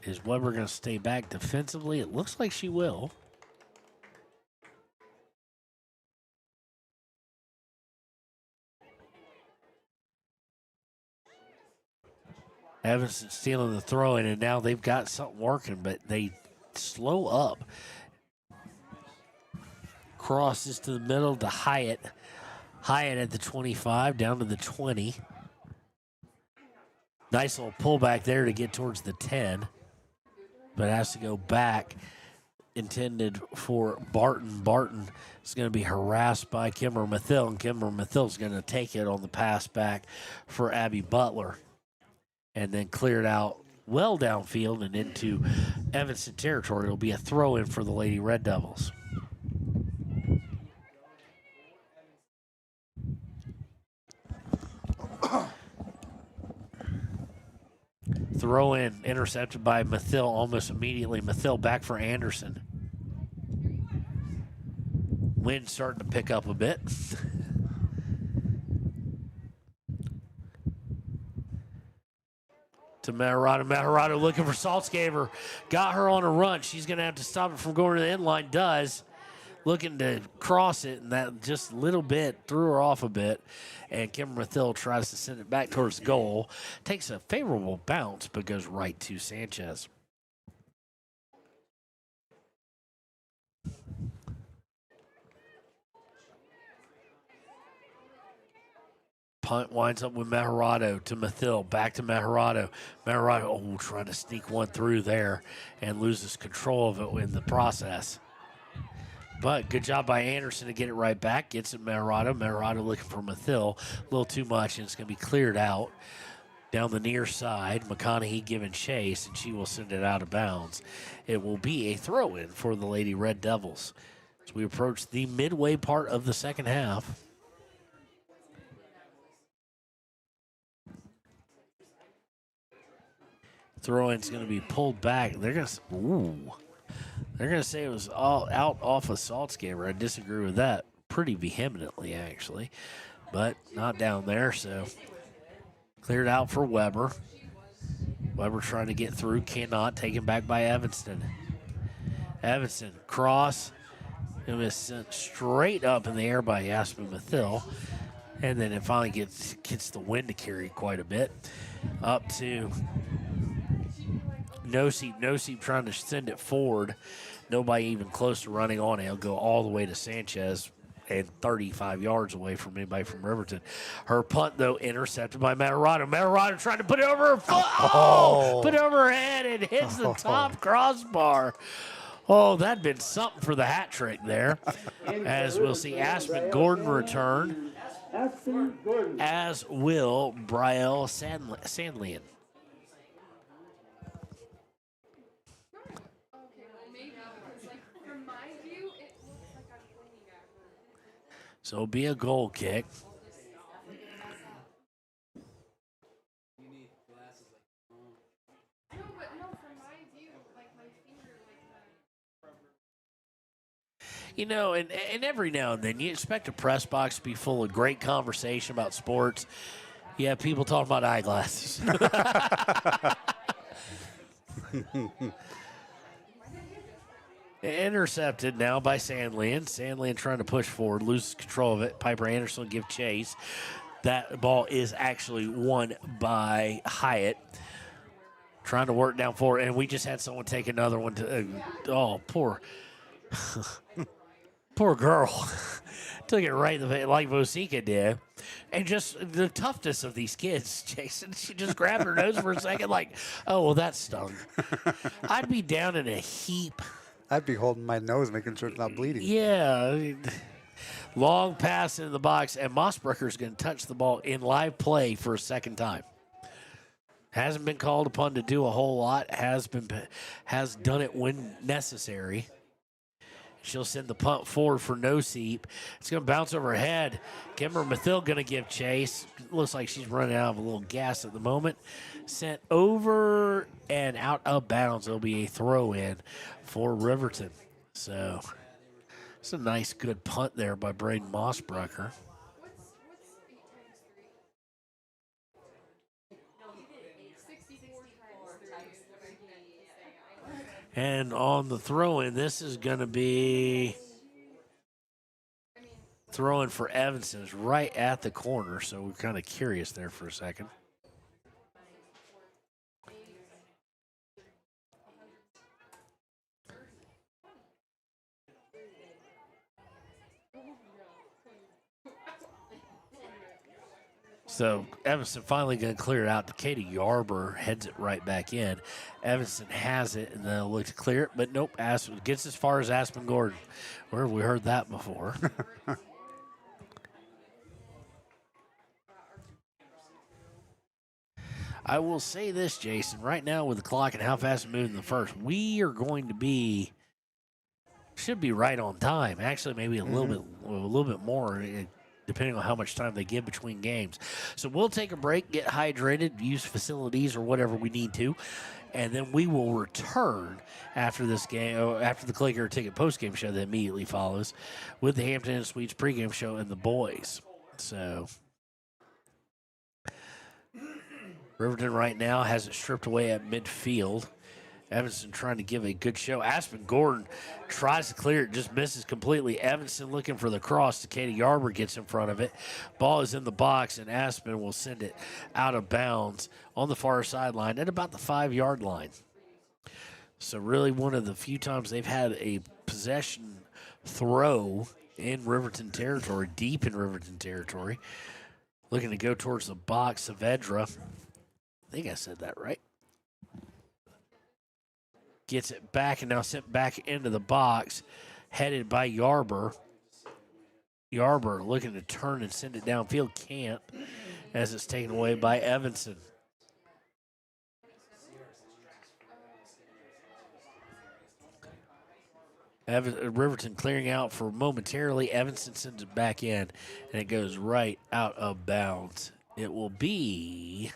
is Weber going to stay back defensively? It looks like she will. Evanston stealing the throw in, and now they've got something working, but they slow up. Crosses to the middle to Hyatt. Hyatt at the 25, down to the 20. Nice little pullback there to get towards the 10, but has to go back. Intended for Barton. Barton is going to be harassed by Kimber Mathil, and Kimber Mathil is going to take it on the pass back for Abby Butler, and then cleared out well downfield and into Evanston territory. It'll be a throw in for the Lady Red Devils. Throw in, intercepted by Mathil almost immediately. Mathil back for Anderson. Wind starting to pick up a bit. To Matarado. Matarado looking for Saltzgaver. Got her on a run. She's going to have to stop it from going to the end line. Does. Looking to cross it, and that just a little bit threw her off a bit. And Kimber Mathil tries to send it back towards the goal. Takes a favorable bounce, but goes right to Sanchez. Punt winds up with Matarado to Mathil. Back to Matarado. Matarado, trying to sneak one through there and loses control of it in the process. But good job by Anderson to get it right back. Gets it Matarado. Matarado looking for Mathil. A little too much, and it's going to be cleared out down the near side. McConaughey giving chase, and she will send it out of bounds. It will be a throw-in for the Lady Red Devils as we approach the midway part of the second half. Throw-in's going to be pulled back. They're going to say it was all out off of Saltzgaver. I disagree with that pretty vehemently, actually, but not down there. So cleared out for Weber. Weber trying to get through, cannot. Taken back by Evanston. Evanston, cross. It was sent straight up in the air by Aspen Mathil. And then it finally gets the wind to carry quite a bit. Up to No-Seep. No-Seep trying to send it forward. Nobody even close to running on it. It'll go all the way to Sanchez and 35 yards away from anybody from Riverton. Her punt, though, intercepted by Matarado. Matarado trying to put it over her foot. Oh! Put it over her head and hits the top crossbar. Oh, that'd been something for the hat trick there. As we'll see Aspen Gordon return, as will Brielle Sandlian. So it'll be a goal kick. You know, and every now and then you expect a press box to be full of great conversation about sports. You have people talking about eyeglasses. Intercepted now by Sandlian. Sandlian trying to push forward, loses control of it. Piper Anderson will give chase. That ball is actually won by Hyatt. Trying to work down forward, and we just had someone take another one to. Oh, poor girl. Took it right in the face like Vosika did. And just the toughness of these kids, Jason. She just grabbed her nose for a second, like, oh, well, that stung. I'd be down in a heap. I'd be holding my nose, making sure it's not bleeding. Yeah. Long pass into the box, and Mossbrucker's going to touch the ball in live play for a second time. Hasn't been called upon to do a whole lot. Has done it when necessary. She'll send the punt forward for No-Seep. It's going to bounce over her head. Kimber Mathil going to give chase. Looks like she's running out of a little gas at the moment. Sent over and out of bounds. It'll be a throw-in for Riverton. So it's a nice, good punt there by Braden Mossbrucker. And on the throw-in, this is going to be throw-in for Evanston. It's right at the corner, so we're kind of curious there for a second. So Evanston finally going to clear it out. Katie Yarber heads it right back in. Evanston has it, and they'll look to clear it, but nope. Aspen gets as far as Aspen Gordon. Where have we heard that before? I will say this, Jason. Right now, with the clock and how fast it's moving in the first, we are going to should be right on time. Actually, maybe a little bit more, depending on how much time they give between games. So we'll take a break, get hydrated, use facilities or whatever we need to, and then we will return after this game, after the Clicker Ticket postgame show that immediately follows, with the Hampton Inn Suites pregame show and the boys. So Riverton right now has it stripped away at midfield. Evanston trying to give a good show. Aspen Gordon tries to clear it, just misses completely. Evanston looking for the cross. Katie Yarber gets in front of it. Ball is in the box, and Aspen will send it out of bounds on the far sideline at about the 5-yard line. So really one of the few times they've had a possession throw in Riverton territory, deep in Riverton territory. Looking to go towards the box. Saavedra, I think I said that right. Gets it back and now sent back into the box, headed by Yarber. Yarber looking to turn and send it downfield. Can't, as it's taken away by Evanston. Riverton clearing out for momentarily. Evanston sends it back in, and it goes right out of bounds. It will be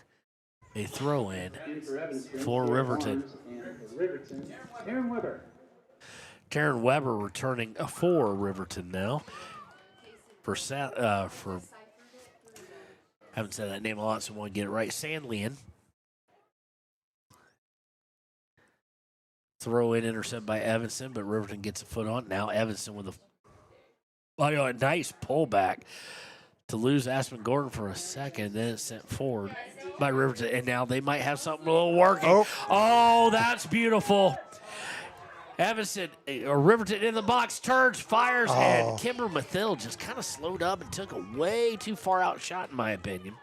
a throw-in for Riverton. Taryn Weber returning for Riverton now. For haven't said that name a lot, so I want to get it right. Sandlian Throw in intercept by Evanston, but Riverton gets a foot on. Now Evanston with a nice pullback to lose Aspen Gordon for a second. Then it's sent forward by Riverton, and now they might have something a little working. Oh, that's beautiful. Evanston, or Riverton in the box, turns, fires, and Kimber Mathill just kind of slowed up and took a way too far out shot, in my opinion.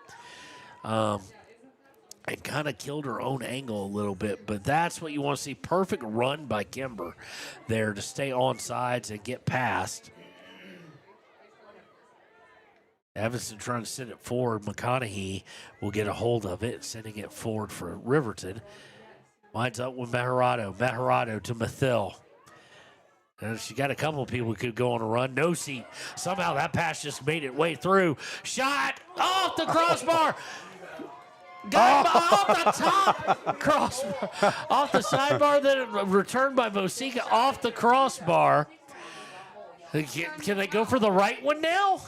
And kind of killed her own angle a little bit, but that's what you want to see. Perfect run by Kimber there to stay on sides and get past. Evanston trying to send it forward. McConaughey will get a hold of it, sending it forward for Riverton. Lines up with Maharado. Maharado to Mathill. And she got a couple of people who could go on a run. No seat. Somehow that pass just made it way through. Shot off the crossbar. Got off the top crossbar. Off the sidebar, then returned by Mosica off the crossbar. Can they go for the right one now?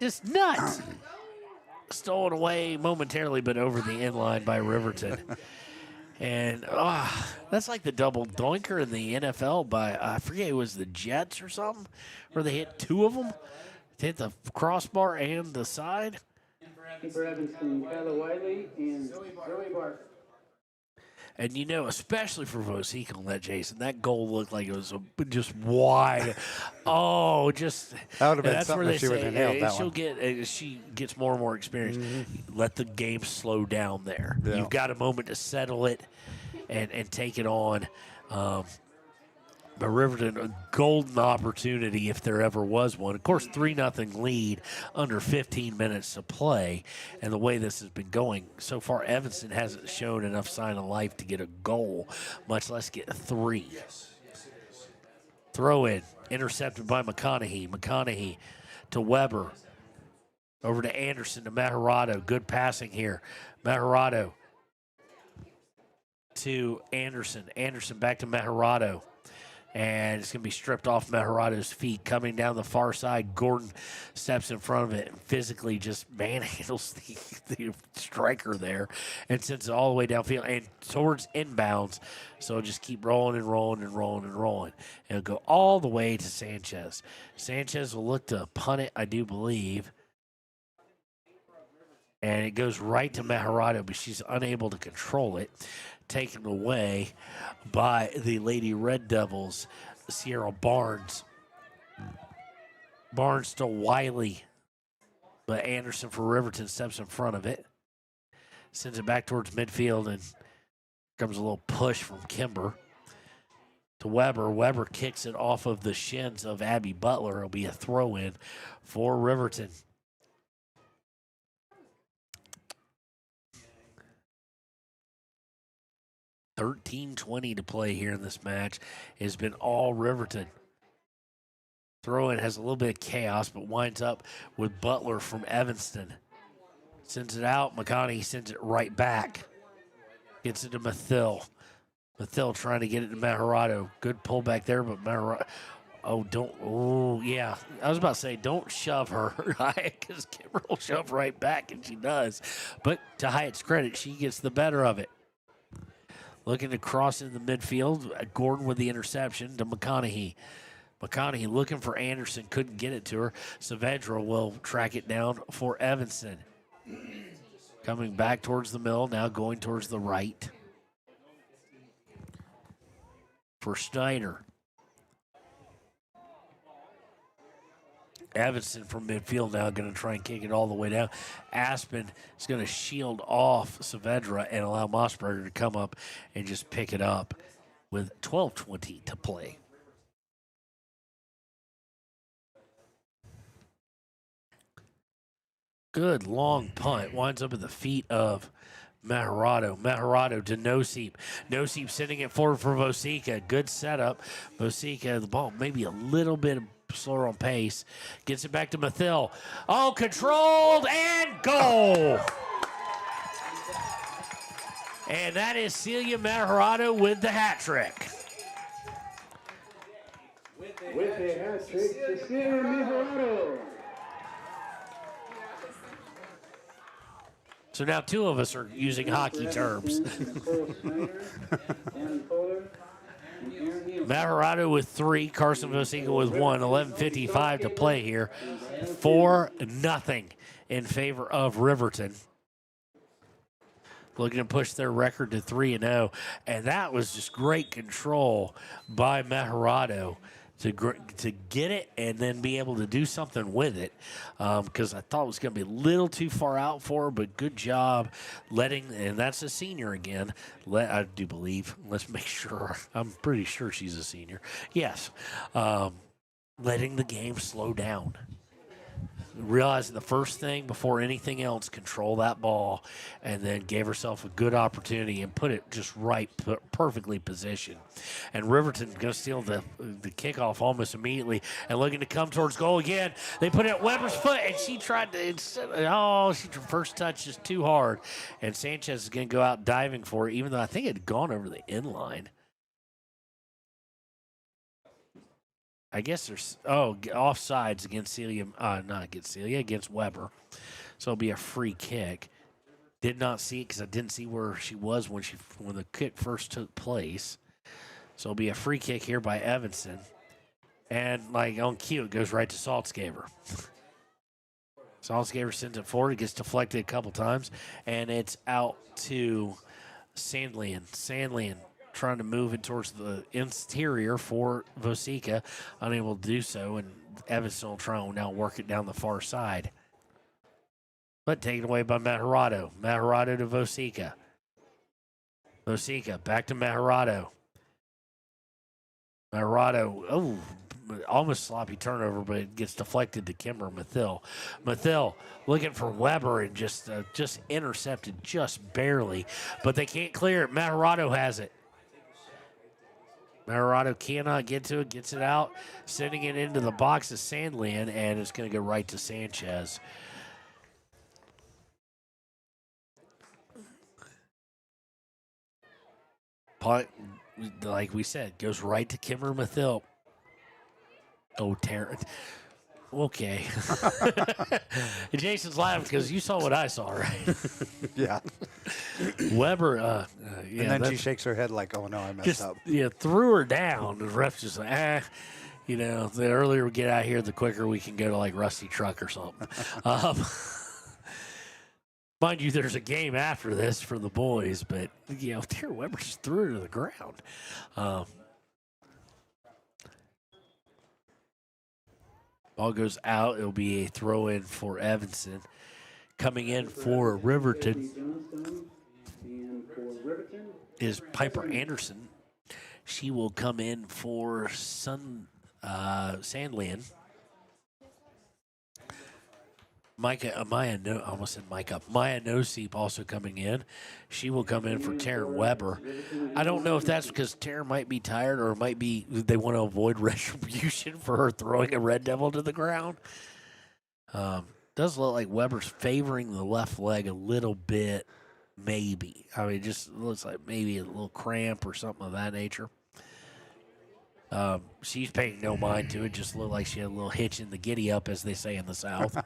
Just nuts. Stolen away momentarily, but over the inline by Riverton. And that's like the double doinker in the NFL by, I forget, it was the Jets or something, where they hit two of them. They hit the crossbar and the side. For Evanston, Kyla Wiley and Zoe Barker. And, you know, especially for Vosica on that, Jason, that goal looked like it was just wide. Just that would have been that's something where they if she would say have nailed that she'll one. get as she gets more and more experience. Let the game slow down there. Yeah. You've got a moment to settle it and take it on. But Riverton, a golden opportunity if there ever was one. Of course, 3-0 lead under 15 minutes to play. And the way this has been going, so far Evanston hasn't shown enough sign of life to get a goal, much less get 3. Throw in, intercepted by McConaughey. McConaughey to Weber. Over to Anderson to Maharado. Good passing here. Maharado to Anderson. Anderson back to Maharado. And it's going to be stripped off Maharado's feet. Coming down the far side, Gordon steps in front of it and physically just manhandles the striker there and sends it all the way downfield and towards inbounds. So just keep rolling and rolling and rolling and rolling. And it'll go all the way to Sanchez. Sanchez will look to punt it, I do believe. And it goes right to Maharado, but she's unable to control it. Taken away by the Lady Red Devils, Sierra Barnes. Barnes to Wiley, but Anderson for Riverton steps in front of it. Sends it back towards midfield, and comes a little push from Kimber to Weber. Weber kicks it off of the shins of Abby Butler. It'll be a throw-in for Riverton. 13:20 to play here in this match. It's been all Riverton. Throw-in has a little bit of chaos, but winds up with Butler from Evanston. Sends it out. McConaughey sends it right back. Gets it to Mathill. Mathill trying to get it to Maharado. Good pullback there, but Maharado... yeah. I was about to say, don't shove her, because Kimber will shove right back, and she does. But to Hyatt's credit, she gets the better of it. Looking to cross in the midfield. Gordon with the interception to McConaughey. McConaughey looking for Anderson. Couldn't get it to her. Saavedra will track it down for Evanston. Coming back towards the middle. Now going towards the right. For Snyder. Evanston from midfield now going to try and kick it all the way down. Aspen is going to shield off Saavedra and allow Mossberger to come up and just pick it up with 12:20 to play. Good long punt. Winds up at the feet of Maharado. Maharado to Nosip. Nosip sending it forward for Vosica. Good setup. Vosica, the ball maybe a little bit slower on pace. Gets it back to Mathill. Oh, controlled and goal. And that is Celia Maharado with the hat trick. With a hat trick, Cecilia Maharado. So now two of us are using hockey terms. Maharado with 3, Carson Vosica with 1, 11:55 to play here. 4-0 in favor of Riverton. Looking to push their record to 3-0. And that was just great control by Maharado to get it and then be able to do something with it, because I thought it was going to be a little too far out for her, but good job letting, and that's a senior again, I do believe, let's make sure, I'm pretty sure she's a senior, yes, letting the game slow down. Realizing the first thing before anything else, control that ball, and then gave herself a good opportunity and put it just right, perfectly positioned. And Riverton going to steal the kickoff almost immediately and looking to come towards goal again. They put it at Weber's foot, and she tried to, first touch is too hard. And Sanchez is going to go out diving for it, even though I think it had gone over the end line. I guess there's, offsides against Celia, against Weber. So it'll be a free kick. Did not see it because I didn't see where she was when the kick first took place. So it'll be a free kick here by Evanston. And like on cue, it goes right to Saltzgaber. Saltzgaber sends it forward. It gets deflected a couple times. And it's out to Sandlian. Sandlian trying to move it towards the interior for Vosica, unable to do so, and Evanston will try and now work it down the far side. But taken away by Maharado. Maharado to Vosica. Vosica back to Maharado. Maharado, almost sloppy turnover, but it gets deflected to Kimber Mathil. Mathil looking for Weber and just intercepted just barely, but they can't clear it. Maharado has it. Maharado cannot get to it, gets it out, sending it into the box of Sandland, and it's going to go right to Sanchez. Punt, like we said, goes right to Kimber Mathil. Oh, Terrence. Okay. Jason's laughing because you saw what I saw, right? Yeah. Weber, and then she shakes her head like, oh, no, I messed up. Yeah, threw her down. The ref's just like, the earlier we get out here, the quicker we can go to, like, Rusty Truck or something. Mind you, there's a game after this for the boys, but, Tara Weber just threw her to the ground. Ball goes out. It'll be a throw-in for Evanston. Coming in for Riverton is Piper Anderson. She will come in for Sandland. Maya Nosip also coming in. She will come in for Taryn Weber. I don't know if that's because Taryn might be tired or it might be they want to avoid retribution for her throwing a Red Devil to the ground. Does look like Weber's favoring the left leg a little bit, maybe. I mean, it just looks like maybe a little cramp or something of that nature. She's paying no mind to it. Just looked like she had a little hitch in the giddy up, as they say in the South.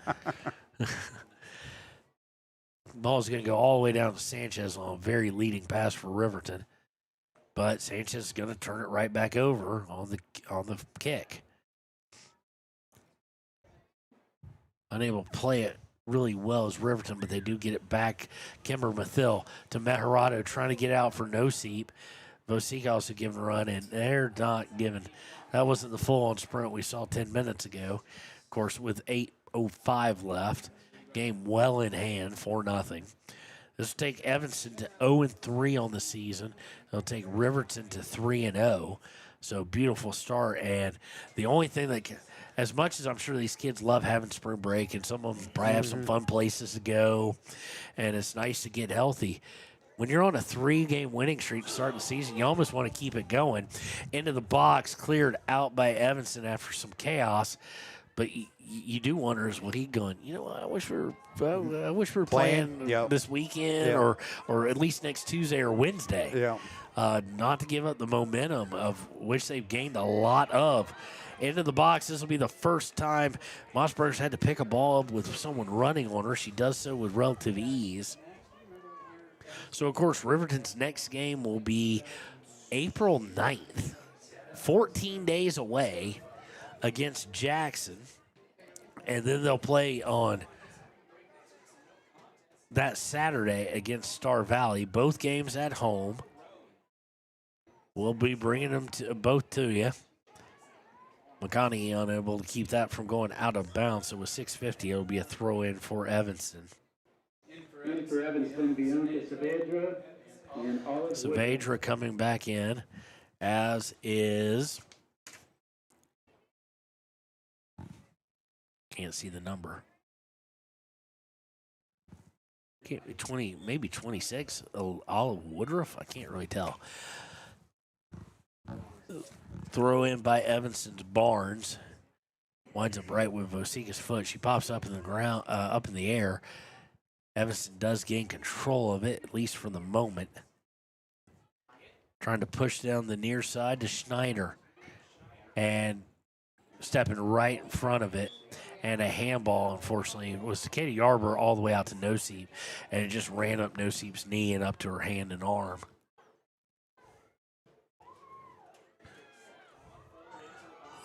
Ball's going to go all the way down to Sanchez on a very leading pass for Riverton. But Sanchez is going to turn it right back over on the kick. Unable to play it really well as Riverton, but they do get it back. Kimber Mathil to Maharado trying to get out for Nosip. Vosica also giving a run, and they're not giving. That wasn't the full-on sprint we saw 10 minutes ago. Of course, with 8:05 left, game well in hand, 4-0. This will take Evanston to 0-3 on the season. It'll take Riverton to 3-0. So beautiful start. And the only thing that, as much as I'm sure these kids love having spring break, and some of them probably have some fun places to go, and it's nice to get healthy. When you're on a 3-game winning streak to start the season, you almost want to keep it going. Into the box, cleared out by Evanston after some chaos. But you do wonder, is what he going, I wish we were playing this weekend or at least next Tuesday or Wednesday. Yeah. Not to give up the momentum of which they've gained a lot of. Into the box, this will be the first time Mossberger's had to pick a ball up with someone running on her. She does so with relative ease. So, of course, Riverton's next game will be April 9th, 14 days away against Jackson. And then they'll play on that Saturday against Star Valley. Both games at home. We'll be bringing them both to you. McConaughey unable to keep that from going out of bounds. So with 6:50, it'll be a throw-in for Evanston. In for Evanston, Bianca Saavedra. And Olive Saavedra coming back in, as is... Can't see the number. Can't be 20, maybe 26. Olive Woodruff. I can't really tell. Throw in by Evanston's Barnes. Winds up right with Vosika's foot. She pops up in the ground, up in the air. Evanston does gain control of it, at least for the moment. Trying to push down the near side to Schneider. And stepping right in front of it. And a handball, unfortunately, was to Katie Yarber all the way out to Noseep. And it just ran up Noseep's knee and up to her hand and arm.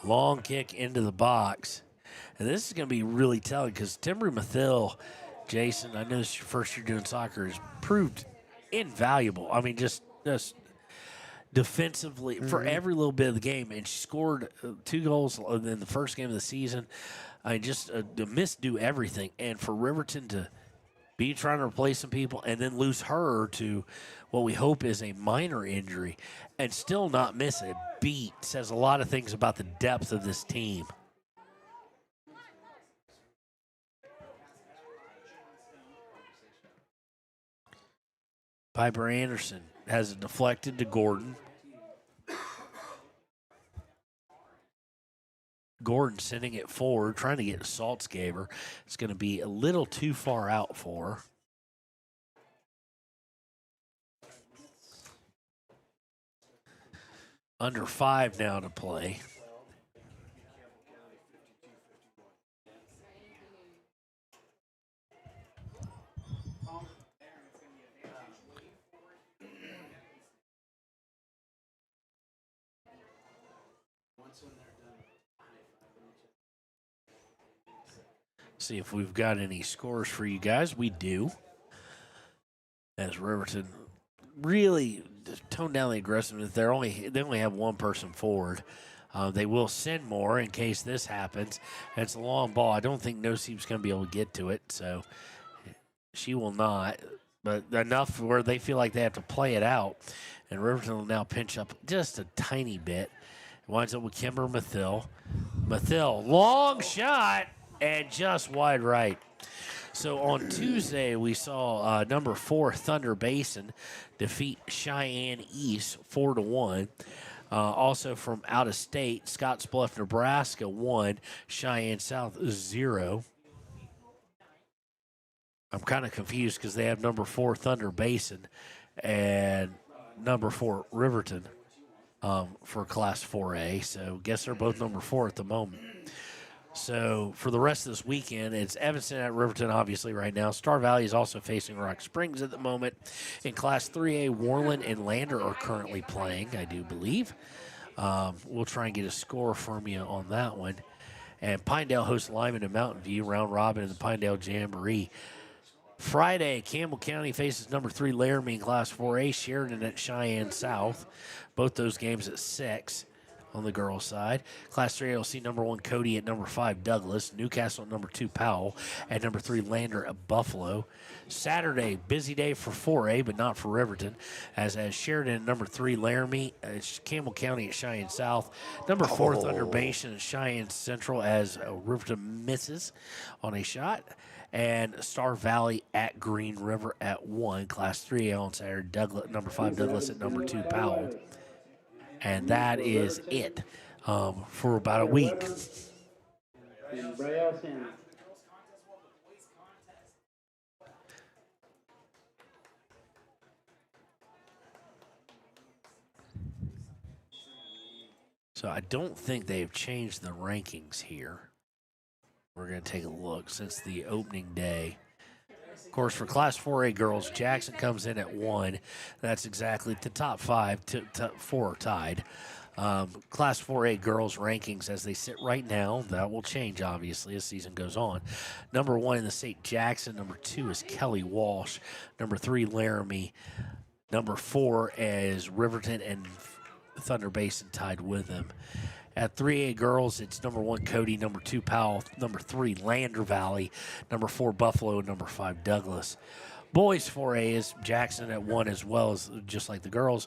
Long kick into the box. And this is going to be really telling because Timber Mathil, Jason, I know this is your first year doing soccer, has proved invaluable. I mean, just defensively for every little bit of the game. And she scored 2 goals in the first game of the season. I just to misdo everything. And for Riverton to be trying to replace some people and then lose her to what we hope is a minor injury and still not miss a beat says a lot of things about the depth of this team. Piper Anderson has it deflected to Gordon. Gordon sending it forward, trying to get Saltzgaber. It's going to be a little too far out for her. Under 5 now to play. See if we've got any scores for you guys. We do. As Riverton really toned down the aggressiveness. They only have one person forward. They will send more in case this happens. It's a long ball. I don't think Noseep's going to be able to get to it, so she will not. But enough where they feel like they have to play it out. And Riverton will now pinch up just a tiny bit. Winds up with Kimber Mathil. Mathil, long shot. And just wide right. So on Tuesday, we saw number 4 Thunder Basin defeat Cheyenne East 4-1. Also from out of state, Scottsbluff, Nebraska 1, Cheyenne South 0. I'm kind of confused because they have number 4 Thunder Basin and number 4 Riverton for Class 4A. So guess they're both number 4 at the moment. So for the rest of this weekend, it's Evanston at Riverton, obviously, right now. Star Valley is also facing Rock Springs at the moment. In Class 3A, Worland and Lander are currently playing, I do believe. We'll try and get a score from you on that one. And Pinedale hosts Lyman and Mountain View, round robin in the Pinedale Jamboree. Friday, Campbell County faces number 3 Laramie in Class 4A, Sheridan at Cheyenne South. Both those games at 6. On the girls' side. Class 3A will see number 1 Cody at number 5 Douglas, Newcastle at number 2 Powell, at number 3 Lander at Buffalo. Saturday, busy day for 4A, but not for Riverton, as Sheridan at number 3 Laramie, Campbell County at Cheyenne South, number 4 Thunder Basin at Cheyenne Central as Riverton misses on a shot, and Star Valley at Green River at 1. Class 3A on Saturday, number 5 Douglas at number 2 Powell. And that is it for about a week. So I don't think they've changed the rankings here. We're going to take a look since the opening day. course, for Class 4A girls, Jackson comes in at 1. That's exactly the top 5. 4 are tied. Class 4A girls rankings as they sit right now, that will change, obviously, as season goes on. Number 1 in the state, Jackson. Number 2 is Kelly Walsh. Number 3, Laramie. Number 4 is Riverton and Thunder Basin tied with them. At 3A girls, it's number 1, Cody. Number 2, Powell. Number 3, Lander Valley. Number 4, Buffalo. Number 5, Douglas. Boys 4A is Jackson at 1 as well, as just like the girls.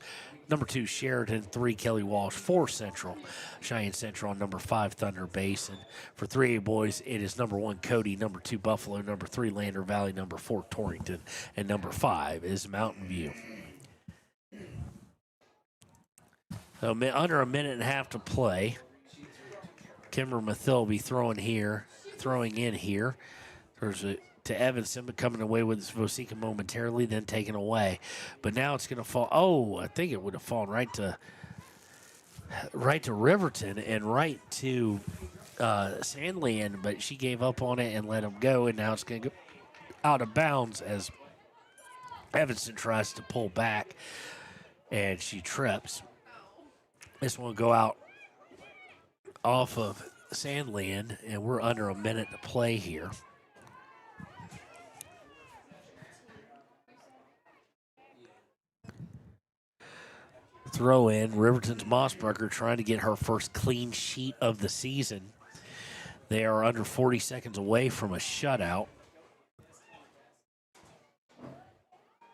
Number 2, Sheridan. 3, Kelly Walsh. 4, Central. Cheyenne Central. And number 5, Thunder Basin. For 3A boys, it is number 1, Cody. Number 2, Buffalo. Number 3, Lander Valley. Number 4, Torrington. And number 5 is Mountain View. So under a minute and a half to play. Kimber Mathill will be throwing in here. There's to Evanston, but coming away with Vosika momentarily, then taken away. But now it's going to fall. Oh, I think it would have fallen right to Riverton and right to Sandland, but she gave up on it and let him go, and now it's going to go out of bounds as Evanston tries to pull back, and she trips. This one will go out off of Sandland, and we're under a minute to play here. Throw in, Riverton's Mossberger trying to get her first clean sheet of the season. They are under 40 seconds away from a shutout.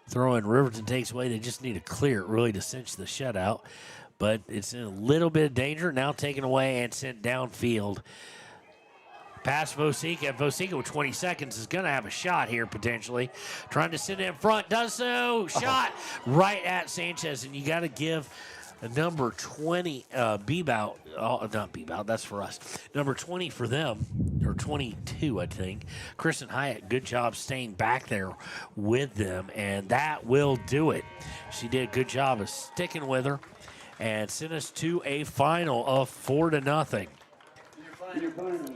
Throw in, Riverton takes away. They just need to clear it really to cinch the shutout. But it's in a little bit of danger. Now taken away and sent downfield. Past Vosika. Vosika with 20 seconds is going to have a shot here potentially. Trying to sit in front. Does so. Shot right at Sanchez. And you got to give number 20, Bebout. Oh, not Bebout. That's for us. Number 20 for them. Or 22, I think. Kristen Hyatt, good job staying back there with them. And that will do it. She did a good job of sticking with her. And sent us to a final of 4-0.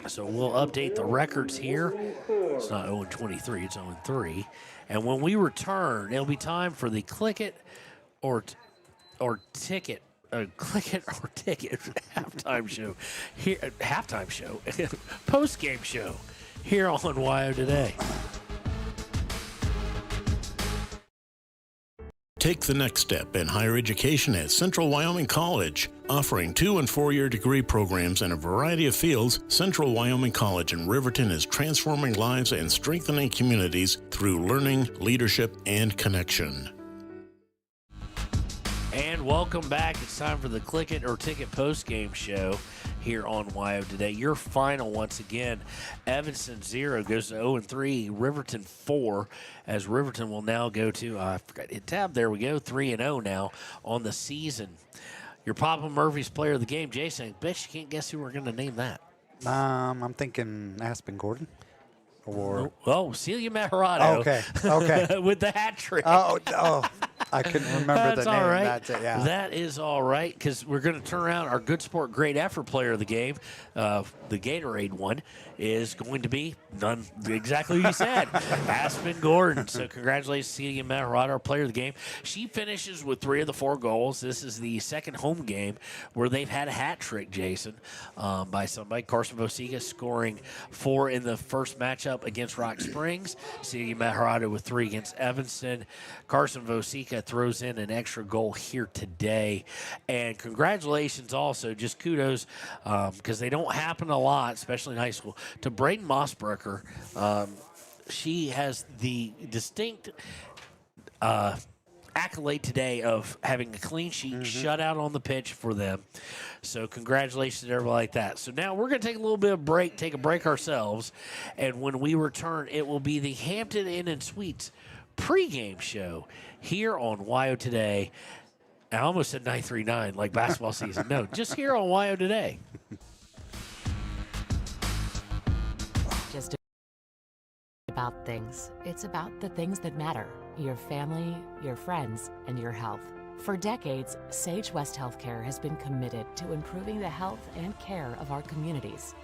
So we'll update the records here. It's not 0-23, it's 0-3. And when we return, it'll be time for the Click It or Ticket. Click It or Ticket halftime show. Post-game show here on WYO Today. Take the next step in higher education at Central Wyoming College. Offering 2- and 4-year degree programs in a variety of fields, Central Wyoming College in Riverton is transforming lives and strengthening communities through learning, leadership, and connection. And welcome back. It's time for the Click It or Ticket post-game show here on WYO Today. Your final, once again, Evanston 0 goes to 0-3, Riverton 4, as Riverton will now go to, I forgot to hit tab, there we go, 3-0 now on the season. Your Papa Murphy's player of the game, Jason, I bet you can't guess who we're going to name that. I'm thinking Aspen Gordon. Or Celia Maharado. Okay. With the hat trick. Oh, I couldn't remember the name. All right. That's it, yeah. That is all right, because we're going to turn around our Good Sport Great Effort player of the game. The Gatorade one is going to be none exactly what you said, Aspen Gordon. So congratulations, Celia Maharado, our player of the game. She finishes with 3 of the 4 goals. This is the second home game where they've had a hat trick, Jason, by somebody. Carson Vosika scoring 4 in the first matchup against Rock Springs. Celia Maharado with 3 against Evanston. Carson Vosika throws in an extra goal here today. And congratulations also, just kudos, because they don't happen a lot, especially in high school, to Braden Mossberger. She has the distinct accolade today of having a clean sheet, shutout on the pitch for them. So congratulations to everybody like that. So now we're going to take a little bit of break, take a break ourselves, and when we return, it will be the Hampton Inn and Suites pregame show here on WYO Today. I almost said 939 like basketball season. No, just here on WYO Today. Just about things. It's about the things that matter. Your family, your friends, and your health. For decades, Sage West Healthcare has been committed to improving the health and care of our communities.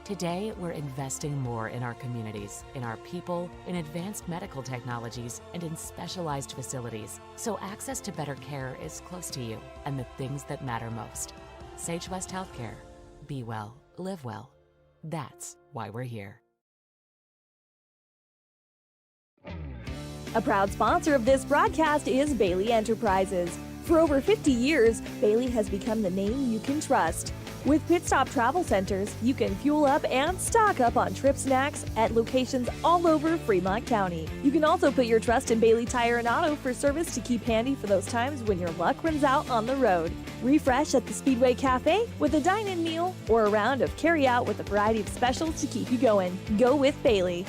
Today, we're investing more in our communities, in our people, in advanced medical technologies, and in specialized facilities, so access to better care is close to you and the things that matter most. Sage West Healthcare. Be well, live well. That's why we're here. A proud sponsor of this broadcast is Bailey Enterprises. For over 50 years, Bailey has become the name you can trust. With Pit Stop Travel Centers, you can fuel up and stock up on trip snacks at locations all over Fremont County. You can also put your trust in Bailey Tire and Auto for service to keep handy for those times when your luck runs out on the road. Refresh at the Speedway Cafe with a dine-in meal or a round of carry-out with a variety of specials to keep you going. Go with Bailey.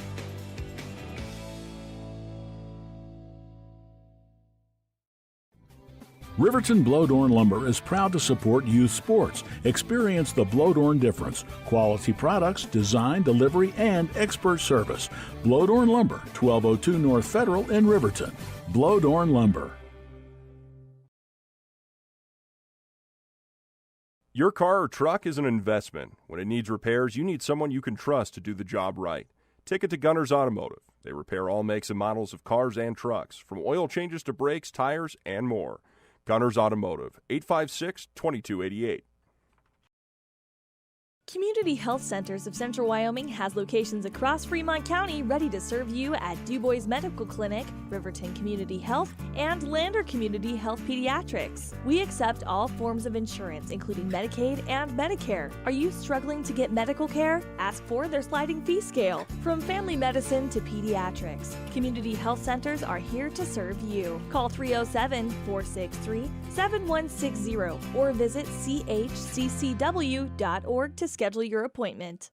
Riverton Blowdorn Lumber is proud to support youth sports. Experience the Blowdorn difference. Quality products, design, delivery, and expert service. Blowdorn Lumber, 1202 North Federal in Riverton. Blowdorn Lumber. Your car or truck is an investment. When it needs repairs, you need someone you can trust to do the job right. Take it to Gunners Automotive. They repair all makes and models of cars and trucks, from oil changes to brakes, tires, and more. Gunners Automotive, 856-2288. Community Health Centers of Central Wyoming has locations across Fremont County ready to serve you at DuBois Medical Clinic, Riverton Community Health, and Lander Community Health Pediatrics. We accept all forms of insurance, including Medicaid and Medicare. Are you struggling to get medical care? Ask for their sliding fee scale. From family medicine to pediatrics, Community Health Centers are here to serve you. Call 307-463-7160 or visit chccw.org to schedule your appointment.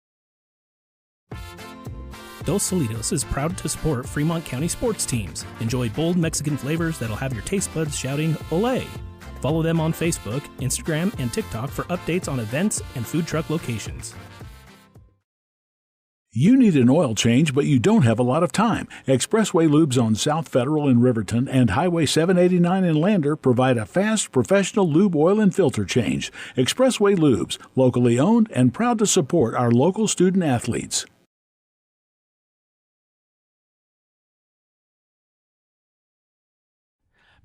Dos Solitos is proud to support Fremont County sports teams. Enjoy bold Mexican flavors that'll have your taste buds shouting "Olé!" Follow them on Facebook, Instagram, and TikTok for updates on events and food truck locations. You need an oil change, but you don't have a lot of time. Expressway Lubes on South Federal in Riverton and Highway 789 in Lander provide a fast, professional lube, oil, and filter change. Expressway Lubes, locally owned and proud to support our local student athletes.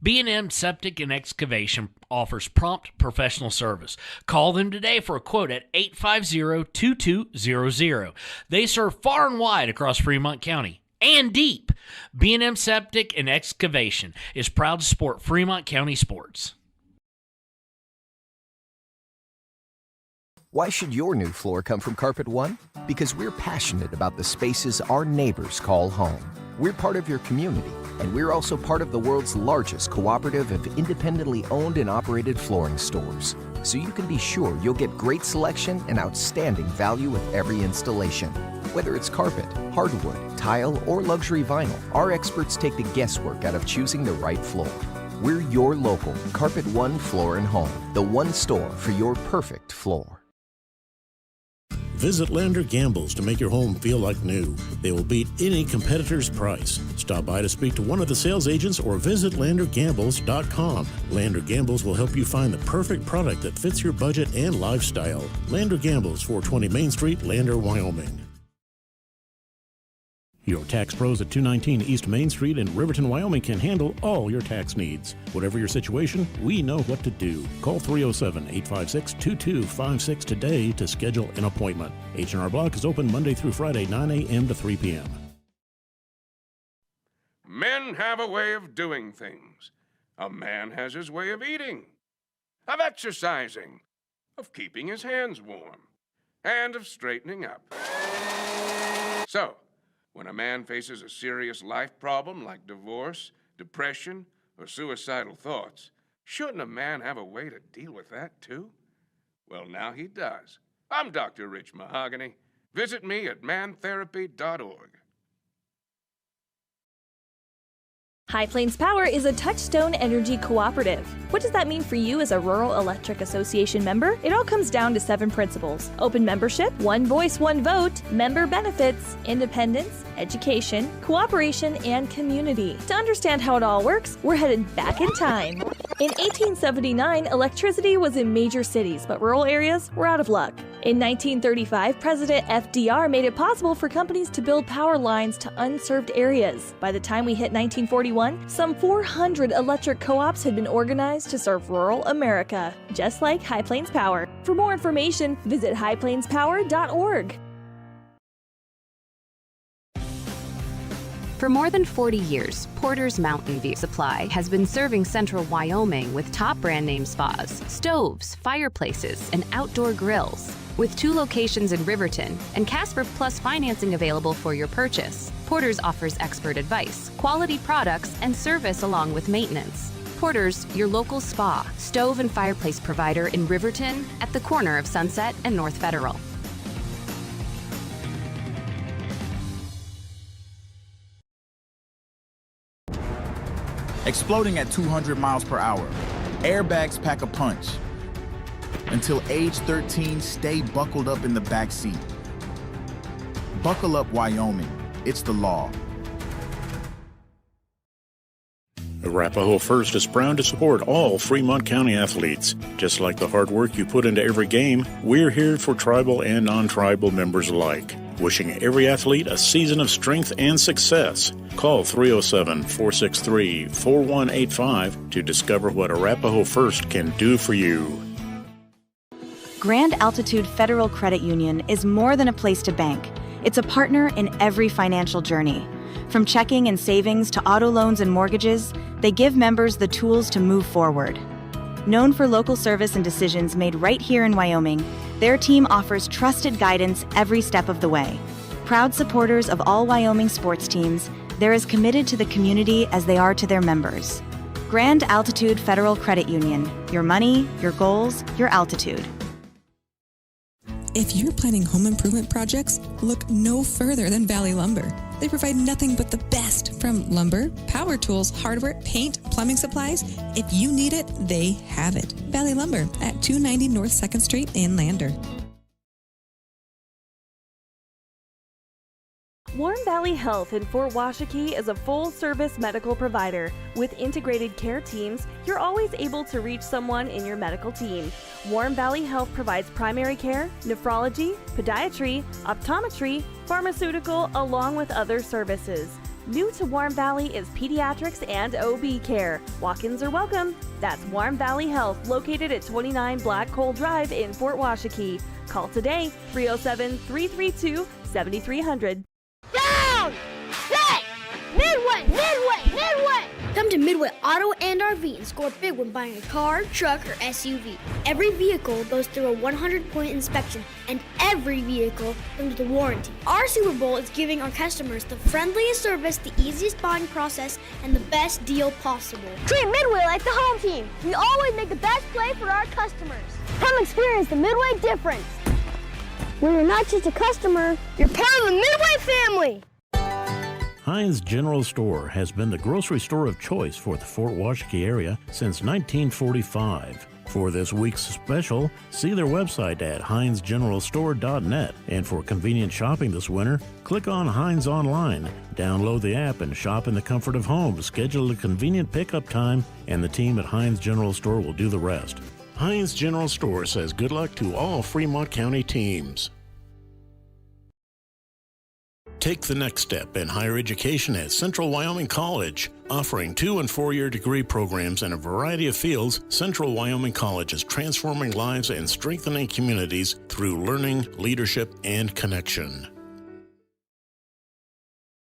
B&M Septic and Excavation offers prompt professional service. Call them today for a quote at 850-2200. They serve far and wide across Fremont County and deep. B&M Septic and Excavation is proud to support Fremont County sports. Why should your new floor come from Carpet One? Because we're passionate about the spaces our neighbors call home. We're part of your community, and we're also part of the world's largest cooperative of independently owned and operated flooring stores. So you can be sure you'll get great selection and outstanding value with every installation. Whether it's carpet, hardwood, tile, or luxury vinyl, our experts take the guesswork out of choosing the right floor. We're your local Carpet One Floor and Home, the one store for your perfect floor. Visit Lander Gambles to make your home feel like new. They will beat any competitor's price. Stop by to speak to one of the sales agents or visit LanderGambles.com. Lander Gambles will help you find the perfect product that fits your budget and lifestyle. Lander Gambles, 420 Main Street, Lander, Wyoming. Your tax pros at 219 East Main Street in Riverton, Wyoming can handle all your tax needs. Whatever your situation, we know what to do. Call 307-856-2256 today to schedule an appointment. H&R Block is open Monday through Friday, 9 a.m. to 3 p.m. Men have a way of doing things. A man has his way of eating, of exercising, of keeping his hands warm, and of straightening up. So, when a man faces a serious life problem like divorce, depression, or suicidal thoughts, shouldn't a man have a way to deal with that too? Well, now he does. I'm Dr. Rich Mahogany. Visit me at mantherapy.org. High Plains Power is a Touchstone Energy cooperative. What does that mean for you as a Rural Electric Association member? It all comes down to 7 principles: open membership, one voice, one vote, member benefits, independence, education, cooperation, and community. To understand how it all works, we're headed back in time. In 1879, electricity was in major cities, but rural areas were out of luck. In 1935, President FDR made it possible for companies to build power lines to unserved areas. By the time we hit 1941, some 400 electric co-ops had been organized to serve rural America, just like High Plains Power. For more information, visit highplainspower.org. For more than 40 years, Porter's Mountain View Supply has been serving central Wyoming with top brand name spas, stoves, fireplaces, and outdoor grills. With 2 locations in Riverton and Casper Plus financing available for your purchase, Porter's offers expert advice, quality products, and service along with maintenance. Porter's, your local spa, stove, and fireplace provider in Riverton at the corner of Sunset and North Federal. Exploding at 200 miles per hour. Airbags pack a punch. Until age 13, stay buckled up in the back seat. Buckle up, Wyoming. It's the law. Arapahoe First is proud to support all Fremont County athletes. Just like the hard work you put into every game, we're here for tribal and non-tribal members alike. Wishing every athlete a season of strength and success. Call 307-463-4185 to discover what Arapahoe First can do for you. Grand Altitude Federal Credit Union is more than a place to bank. It's a partner in every financial journey. From checking and savings to auto loans and mortgages, they give members the tools to move forward. Known for local service and decisions made right here in Wyoming, their team offers trusted guidance every step of the way. Proud supporters of all Wyoming sports teams, they're as committed to the community as they are to their members. Grand Altitude Federal Credit Union. Your money, your goals, your altitude. If you're planning home improvement projects, look no further than Valley Lumber. They provide nothing but the best from lumber, power tools, hardware, paint, plumbing supplies. If you need it, they have it. Valley Lumber at 290 North 2nd Street in Lander. Warm Valley Health in Fort Washakie is a full-service medical provider. With integrated care teams, you're always able to reach someone in your medical team. Warm Valley Health provides primary care, nephrology, podiatry, optometry, pharmaceutical, along with other services. New to Warm Valley is pediatrics and OB care. Walk-ins are welcome. That's Warm Valley Health, located at 29 Black Coal Drive in Fort Washakie. Call today, 307-332-7300. Down! Set! Midway! Midway! Midway! Come to Midway Auto and RV and score big when buying a car, truck, or SUV. Every vehicle goes through a 100-point inspection, and every vehicle comes with a warranty. Our Super Bowl is giving our customers the friendliest service, the easiest buying process, and the best deal possible. Treat Midway like the home team. We always make the best play for our customers. Come experience the Midway difference, where you're not just a customer, you're part of the Midway family. Heinz General Store has been the grocery store of choice for the Fort Washakie area since 1945. For this week's special, see their website at heinzgeneralstore.net. And for convenient shopping this winter, click on Heinz Online, download the app, and shop in the comfort of home. Schedule a convenient pickup time, and the team at Heinz General Store will do the rest. Heinz General Store says good luck to all Fremont County teams. Take the next step in higher education at Central Wyoming College. Offering 2- and 4-year degree programs in a variety of fields, Central Wyoming College is transforming lives and strengthening communities through learning, leadership, and connection.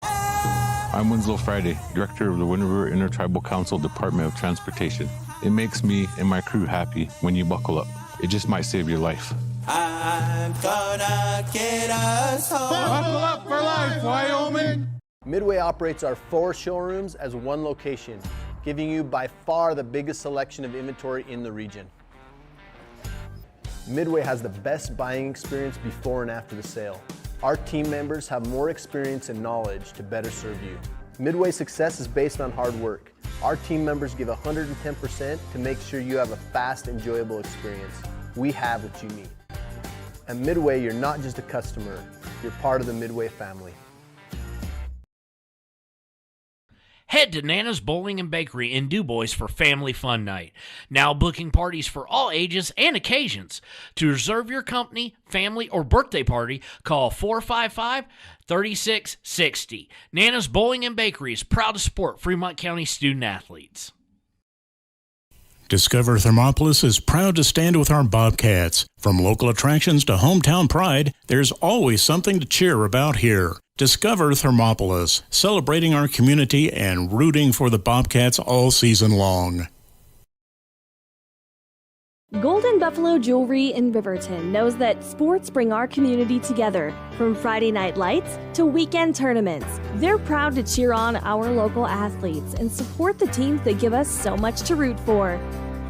I'm Winslow Friday, Director of the Wind River Intertribal Council Department of Transportation. It makes me and my crew happy when you buckle up. It just might save your life. I'm gonna get us home. Buckle up for life, Wyoming. Midway operates our 4 showrooms as one location, giving you by far the biggest selection of inventory in the region. Midway has the best buying experience before and after the sale. Our team members have more experience and knowledge to better serve you. Midway's success is based on hard work. Our team members give 110% to make sure you have a fast, enjoyable experience. We have what you need. At Midway, you're not just a customer, you're part of the Midway family. Head to Nana's Bowling and Bakery in DuBois for family fun night. Now booking parties for all ages and occasions. To reserve your company, family, or birthday party, call 455-3660. Nana's Bowling and Bakery is proud to support Fremont County student athletes. Discover Thermopolis is proud to stand with our Bobcats. From local attractions to hometown pride, there's always something to cheer about here. Discover Thermopolis, celebrating our community and rooting for the Bobcats all season long. Golden Buffalo Jewelry in Riverton knows that sports bring our community together, from Friday night lights to weekend tournaments. They're proud to cheer on our local athletes and support the teams that give us so much to root for.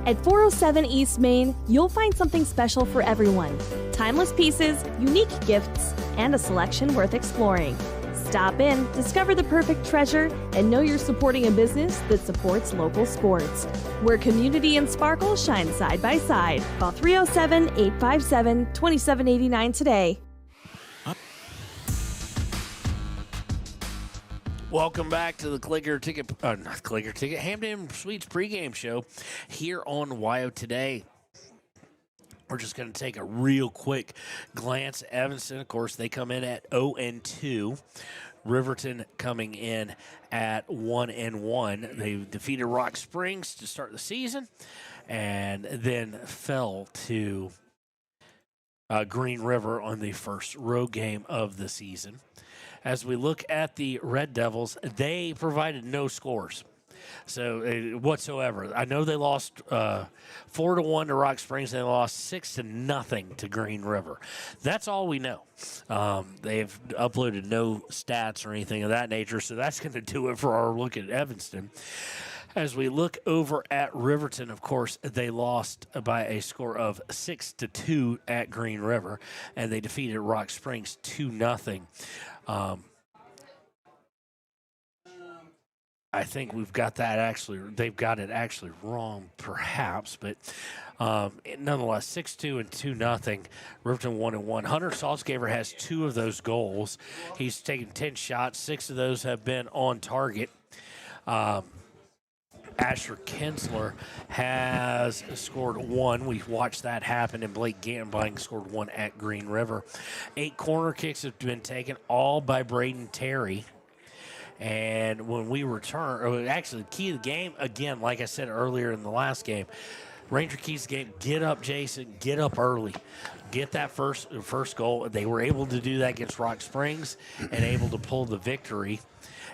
At 407 East Main, you'll find something special for everyone. Timeless pieces, unique gifts, and a selection worth exploring. Stop in, discover the perfect treasure, and know you're supporting a business that supports local sports. Where community and sparkle shine side by side. Call 307-857-2789 today. Welcome back to the Hamden Suites pregame show here on WYO Today. We're just going to take a real quick glance at Evanston. Of course, they come in at 0-2. Riverton coming in at 1-1. They defeated Rock Springs to start the season and then fell to Green River on the first road game of the season. As we look at the Red Devils, they provided no scores. So whatsoever. I know they lost 4-1 to Rock Springs. They lost 6-0 to Green River. That's all we know. They've uploaded no stats or anything of that nature, so that's going to do it for our look at Evanston. As we look over at Riverton, of course, they lost by a score of 6-2 at Green River, and they defeated Rock Springs 2-0. I think we've got that they've got it actually wrong, perhaps, but nonetheless, 6-2 and 2-0. Riverton 1-1. Hunter Salzgaver has 2 of those goals. He's taken 10 shots. 6 of those have been on target. Asher Kinsler has scored 1. We've watched that happen, and Blake Gambling scored 1 at Green River. 8 corner kicks have been taken, all by Braden Terry. And when we return, actually, the key to the game, again, like I said earlier in the last game, Ranger keys the game, get up, Jason, get up early. Get that first goal. They were able to do that against Rock Springs and able to pull the victory.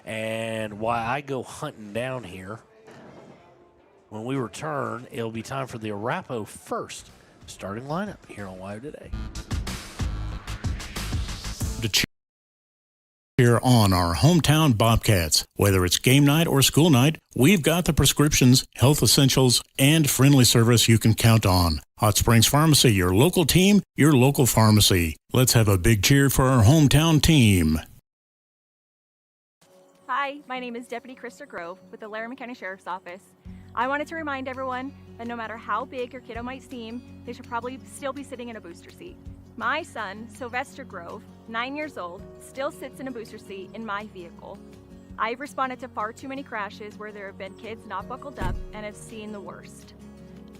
And while I go hunting down here, when we return, it'll be time for the Arapahoe first starting lineup here on WYO Today. Here on our hometown Bobcats. Whether it's game night or school night, we've got the prescriptions, health essentials, and friendly service you can count on. Hot Springs Pharmacy, your local team, your local pharmacy. Let's have a big cheer for our hometown team. Hi, my name is Deputy Krista Grove with the Laramie County Sheriff's Office. I wanted to remind everyone that no matter how big your kiddo might seem, they should probably still be sitting in a booster seat. My son, Sylvester Grove, 9 years old, still sits in a booster seat in my vehicle. I've responded to far too many crashes where there have been kids not buckled up and have seen the worst.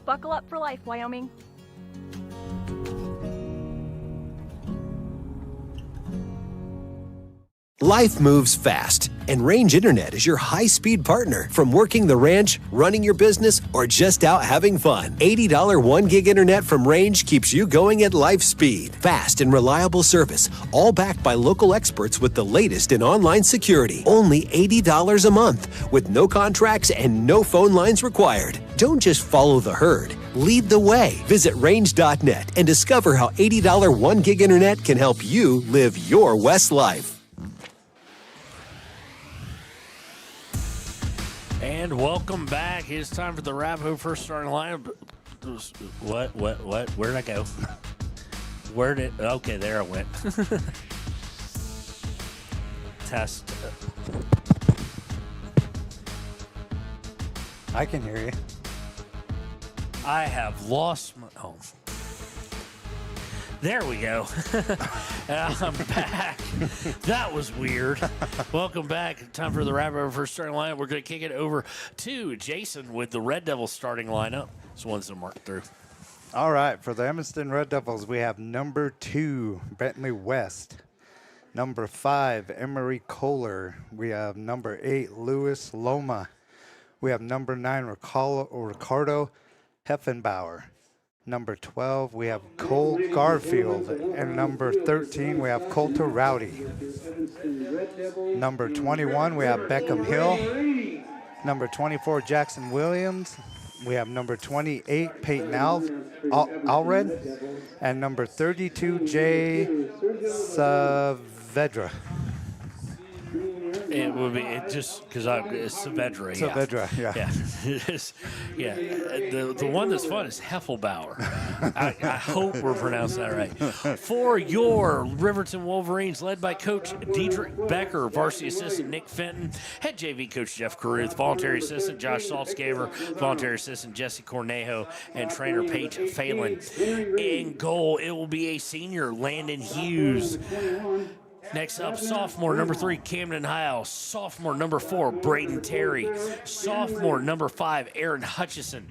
Buckle up for life, Wyoming. Life moves fast, and Range Internet is your high-speed partner. From working the ranch, running your business, or just out having fun. $80 1 gig internet from Range keeps you going at life speed. Fast and reliable service, all backed by local experts with the latest in online security. Only $80 a month, with no contracts and no phone lines required. Don't just follow the herd. Lead the way. Visit range.net and discover how $80 1 gig internet can help you live your West life. And welcome back. It's time for the Arapahoe first starting lineup. What? Where'd I go? Okay, there I went. Test. I can hear you. I have lost my... Oh. There we go. I'm back. That was weird. Welcome back. Time for the wrap-up first starting lineup. We're going to kick it over to Jason with the Red Devils starting lineup. This one's to mark through. All right, for the Evanston Red Devils, we have number 2, Bentley West. Number 5, Emery Kohler. We have number 8, Louis Loma. We have number 9, Ricardo Heffenbauer. Number 12, we have Cole Garfield. And number 13, we have Colter Rowdy. Number 21, we have Beckham Hill. Number 24, Jackson Williams. We have number 28, Peyton Alred. And number 32, Jay Saavedra. It would be just because it's Saavedra. Saavedra, yeah. The one that's fun is Heffelbauer. I hope we're pronouncing that right. For your Riverton Wolverines, led by Coach Diedrich Becker, varsity assistant Nick Fenton, head JV coach Jeff Caruth, voluntary assistant Josh Saltzgaver, voluntary assistant Jesse Cornejo, and trainer Paige Phelan. In goal, it will be a senior, Landon Hughes. Next up, sophomore number 3, Camden Hiles. Sophomore number 4, Braden Terry. Sophomore number 5, Aaron Hutchison.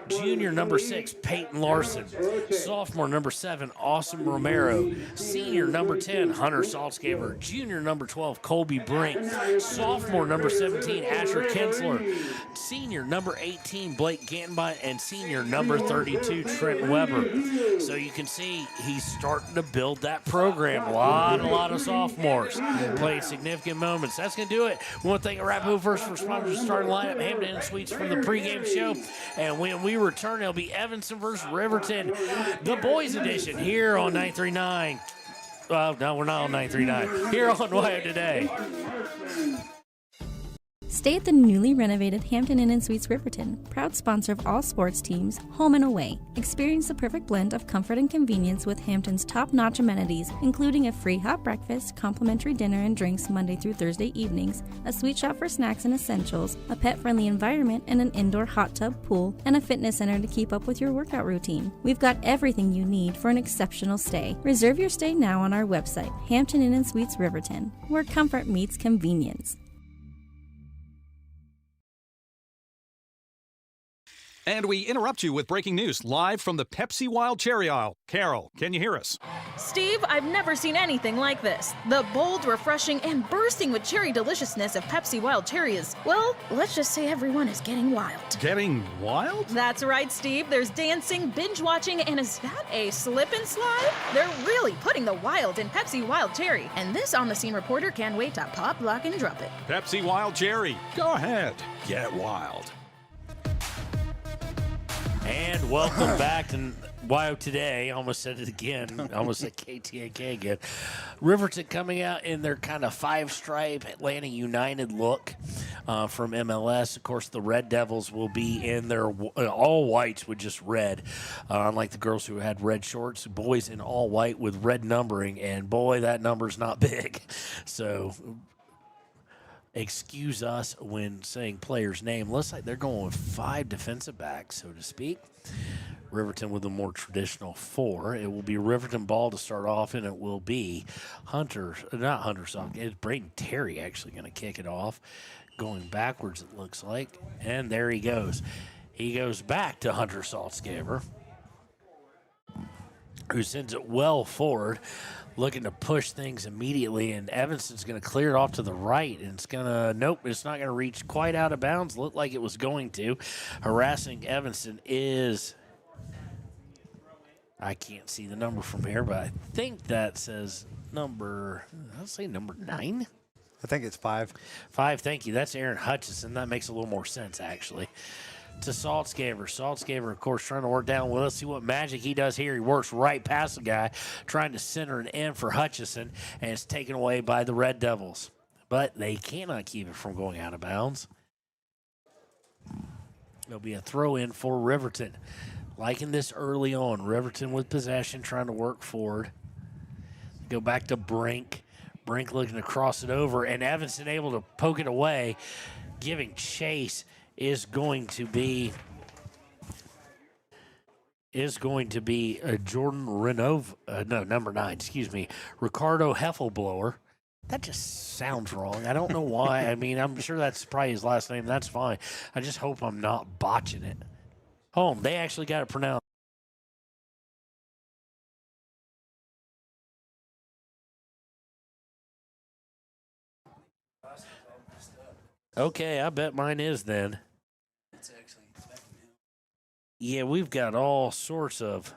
Junior number 6, Peyton Larson. Sophomore number 7, Austin Romero. Senior number 10, Hunter Saltzgaver. Junior number 12, Colby Brink. Sophomore number 17, Asher Kinsler. Senior number 18, Blake Gantenbein. And senior number 32, Trent Weber. So you can see he's starting to build that program. A lot of sophomores played significant moments. That's going to do it. We want to thank Arapahoe First Responders starting lineup, Hampton Inn Suites from the pregame show. And when we return, it'll be Evanston versus Riverton, the boys edition here on 939. No, we're not on 939. Here on WIO Today. Stay at the newly renovated Hampton Inn & Suites Riverton, proud sponsor of all sports teams, home and away. Experience the perfect blend of comfort and convenience with Hampton's top-notch amenities, including a free hot breakfast, complimentary dinner and drinks Monday through Thursday evenings, a sweet shop for snacks and essentials, a pet-friendly environment and an indoor hot tub pool, and a fitness center to keep up with your workout routine. We've got everything you need for an exceptional stay. Reserve your stay now on our website, Hampton Inn & Suites Riverton, where comfort meets convenience. And we interrupt you with breaking news live from the Pepsi Wild Cherry aisle. Carol, can you hear us? Steve, I've never seen anything like this. The bold, refreshing, and bursting with cherry deliciousness of Pepsi Wild Cherry is, well, let's just say everyone is getting wild. Getting wild? That's right, Steve. There's dancing, binge-watching, and is that a slip and slide? They're really putting the wild in Pepsi Wild Cherry. And this on-the-scene reporter can't wait to pop, lock, and drop it. Pepsi Wild Cherry. Go ahead. Get wild. And welcome back to WIO Today. Almost said it again. Almost said KTAK again. Riverton coming out in their kind of 5-stripe Atlanta United look from MLS. Of course, the Red Devils will be in their all whites with just red. Unlike the girls who had red shorts, boys in all white with red numbering. And boy, that number's not big. So excuse us when saying player's name. Looks like they're going with 5 defensive backs, so to speak. Riverton with a more traditional 4. It will be Riverton ball to start off, and it will be it's Braden Terry actually going to kick it off. Going backwards, it looks like. And there he goes. He goes back to Hunter Saltzgaver, who sends it well forward, looking to push things immediately, and Evanston's going to clear it off to the right, and it's not going to reach quite out of bounds. Looked like it was going to. Harassing Evanston is, I can't see the number from here, but I think that says number 9. I think it's 5. 5, thank you. That's Aaron Hutchison. That makes a little more sense, actually. To Saltzgaver. Saltzgaver, of course, trying to work down. Well, let's see what magic he does here. He works right past the guy, trying to center an end for Hutchison, and it's taken away by the Red Devils. But they cannot keep it from going out of bounds. There'll be a throw-in for Riverton. Liking this early on. Riverton with possession, trying to work forward. Go back to Brink. Brink looking to cross it over, and Evanston able to poke it away, giving chase is going to be is going to be Jordan number 9, excuse me, Ricardo Heffelblower. That just sounds wrong. I don't know why. I mean, I'm sure that's probably his last name. That's fine. I just hope I'm not botching it. They actually got it pronounced. Okay, I bet mine is then. Yeah, we've got all sorts of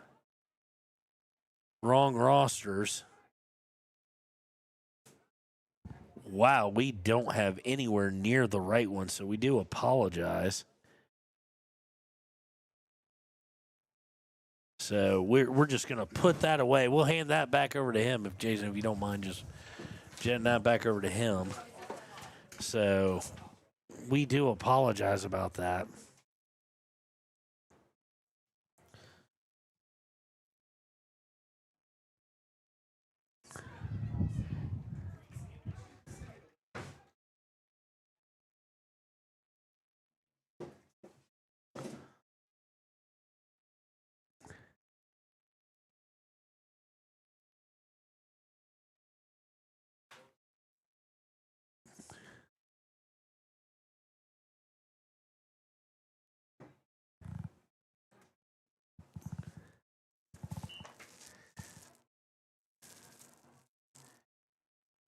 wrong rosters. Wow, we don't have anywhere near the right one, so we do apologize. So we're just going to put that away. We'll hand that back over to him, if Jason, if you don't mind, just getting that back over to him. So we do apologize about that.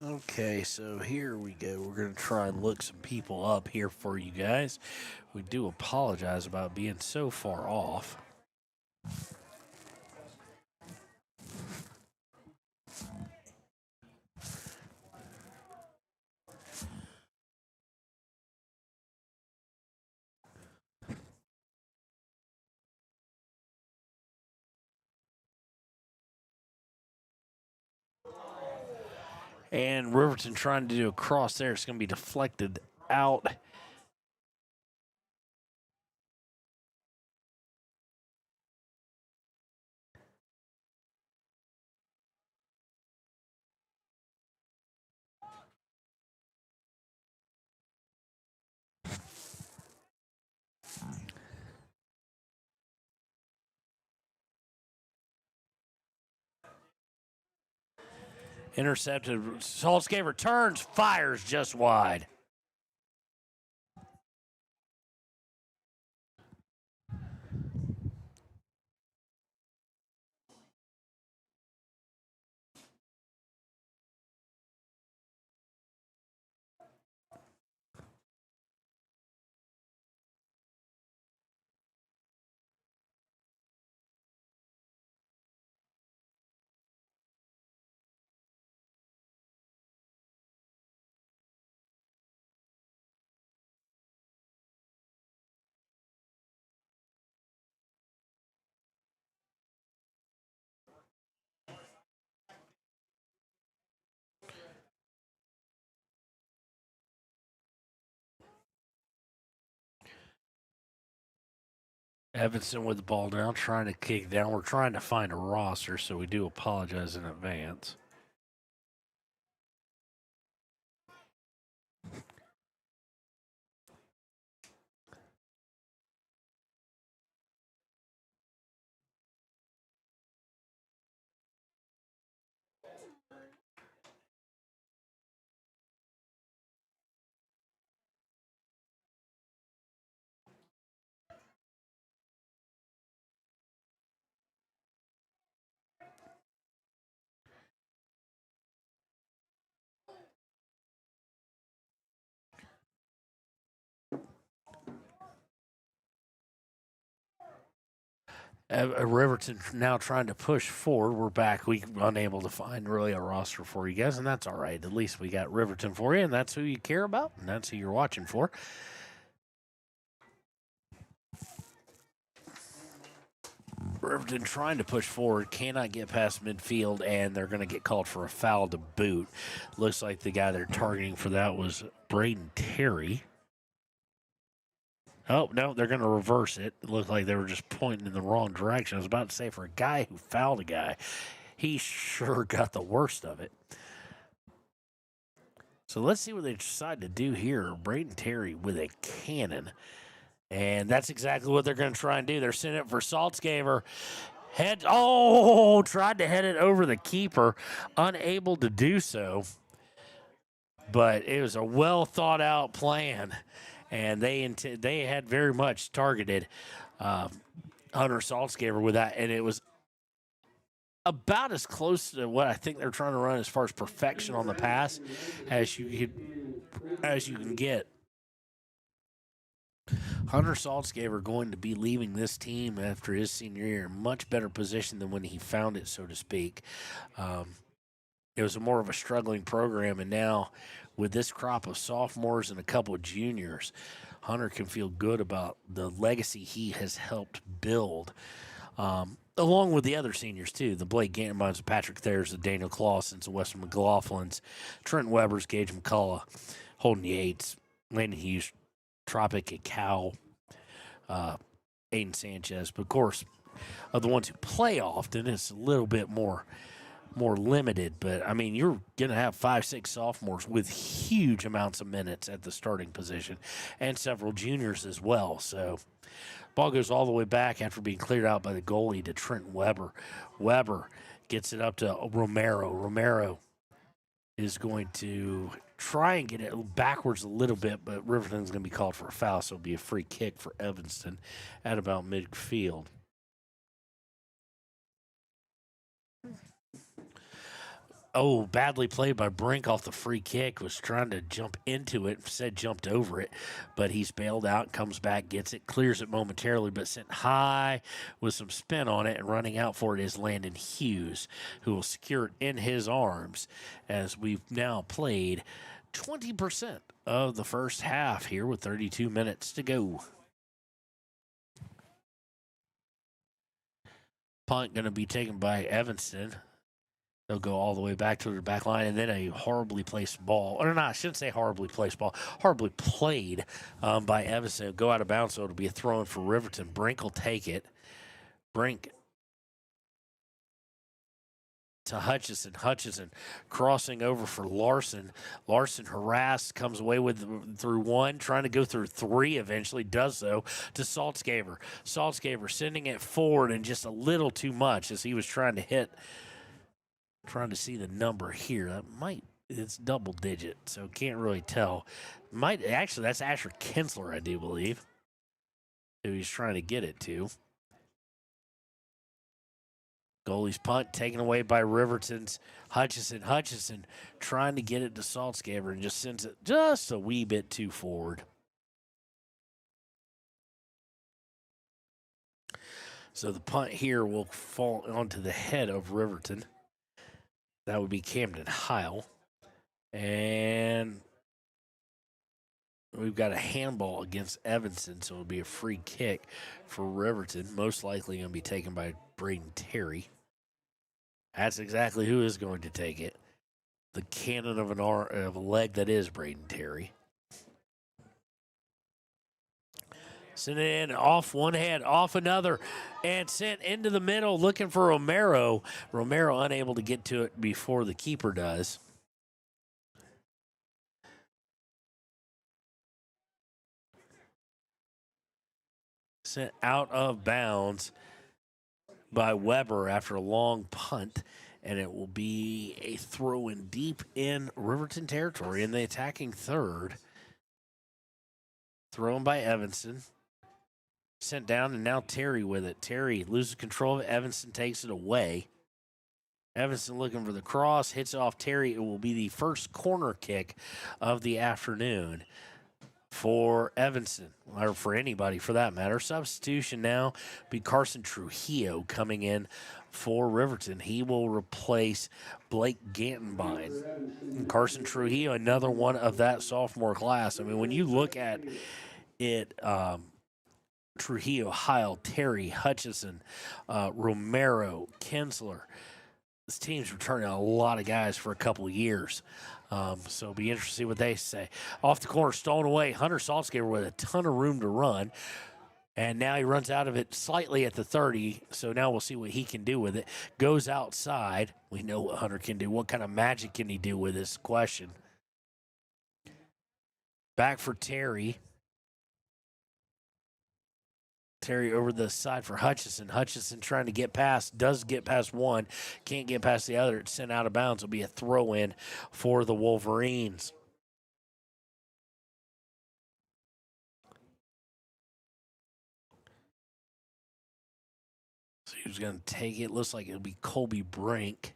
Okay, so here we go. We're going to try and look some people up here for you guys. We do apologize about being so far off. And Riverton trying to do a cross there. It's going to be deflected out. Intercepted. Saltzgaver turns, fires just wide. Evanston with the ball down, trying to kick down. We're trying to find a roster, so we do apologize in advance. Riverton now trying to push forward. We're back. We're unable to find really a roster for you guys, and that's all right. At least we got Riverton for you, and that's who you care about, and that's who you're watching for. Riverton trying to push forward, cannot get past midfield, and they're going to get called for a foul to boot. Looks like the guy they're targeting for that was Braden Terry. Oh, no, they're going to reverse it. It looked like they were just pointing in the wrong direction. I was about to say, for a guy who fouled a guy, he sure got the worst of it. So let's see what they decide to do here. Braden Terry with a cannon. And that's exactly what they're going to try and do. They're sending it for Saltzgaver. Tried to head it over the keeper, unable to do so. But it was a well thought out plan, and they had very much targeted Hunter Saltzgaver with that, and it was about as close to what I think they're trying to run as far as perfection on the pass as you can get. Hunter Saltzgaver going to be leaving this team after his senior year in much better position than when he found it, so to speak. It was more of a struggling program, and now with this crop of sophomores and a couple of juniors, Hunter can feel good about the legacy he has helped build, along with the other seniors, too. The Blake Gantenbeins, the Patrick Thayers, the Daniel Clausens, the Weston McLaughlins, Trent Webbers, Gage McCullough, Holden Yates, Landon Hughes, Tropic and Cow, Aiden Sanchez. But, of course, of the ones who play often, it's a little bit more limited. But, I mean, you're going to have 5-6 sophomores with huge amounts of minutes at the starting position and several juniors as well. So, ball goes all the way back after being cleared out by the goalie to Trent Weber. Weber gets it up to Romero. Romero is going to try and get it backwards a little bit, but Riverton's going to be called for a foul, so it'll be a free kick for Evanston at about midfield. Oh, badly played by Brink off the free kick. Was trying to jump into it, said jumped over it, but he's bailed out, comes back, gets it, clears it momentarily, but sent high with some spin on it, and running out for it is Landon Hughes, who will secure it in his arms as we've now played 20% of the first half here with 32 minutes to go. Punt going to be taken by Evanston. They'll go all the way back to their back line, and then a horribly placed ball. Or no, I shouldn't say horribly placed ball. Horribly played by Evanston. It'll go out of bounds, so it'll be a throw-in for Riverton. Brink will take it. Brink to Hutchison. Hutchison crossing over for Larson. Larson harassed, comes away with through one, trying to go through three eventually, does so to Saltzgaver. Saltzgaver sending it forward and just a little too much as he was trying to hit. Trying to see the number here. It's double digit, so can't really tell. Actually, that's Asher Kinsler, I do believe, who he's trying to get it to. Goalie's punt taken away by Riverton's Hutchison. Hutchison trying to get it to Saltzgaver and just sends it just a wee bit too forward. So the punt here will fall onto the head of Riverton. That would be Camden Heil. And we've got a handball against Evanston, so it'll be a free kick for Riverton. Most likely going to be taken by Braden Terry. That's exactly who is going to take it. The cannon of a leg that is Braden Terry. Sent it in, off one head, off another, and sent into the middle looking for Romero. Romero unable to get to it before the keeper does. Sent out of bounds by Weber after a long punt, and it will be a throw in deep in Riverton territory in the attacking third. Thrown by Evanston. Sent down, and now Terry with it. Terry loses control of it. Evanston takes it away. Evanston looking for the cross, hits off Terry. It will be the first corner kick of the afternoon for Evanston, or for anybody for that matter. Substitution now be Carson Trujillo coming in for Riverton. He will replace Blake Gantenbein. And Carson Trujillo, another one of that sophomore class. I mean, when you look at it, Trujillo, Heil, Terry, Hutchison, Romero, Kinsler. This team's returning a lot of guys for a couple of years. So it'll be interesting to see what they say. Off the corner, stolen away. Hunter Saltzgaver with a ton of room to run. And now he runs out of it slightly at the 30. So now we'll see what he can do with it. Goes outside. We know what Hunter can do. What kind of magic can he do with this question? Back for Terry. Terry over the side for Hutchison. Hutchison trying to get past, does get past one, can't get past the other. It's sent out of bounds. It'll be a throw-in for the Wolverines. So who's going to take it? Looks like it'll be Colby Brink.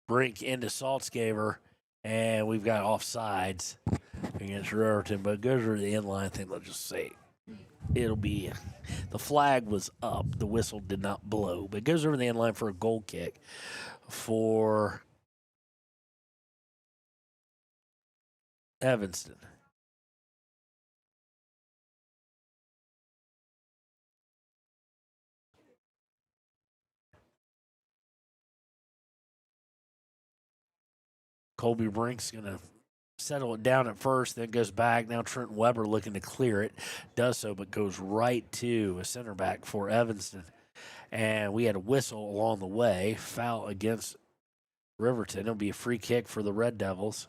Brink into Saltzgaver, and we've got offsides against Riverton, but it goes over the inline. I think they'll just say it'll be, the flag was up. The whistle did not blow, but it goes over the inline for a goal kick for Evanston. Colby Brink's going to settle it down at first, then goes back. Now Trenton Weber looking to clear it. Does so, but goes right to a center back for Evanston. And we had a whistle along the way. Foul against Riverton. It'll be a free kick for the Red Devils.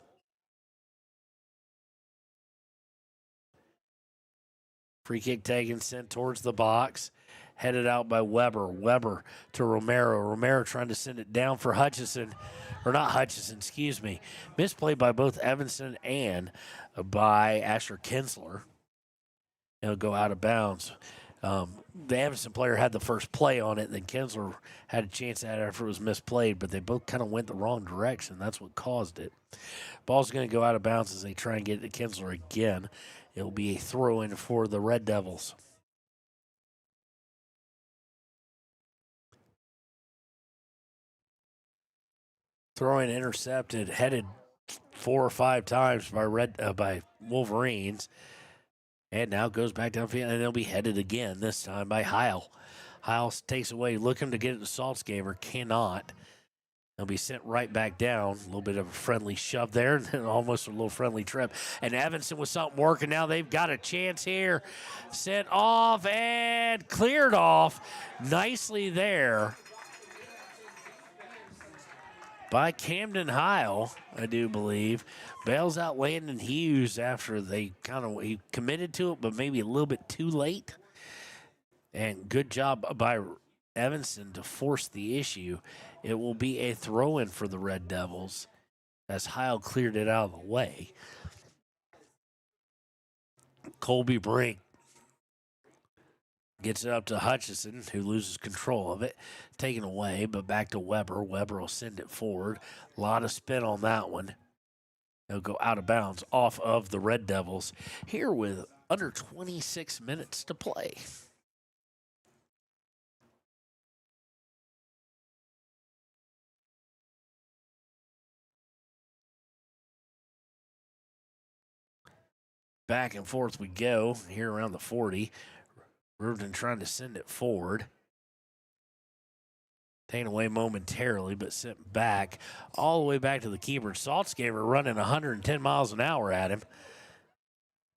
Free kick taken, sent towards the box. Headed out by Weber. Weber to Romero. Romero trying to send it down for Hutchison. Or not Hutchison, excuse me. Misplayed by both Evanston and by Asher Kinsler. It'll go out of bounds. The Evanston player had the first play on it, and then Kinsler had a chance at it after it was misplayed, but they both kind of went the wrong direction. That's what caused it. Ball's going to go out of bounds as they try and get it to Kinsler again. It'll be a throw-in for the Red Devils. Throwing intercepted, headed 4 or 5 times by Wolverines, and now goes back downfield, and they'll be headed again. This time by Heil. Heil takes away, looking to get it to Saltzgaver, cannot. They'll be sent right back down. A little bit of a friendly shove there, and then almost a little friendly trip. And Evanston with something working now. They've got a chance here. Sent off and cleared off nicely there by Camden Heil, I do believe. Bails out Landon Hughes after he committed to it, but maybe a little bit too late. And good job by Evanston to force the issue. It will be a throw-in for the Red Devils as Heil cleared it out of the way. Colby Brink gets it up to Hutchison, who loses control of it. Taken away, but back to Weber. Weber will send it forward. A lot of spin on that one. They'll go out of bounds off of the Red Devils here with under 26 minutes to play. Back and forth we go here around the 40. Riverton trying to send it forward. Taken away momentarily, but sent back all the way back to the keeper. Saltzgaver running 110 miles an hour at him.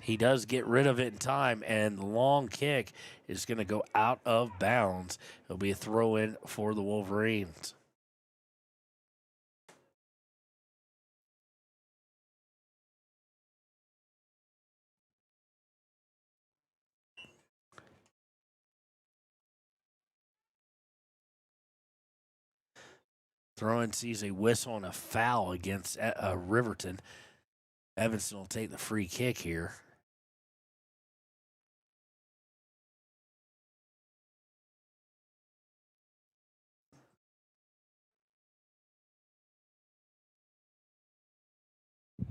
He does get rid of it in time, and the long kick is going to go out of bounds. It'll be a throw-in for the Wolverines. Throw-in sees a whistle and a foul against Riverton. Evanston will take the free kick here.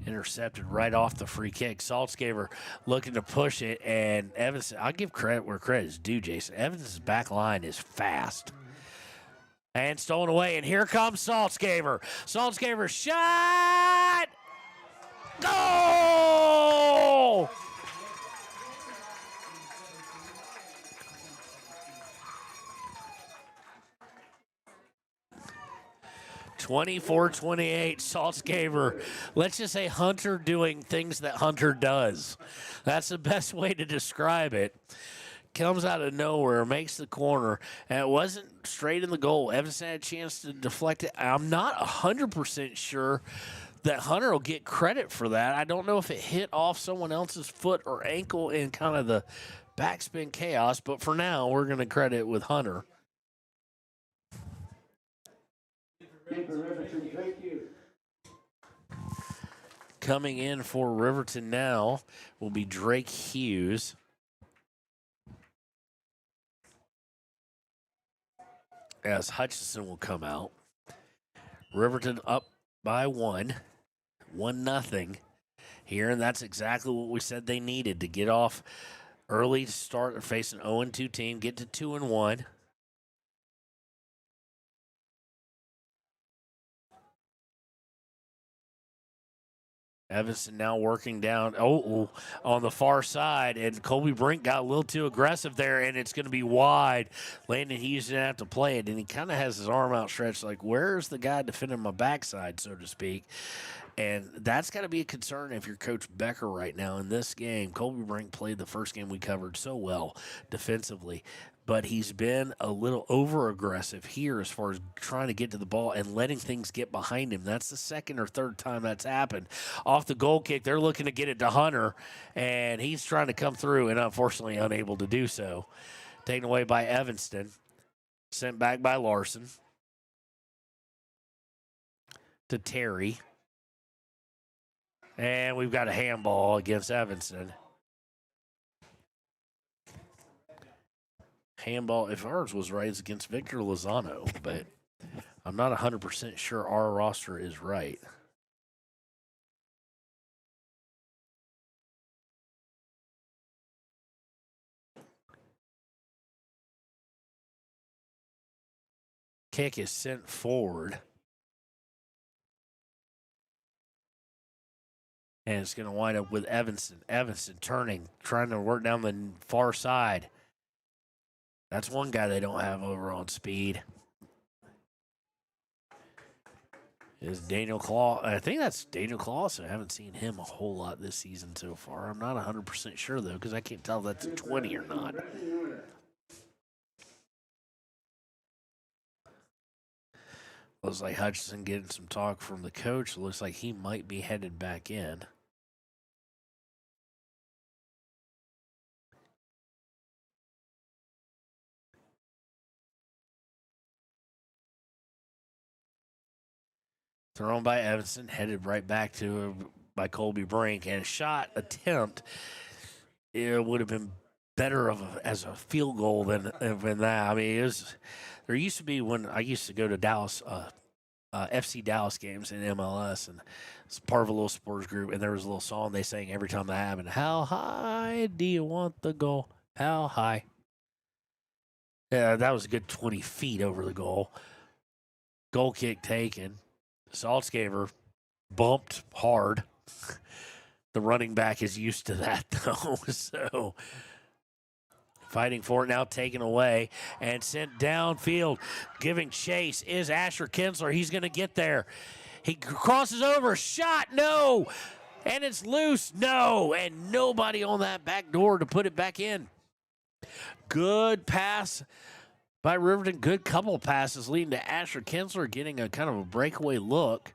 Intercepted right off the free kick. Saltzgaver looking to push it, and Evanston, I'll give credit where credit is due, Jason. Evanston's back line is fast. And stolen away, and here comes Saltzgaver. Saltzgaver shot! Goal! (24-28) Saltzgaver. Let's just say Hunter doing things that Hunter does. That's the best way to describe it. Comes out of nowhere, makes the corner, and it wasn't straight in the goal. Evanston had a chance to deflect it. I'm not 100% sure that Hunter will get credit for that. I don't know if it hit off someone else's foot or ankle in kind of the backspin chaos, but for now, we're going to credit with Hunter. Coming in for Riverton now will be Drake Hughes. As Hutchinson will come out. Riverton up by 1-0 here, and that's exactly what we said they needed to get off early to start facing an 0-2 team, get to 2-1. Evanston now working down on the far side, and Colby Brink got a little too aggressive there, and it's going to be wide. Landon Hughes didn't have to play it, and he kind of has his arm outstretched like, where's the guy defending my backside, so to speak? And that's got to be a concern if you're Coach Becker right now in this game. Colby Brink played the first game we covered so well defensively, but he's been a little over-aggressive here as far as trying to get to the ball and letting things get behind him. That's the second or third time that's happened. Off the goal kick, they're looking to get it to Hunter, and he's trying to come through and unfortunately unable to do so. Taken away by Evanston. Sent back by Larson. To Terry. And we've got a handball against Evanston. Handball, if ours was right, is against Victor Lozano, but I'm not 100% sure our roster is right. Kick is sent forward. And it's going to wind up with Evanston. Evanston turning, trying to work down the far side. That's one guy they don't have over on speed. Is Daniel Claw. I think that's Daniel Clausen. I haven't seen him a whole lot this season so far. I'm not 100% sure, though, because I can't tell if that's a 20 or not. Looks like Hutchinson getting some talk from the coach. Looks like he might be headed back in. Thrown by Evanston, headed right back to by Colby Brink, and a shot attempt. It would have been better as a field goal than that. I mean, there used to be when I used to go to Dallas, FC Dallas games in MLS, and it's part of a little sports group, and there was a little song they sang every time that happened. How high do you want the goal? How high? Yeah, that was a good 20 feet over the goal. Goal kick taken. Saltzgaver bumped hard. The running back is used to that, though. So, fighting for it now, taken away and sent downfield. Giving chase is Asher Kinsler. He's going to get there. He crosses over. Shot, no. And it's loose, no. And nobody on that back door to put it back in. Good pass by Riverton. Good couple of passes leading to Asher Kinsler getting a kind of a breakaway look.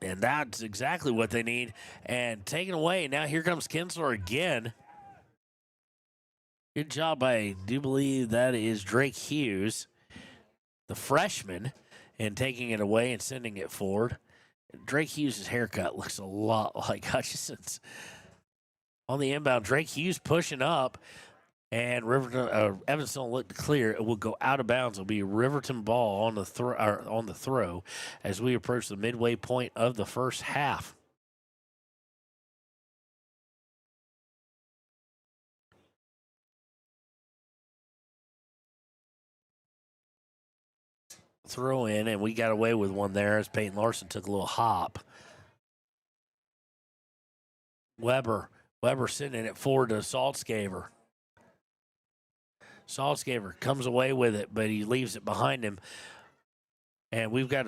And that's exactly what they need. And taken away. Now here comes Kinsler again. Good job I do believe that is Drake Hughes, the freshman, and taking it away and sending it forward. Drake Hughes' haircut looks a lot like Hutchinson's. On the inbound, Drake Hughes pushing up. And Riverton, Evanston looked clear. It will go out of bounds. It'll be a Riverton ball on the throw as we approach the midway point of the first half. Throw in, and we got away with one there as Peyton Larson took a little hop. Weber sending it forward to Saltzgaver. Saltzgaver comes away with it, but he leaves it behind him. And we've got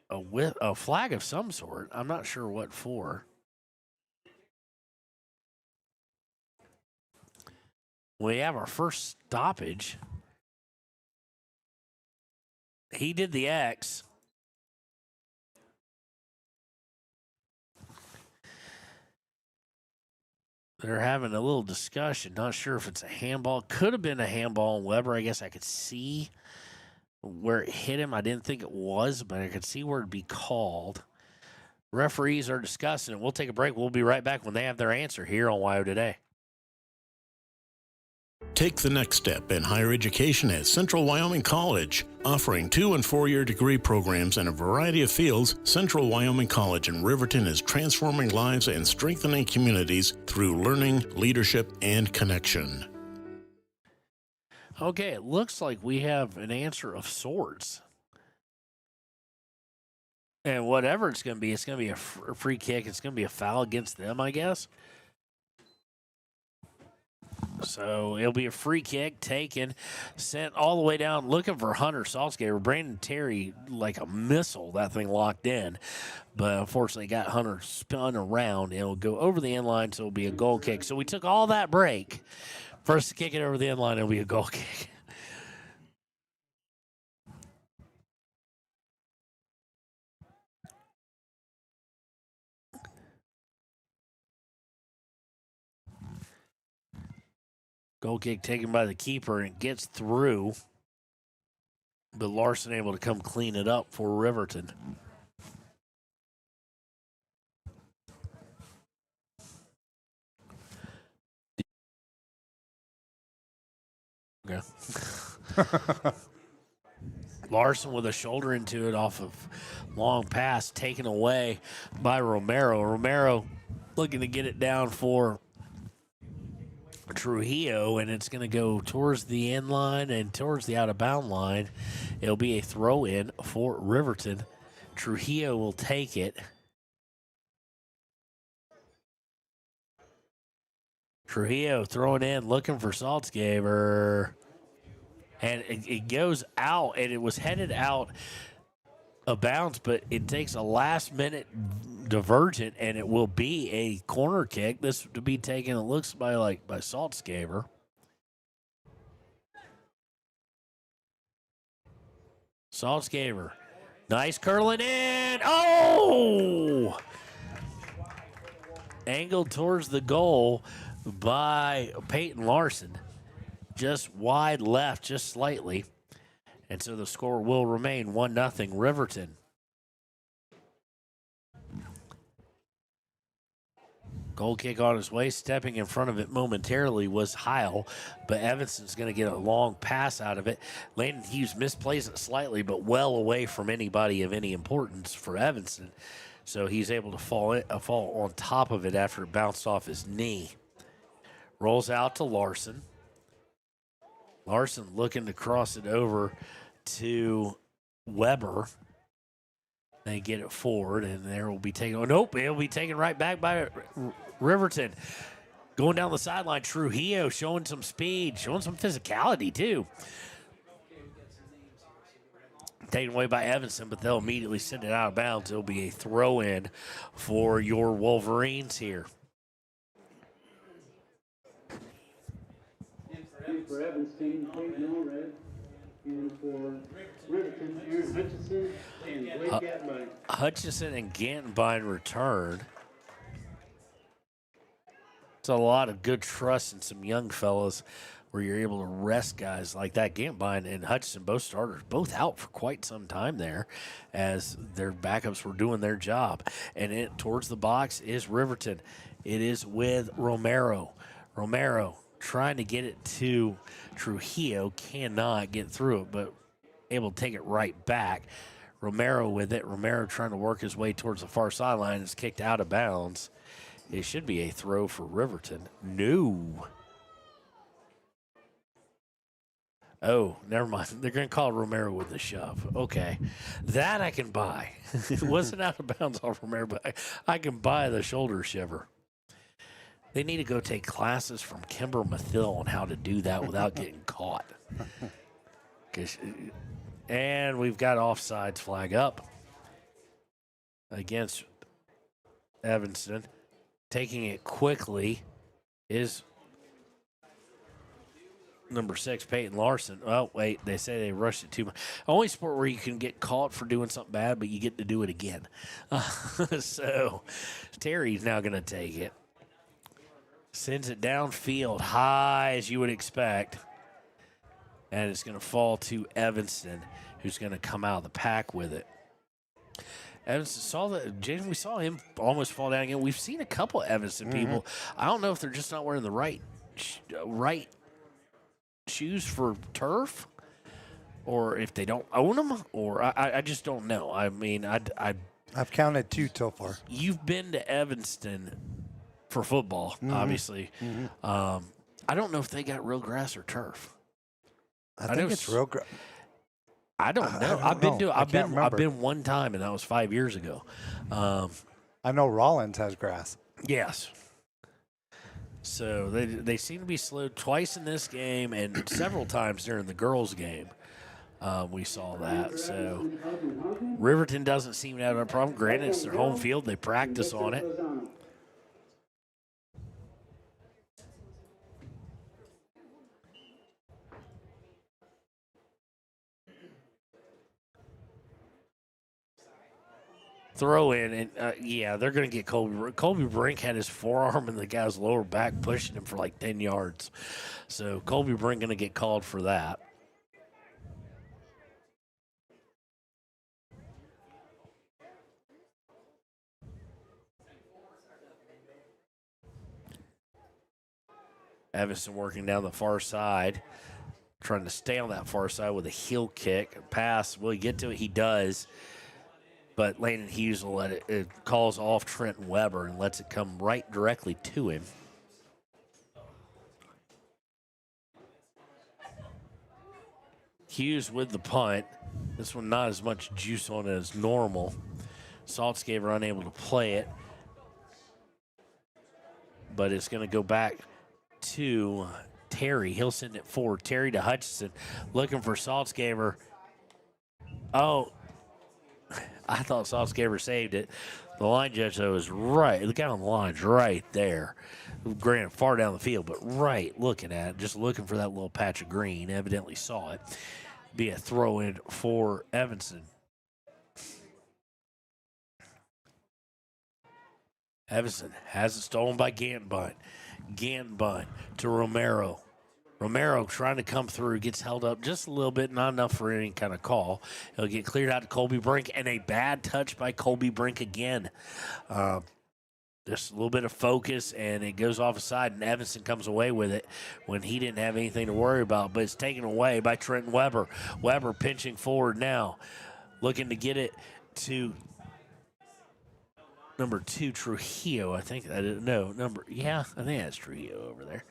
a flag of some sort. I'm not sure what for. We have our first stoppage. He did the X. they're having a little discussion. Not sure if it's a handball. Could have been a handball on Weber. I guess I could see where it hit him. I didn't think it was, but I could see where it'd be called. Referees are discussing it. We'll take a break. We'll be right back when they have their answer here on WYO Today. Take the next step in higher education at Central Wyoming College. Offering 2- and 4-year degree programs in a variety of fields, Central Wyoming College in Riverton is transforming lives and strengthening communities through learning, leadership, and connection. Okay, it looks like we have an answer of sorts. And whatever it's going to be a free kick. It's going to be a foul against them, I guess. So it'll be a free kick taken, sent all the way down, looking for Hunter Saltzgaber. Brandon Terry, like a missile, that thing locked in. But unfortunately, got Hunter spun around. It'll go over the end line, so it'll be a goal kick. So we took all that break. First to kick it over the end line, it'll be a goal kick. Goal kick taken by the keeper, and it gets through. But Larson able to come clean it up for Riverton. Okay. Larson with a shoulder into it off of long pass, taken away by Romero. Romero looking to get it down for Trujillo, and it's going to go towards the end line and towards the out-of-bound line. It'll be a throw-in for Riverton. Trujillo will take it. Trujillo throwing in, looking for Saltzgaber. And it goes out, and it was headed out of bounds, but it takes a last-minute divergent, and it will be a corner kick. This to be taken, it looks by Saltzgaber. Saltzgaber, nice curling in. Oh! Angled towards the goal by Peyton Larson. Just wide left, just slightly. And so the score will remain 1-0 Riverton. Goal kick on his way. Stepping in front of it momentarily was Heil, but Evanston's going to get a long pass out of it. Landon Hughes misplays it slightly, but well away from anybody of any importance for Evanston. So he's able to fall on top of it after it bounced off his knee. Rolls out to Larson. Larson looking to cross it over to Weber. They get it forward, and there will be taken. Oh, nope, it'll be taken right back by Riverton. Going down the sideline, Trujillo showing some speed, showing some physicality, too. Taken away by Evanston, but they'll immediately send it out of bounds. It'll be a throw-in for your Wolverines here. For Evanston, Peyton Allred, and for Riverton, Aaron Hutchison and Blake Gattenbein. Hutchison and Gantenbein return. It's a lot of good trust in some young fellas where you're able to rest guys like that. Gantenbein and Hutchison, both starters, both out for quite some time there as their backups were doing their job. And it towards the box is Riverton. It is with Romero. Romero trying to get it to Trujillo, cannot get through it, but able to take it right back. Romero with it. Romero trying to work his way towards the far sideline. It's kicked out of bounds. It should be a throw for Riverton. No. Oh, never mind. They're going to call Romero with the shove. Okay. That I can buy. It wasn't out of bounds off Romero, but I can buy the shoulder shiver. They need to go take classes from Kimber Mathill on how to do that without getting caught. And we've got offsides flag up against Evanston. Taking it quickly is number 6, Peyton Larson. Oh, wait, they say they rushed it too much. Only sport where you can get caught for doing something bad, but you get to do it again. So Terry's now going to take it. Sends it downfield, high as you would expect. And it's going to fall to Evanston, who's going to come out of the pack with it. Evanston saw that. Jason, we saw him almost fall down again. We've seen a couple of Evanston people. I don't know if they're just not wearing the right shoes for turf, or if they don't own them, or I just don't know. I mean, I've counted 2 so far. You've been to Evanston for football, obviously. I don't know if they got real grass or turf. I think it's real grass. I don't know. I've been one time, and that was 5 years ago. I know Rollins has grass. Yes. So they seem to be slowed twice in this game, and several times during the girls' game. We saw that. So Riverton doesn't seem to have a problem. Granted, it's their home field. They practice on it. Throw in, and they're going to get Colby. Colby Brink had his forearm in the guy's lower back, pushing him for like 10 yards. So Colby Brink going to get called for that. Evanston working down the far side, trying to stay on that far side with a heel kick. Pass, will he get to it? He does. But Landon Hughes will let it calls off Trenton Weber and lets it come right directly to him. Hughes with the punt. This one not as much juice on it as normal. Saltzgaver unable to play it. But it's going to go back to Terry. He'll send it forward. Terry to Hutchinson, looking for Saltzgaver. Oh, I thought Saltzgaver saved it. The line judge, though, is right. The guy on the line's right there. Granted, far down the field, but right looking at it, just looking for that little patch of green. Evidently saw it. Be a throw-in for Evanston. Evanston has it stolen by Ganton Bunt to Romero. Romero trying to come through, gets held up just a little bit, not enough for any kind of call. He'll get cleared out to Colby Brink, and a bad touch by Colby Brink again. Just a little bit of focus, and it goes off the side, and Evanston comes away with it when he didn't have anything to worry about, but it's taken away by Trenton Weber. Weber pinching forward now, looking to get it to number 2, Trujillo. I think I think that's Trujillo over there.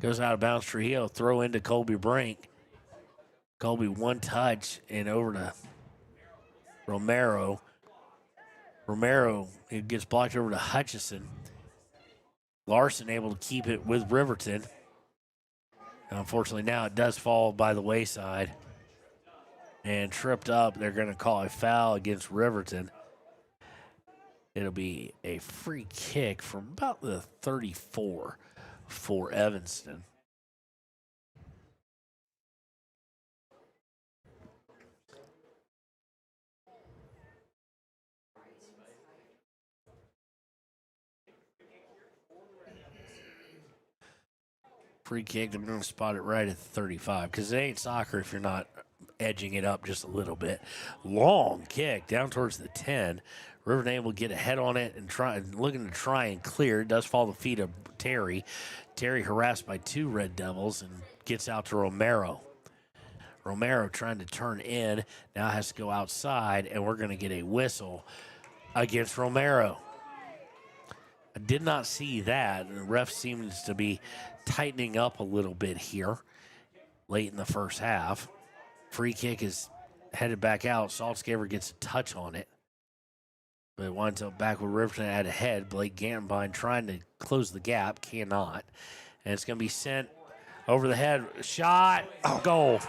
Goes out of bounds, Trujillo, throw into Colby Brink. Colby one touch and over to Romero. Romero, it gets blocked over to Hutchison. Larson able to keep it with Riverton. Unfortunately, now it does fall by the wayside. And tripped up, they're going to call a foul against Riverton. It'll be a free kick from about the 34 for Evanston. Free kick, I'm going to spot it right at 35 because it ain't soccer if you're not edging it up just a little bit. Long kick down towards the 10. Riverton able to get ahead on it and looking to try and clear. It does fall the feet of Terry. Terry harassed by 2 Red Devils and gets out to Romero. Romero trying to turn in, now has to go outside, and we're going to get a whistle against Romero. I did not see that. The ref seems to be tightening up a little bit here late in the first half. Free kick is headed back out. Saltzgaver gets a touch on it. But it winds up back with Riverton at ahead. Blake Gantenbein trying to close the gap. Cannot. And it's going to be sent over the head. Shot. Goal.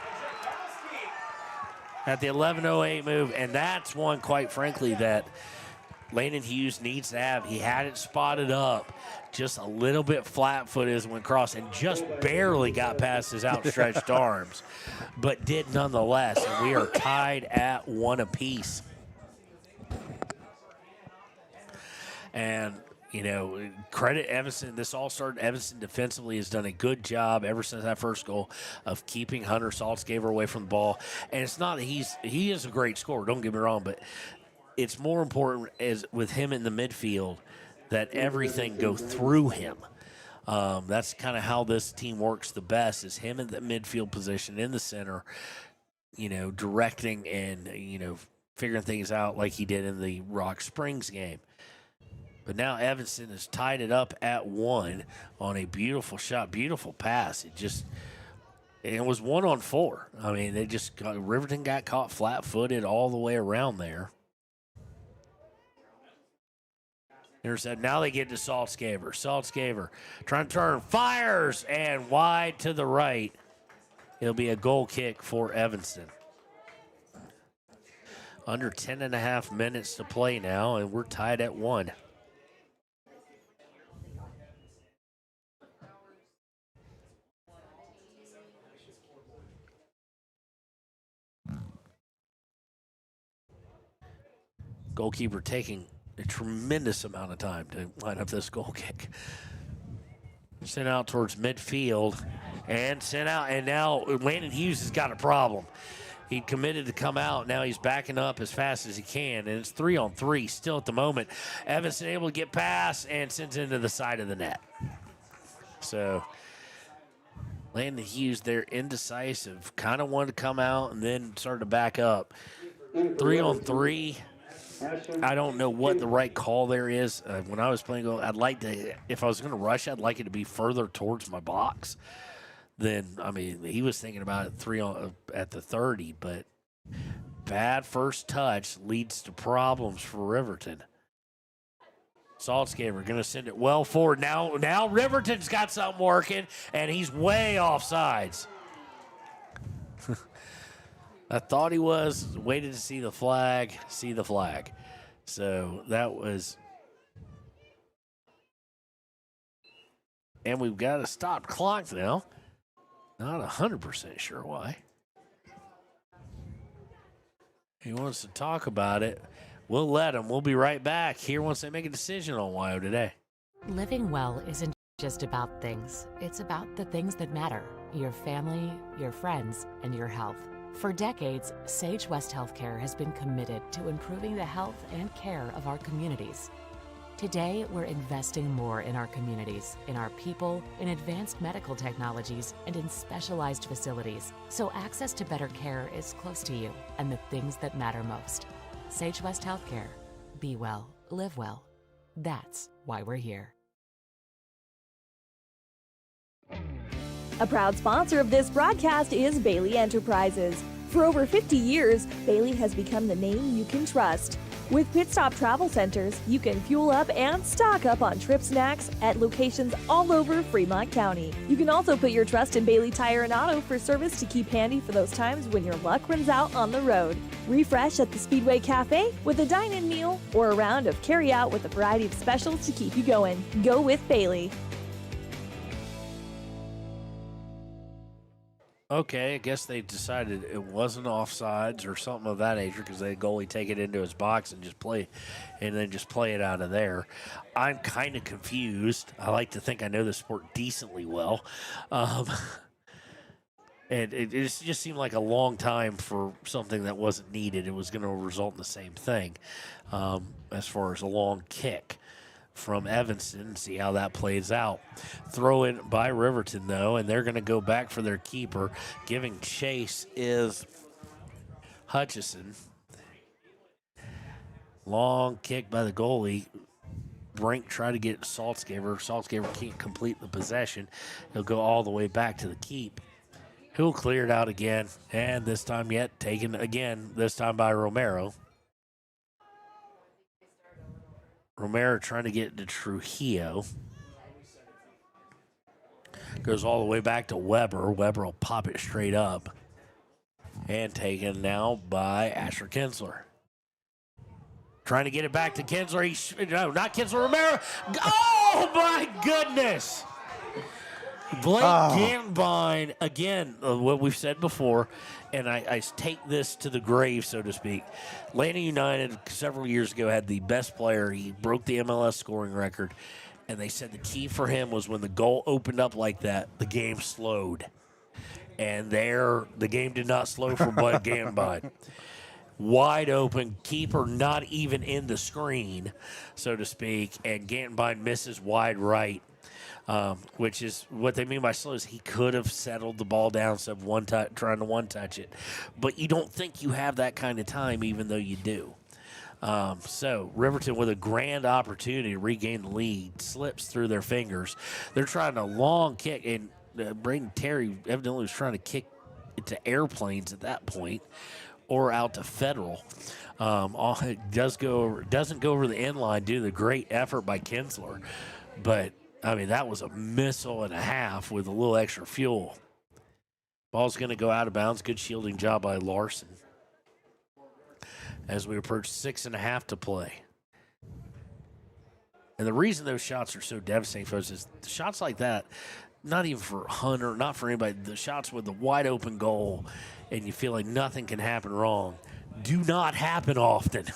At the 11:08 move. And that's one, quite frankly, that Landon Hughes needs to have. He had it spotted up. Just a little bit flat-footed as it went across and just barely got past his outstretched arms. But did nonetheless. And we are tied at 1 apiece. And, credit Evanston. This all started. Evanston defensively has done a good job ever since that first goal of keeping Hunter Saltzgaver away from the ball. And it's not that he is a great scorer, don't get me wrong, but it's more important as with him in the midfield that everything go through him. That's kind of how this team works the best, is him in the midfield position in the center, directing and, figuring things out like he did in the Rock Springs game. But now Evanston has tied it up at 1 on a beautiful shot, beautiful pass. It was 1-on-4. I mean, Riverton got caught flat-footed all the way around there. Intercept. Now they get to Saltzgaver. Saltzgaver trying to turn, fires, and wide to the right. It'll be a goal kick for Evanston. Under 10.5 minutes to play now, and we're tied at 1. Goalkeeper taking a tremendous amount of time to line up this goal kick. Sent out towards midfield and sent out, and now Landon Hughes has got a problem. He committed to come out. Now he's backing up as fast as he can, and it's 3-on-3 still at the moment. Evanston able to get past and sends it into the side of the net. So Landon Hughes there, indecisive, kind of wanted to come out and then started to back up. 3-on-3. I don't know what the right call there is. When I was playing goal, if I was going to rush, I'd like it to be further towards my box. He was thinking about it at the 30, but bad first touch leads to problems for Riverton. Saltzgaver going to send it well forward. Now Riverton's got something working, and he's way off sides. I thought he was. Waited to see the flag. So that was. And we've got a stopped clock now. Not 100% sure why. He wants to talk about it. We'll let him. We'll be right back here once they make a decision on WYO today. Living well isn't just about things. It's about the things that matter. Your family, your friends, and your health. For decades, Sage West Healthcare has been committed to improving the health and care of our communities. Today, we're investing more in our communities, in our people, in advanced medical technologies, and in specialized facilities, so access to better care is close to you and the things that matter most. Sage West Healthcare. Be well, live well. That's why we're here. A proud sponsor of this broadcast is Bailey Enterprises. For over 50 years, Bailey has become the name you can trust. With Pit Stop Travel Centers, you can fuel up and stock up on trip snacks at locations all over Fremont County. You can also put your trust in Bailey Tire and Auto for service to keep handy for those times when your luck runs out on the road. Refresh at the Speedway Cafe with a dine-in meal or a round of carry-out with a variety of specials to keep you going. Go with Bailey. Okay, I guess they decided it wasn't offsides or something of that nature because they goalie take it into his box and then just play it out of there. I'm kind of confused. I like to think I know the sport decently well. And it just seemed like a long time for something that wasn't needed. It was going to result in the same thing as far as a long kick from Evanston. See how that plays out. Throw in by Riverton, though, and they're going to go back for their keeper. Giving chase is Hutchison. Long kick by the goalie. Brink tried to get Saltzgaver. Saltzgaver can't complete the possession. He'll go all the way back to the keep. He'll clear it out again, and this time yet taken again, this time by Romero. Romero trying to get to Trujillo. Goes all the way back to Weber. Weber will pop it straight up. And taken now by Asher Kinsler. Trying to get it back to Kinsler. No, not Kinsler. Romero. Oh, my goodness. Blake Gambine, again, what we've said before, and I take this to the grave, so to speak. Landon United several years ago had the best player. He broke the MLS scoring record, and they said the key for him was when the goal opened up like that, the game slowed. And the game did not slow for Blake Gambine. Wide open, keeper not even in the screen, so to speak, and Gambine misses wide right. Which is what they mean by slow is he could have settled the ball down instead of trying to one-touch it. But you don't think you have that kind of time, even though you do. So Riverton, with a grand opportunity to regain the lead, slips through their fingers. They're trying a long kick, and Braden Terry evidently was trying to kick it to airplanes at that point or out to Federal. It doesn't go over the end line due to the great effort by Kinsler. But I mean, that was a missile and a half with a little extra fuel. Ball's going to go out of bounds. Good shielding job by Larson. As we approach 6.5 to play. And the reason those shots are so devastating, folks, is the shots like that, not even for Hunter, not for anybody, the shots with the wide open goal and you feel like nothing can happen wrong, do not happen often.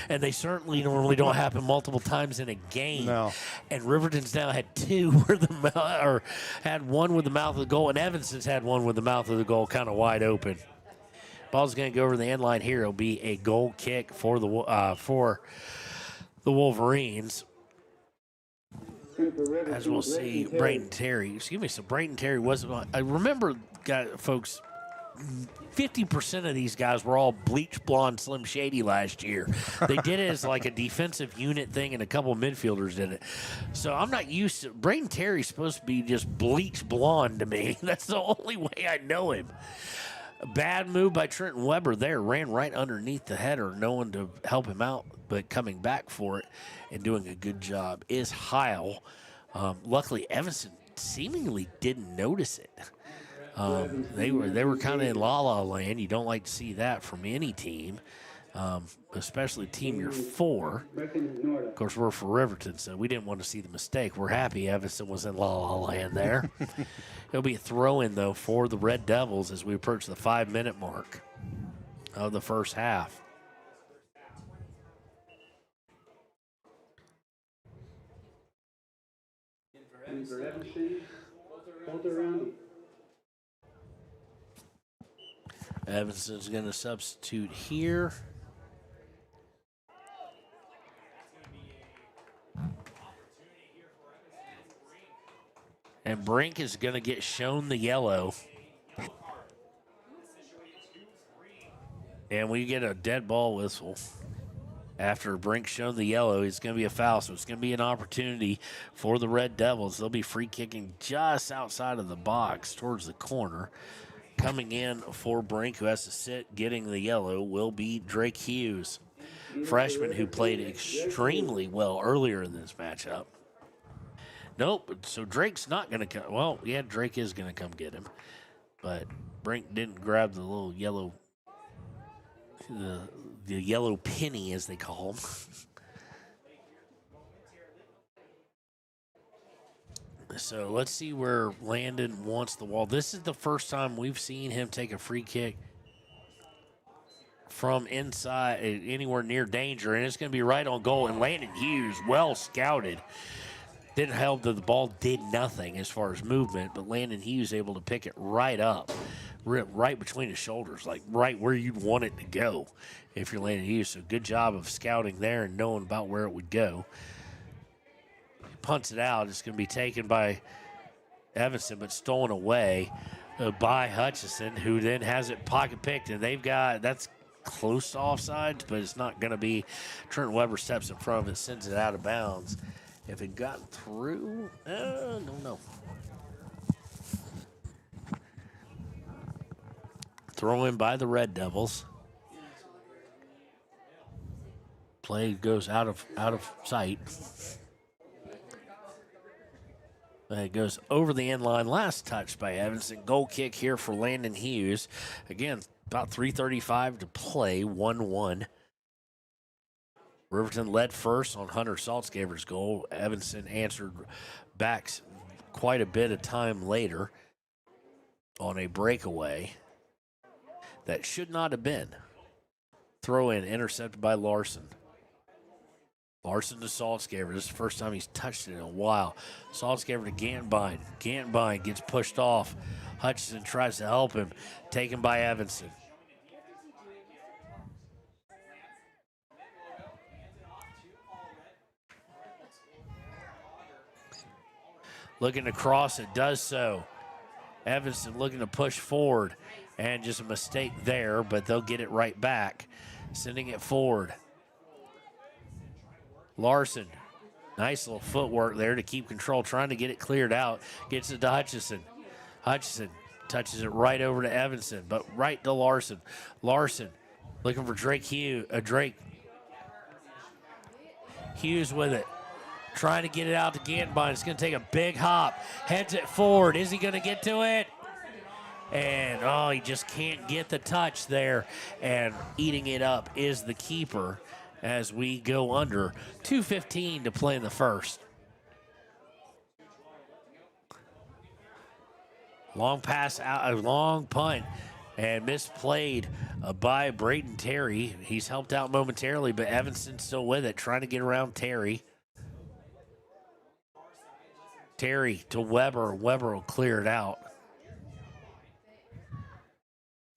And they certainly normally don't happen multiple times in a game. No. And Riverton's now had two where had one with the mouth of the goal, and Evanston's had one with the mouth of the goal kind of wide open. Ball's going to go over the end line here. It'll be a goal kick for the Wolverines. As we'll see, Braden Terry. So Braden Terry wasn't. I remember, folks, 50% of these guys were all bleach blonde Slim Shady last year. They did it as like a defensive unit thing, and a couple of midfielders did it. So I'm not used to. Braden Terry's supposed to be just bleach blonde to me. That's the only way I know him. A bad move by Trenton Weber there. Ran right underneath the header. No one to help him out, but coming back for it and doing a good job is Heil. Luckily, Evanston seemingly didn't notice it. They were kind of in la-la land. You don't like to see that from any team, especially team you're for. Of course, we're for Riverton, so we didn't want to see the mistake. We're happy Evanston was in la-la land there. It'll be a throw-in, though, for the Red Devils as we approach the 5-minute mark of the first half. Evanston's going to substitute here. And Brink is going to get shown the yellow. And we get a dead ball whistle. After Brink shown the yellow, it's going to be a foul, so it's going to be an opportunity for the Red Devils. They'll be free kicking just outside of the box towards the corner. Coming in for Brink, who has to sit, getting the yellow, will be Drake Hughes, freshman who played extremely well earlier in this matchup. Nope, so Drake's not going to come. Well, yeah, Drake is going to come get him. But Brink didn't grab the little yellow, the yellow penny, as they call them. So let's see where Landon wants the wall. This is the first time we've seen him take a free kick from inside, anywhere near danger, and it's going to be right on goal. And Landon Hughes, well scouted. Didn't help that the ball did nothing as far as movement, but Landon Hughes able to pick it right up, right between his shoulders, like right where you'd want it to go if you're Landon Hughes. So good job of scouting there and knowing about where it would go. Punts it out. It's going to be taken by Evanston, but stolen away by Hutchison, who then has it pocket picked, and that's close to offsides, but it's not going to be. Trent Weber steps in front of it, sends it out of bounds. If it got through, no. Throw in by the Red Devils. Play goes out of sight. It goes over the end line. Last touch by Evanston. Goal kick here for Landon Hughes. Again, about 3:35 to play, 1-1. Riverton led first on Hunter Saltzgaber's goal. Evanston answered back quite a bit of time later on a breakaway that should not have been. Throw in, intercepted by Larson. Larson to Saltzgaber. This is the first time he's touched it in a while. Saltzgaber to Gantbine. Gantbine gets pushed off. Hutchinson tries to help him. Taken by Evanston. Looking to cross it, does so. Evanston looking to push forward, and just a mistake there, but they'll get it right back. Sending it forward. Larson, nice little footwork there to keep control, trying to get it cleared out. Gets it to Hutchinson. Hutchinson touches it right over to Evanston, but right to Larson. Larson looking for Drake Hughes. Hughes with it. Trying to get it out to Gantbine. It's going to take a big hop. Heads it forward. Is he going to get to it? And, he just can't get the touch there. And eating it up is the keeper as we go under. 2:15 to play in the first. Long pass out, a long punt, and misplayed by Braden Terry. He's helped out momentarily, but Evanston's still with it, trying to get around Terry. Terry to Weber. Weber will clear it out.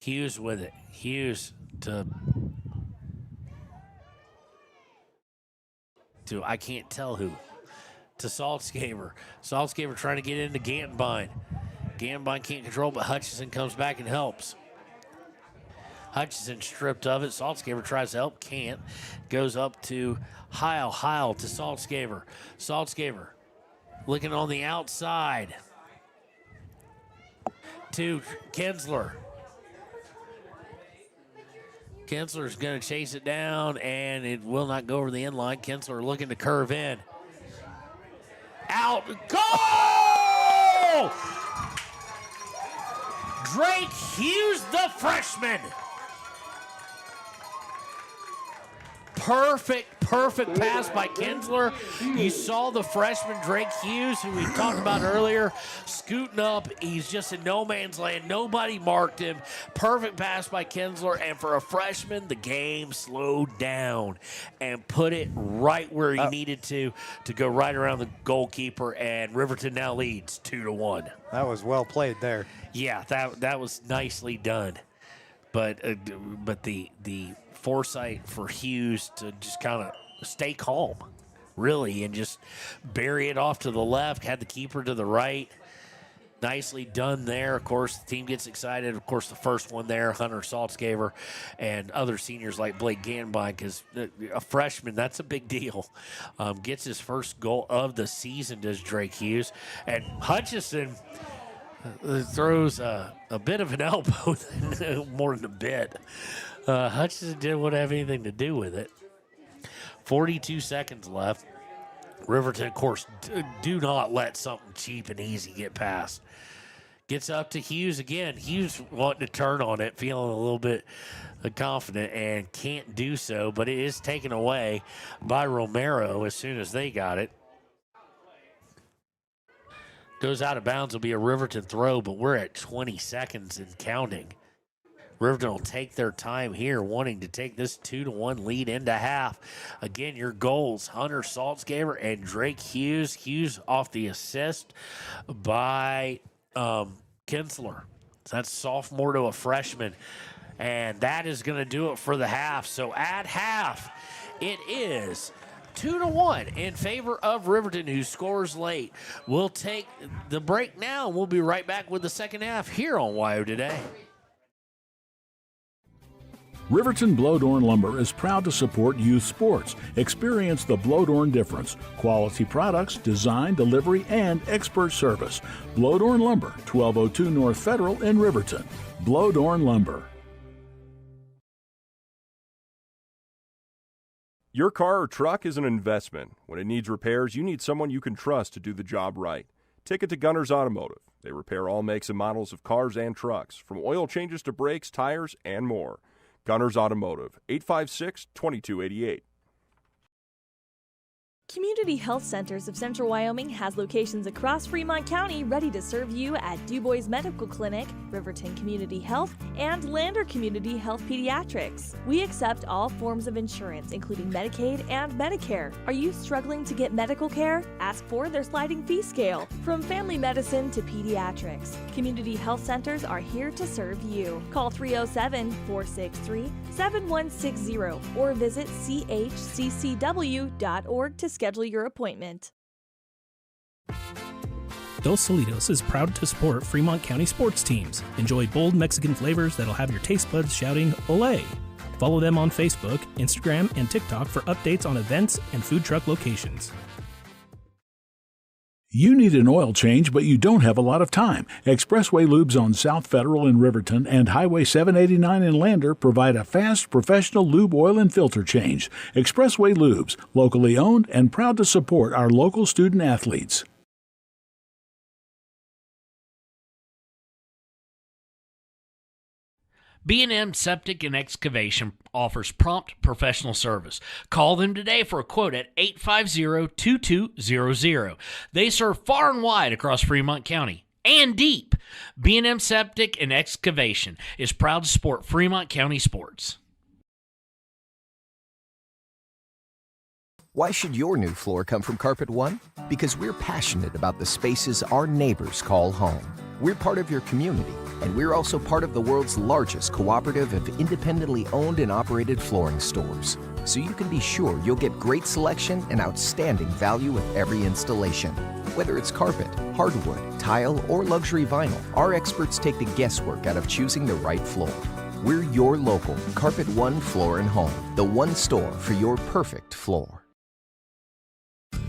Hughes with it. Hughes to I can't tell who. To Saltzgaber. Saltzgaber trying to get into Gantbine. Gantbine can't control, but Hutchinson comes back and helps. Hutchinson stripped of it. Saltzgaber tries to help, can't. Goes up to Heil. Heil to Saltzgaber. Saltzgaber looking on the outside to Kinsler. Kinsler's going to chase it down, and it will not go over the end line. Kinsler looking to curve in. Out. Goal! Drake Hughes, the freshman. Perfect pass by Kinsler. You saw the freshman Drake Hughes, who we talked about earlier, scooting up. He's just in no man's land. Nobody marked him. Perfect pass by Kinsler. And for a freshman, the game slowed down and put it right where he needed to go right around the goalkeeper. And Riverton now leads 2-1. That was well played there. Yeah, that was nicely done. But the foresight for Hughes to just kind of stay calm, really, and just bury it off to the left, had the keeper to the right. Nicely done there. Of course, the team gets excited. Of course, the first one there, Hunter Saltzgaber, and other seniors like Blake Gantbine, because a freshman, that's a big deal. Gets his first goal of the season, does Drake Hughes. And Hutchinson throws a bit of an elbow, more than a bit. Hutchinson didn't want to have anything to do with it. 42 seconds left. Riverton, of course, do not let something cheap and easy get past. Gets up to Hughes again. Hughes wanting to turn on it, feeling a little bit confident, and can't do so, but it is taken away by Romero as soon as they got it. Goes out of bounds. Will be a Riverton throw, but we're at 20 seconds and counting. Riverton will take their time here, wanting to take this 2-1 lead into half. Again, your goals, Hunter Saltzgaber and Drake Hughes. Hughes off the assist by Kinsler. So that's sophomore to a freshman. And that is going to do it for the half. So at half, it is 2-1 in favor of Riverton, who scores late. We'll take the break now. We'll be right back with the second half here on WYO Today. Riverton Blodorn Lumber is proud to support youth sports. Experience the Blodorn difference. Quality products, design, delivery, and expert service. Blodorn Lumber, 1202 North Federal in Riverton. Blodorn Lumber. Your car or truck is an investment. When it needs repairs, you need someone you can trust to do the job right. Take it to Gunners Automotive. They repair all makes and models of cars and trucks, from oil changes to brakes, tires, and more. Gunners Automotive, 856-2288. Community Health Centers of Central Wyoming has locations across Fremont County ready to serve you at DuBois Medical Clinic, Riverton Community Health, and Lander Community Health Pediatrics. We accept all forms of insurance, including Medicaid and Medicare. Are you struggling to get medical care? Ask for their sliding fee scale. From family medicine to pediatrics, Community Health Centers are here to serve you. Call 307-463-7160 or visit chccw.org to schedule your appointment. Dos Solitos is proud to support Fremont County sports teams. Enjoy bold Mexican flavors that'll have your taste buds shouting "Olé!" Follow them on Facebook, Instagram, and TikTok for updates on events and food truck locations. You need an oil change, but you don't have a lot of time. Expressway Lubes on South Federal in Riverton and Highway 789 in Lander provide a fast, professional lube oil and filter change. Expressway Lubes, locally owned and proud to support our local student athletes. B&M Septic and Excavation offers prompt professional service. Call them today for a quote at 850-2200. They serve far and wide across Fremont County and deep. B&M Septic and Excavation is proud to support Fremont County sports. Why should your new floor come from Carpet One? Because we're passionate about the spaces our neighbors call home. We're part of your community, and we're also part of the world's largest cooperative of independently owned and operated flooring stores. So you can be sure you'll get great selection and outstanding value with every installation. Whether it's carpet, hardwood, tile, or luxury vinyl, our experts take the guesswork out of choosing the right floor. We're your local Carpet One Floor and Home, the one store for your perfect floor.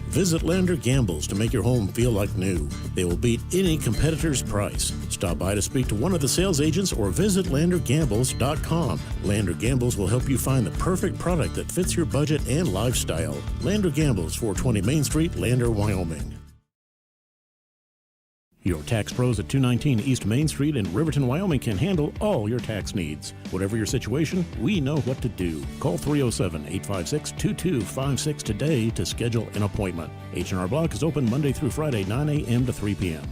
Visit Lander Gambles to make your home feel like new. They will beat any competitor's price. Stop by to speak to one of the sales agents or visit LanderGambles.com. Lander Gambles will help you find the perfect product that fits your budget and lifestyle. Lander Gambles, 420 Main Street, Lander, Wyoming. Your tax pros at 219 East Main Street in Riverton, Wyoming can handle all your tax needs. Whatever your situation, we know what to do. Call 307-856-2256 today to schedule an appointment. H&R Block is open Monday through Friday, 9 a.m. to 3 p.m.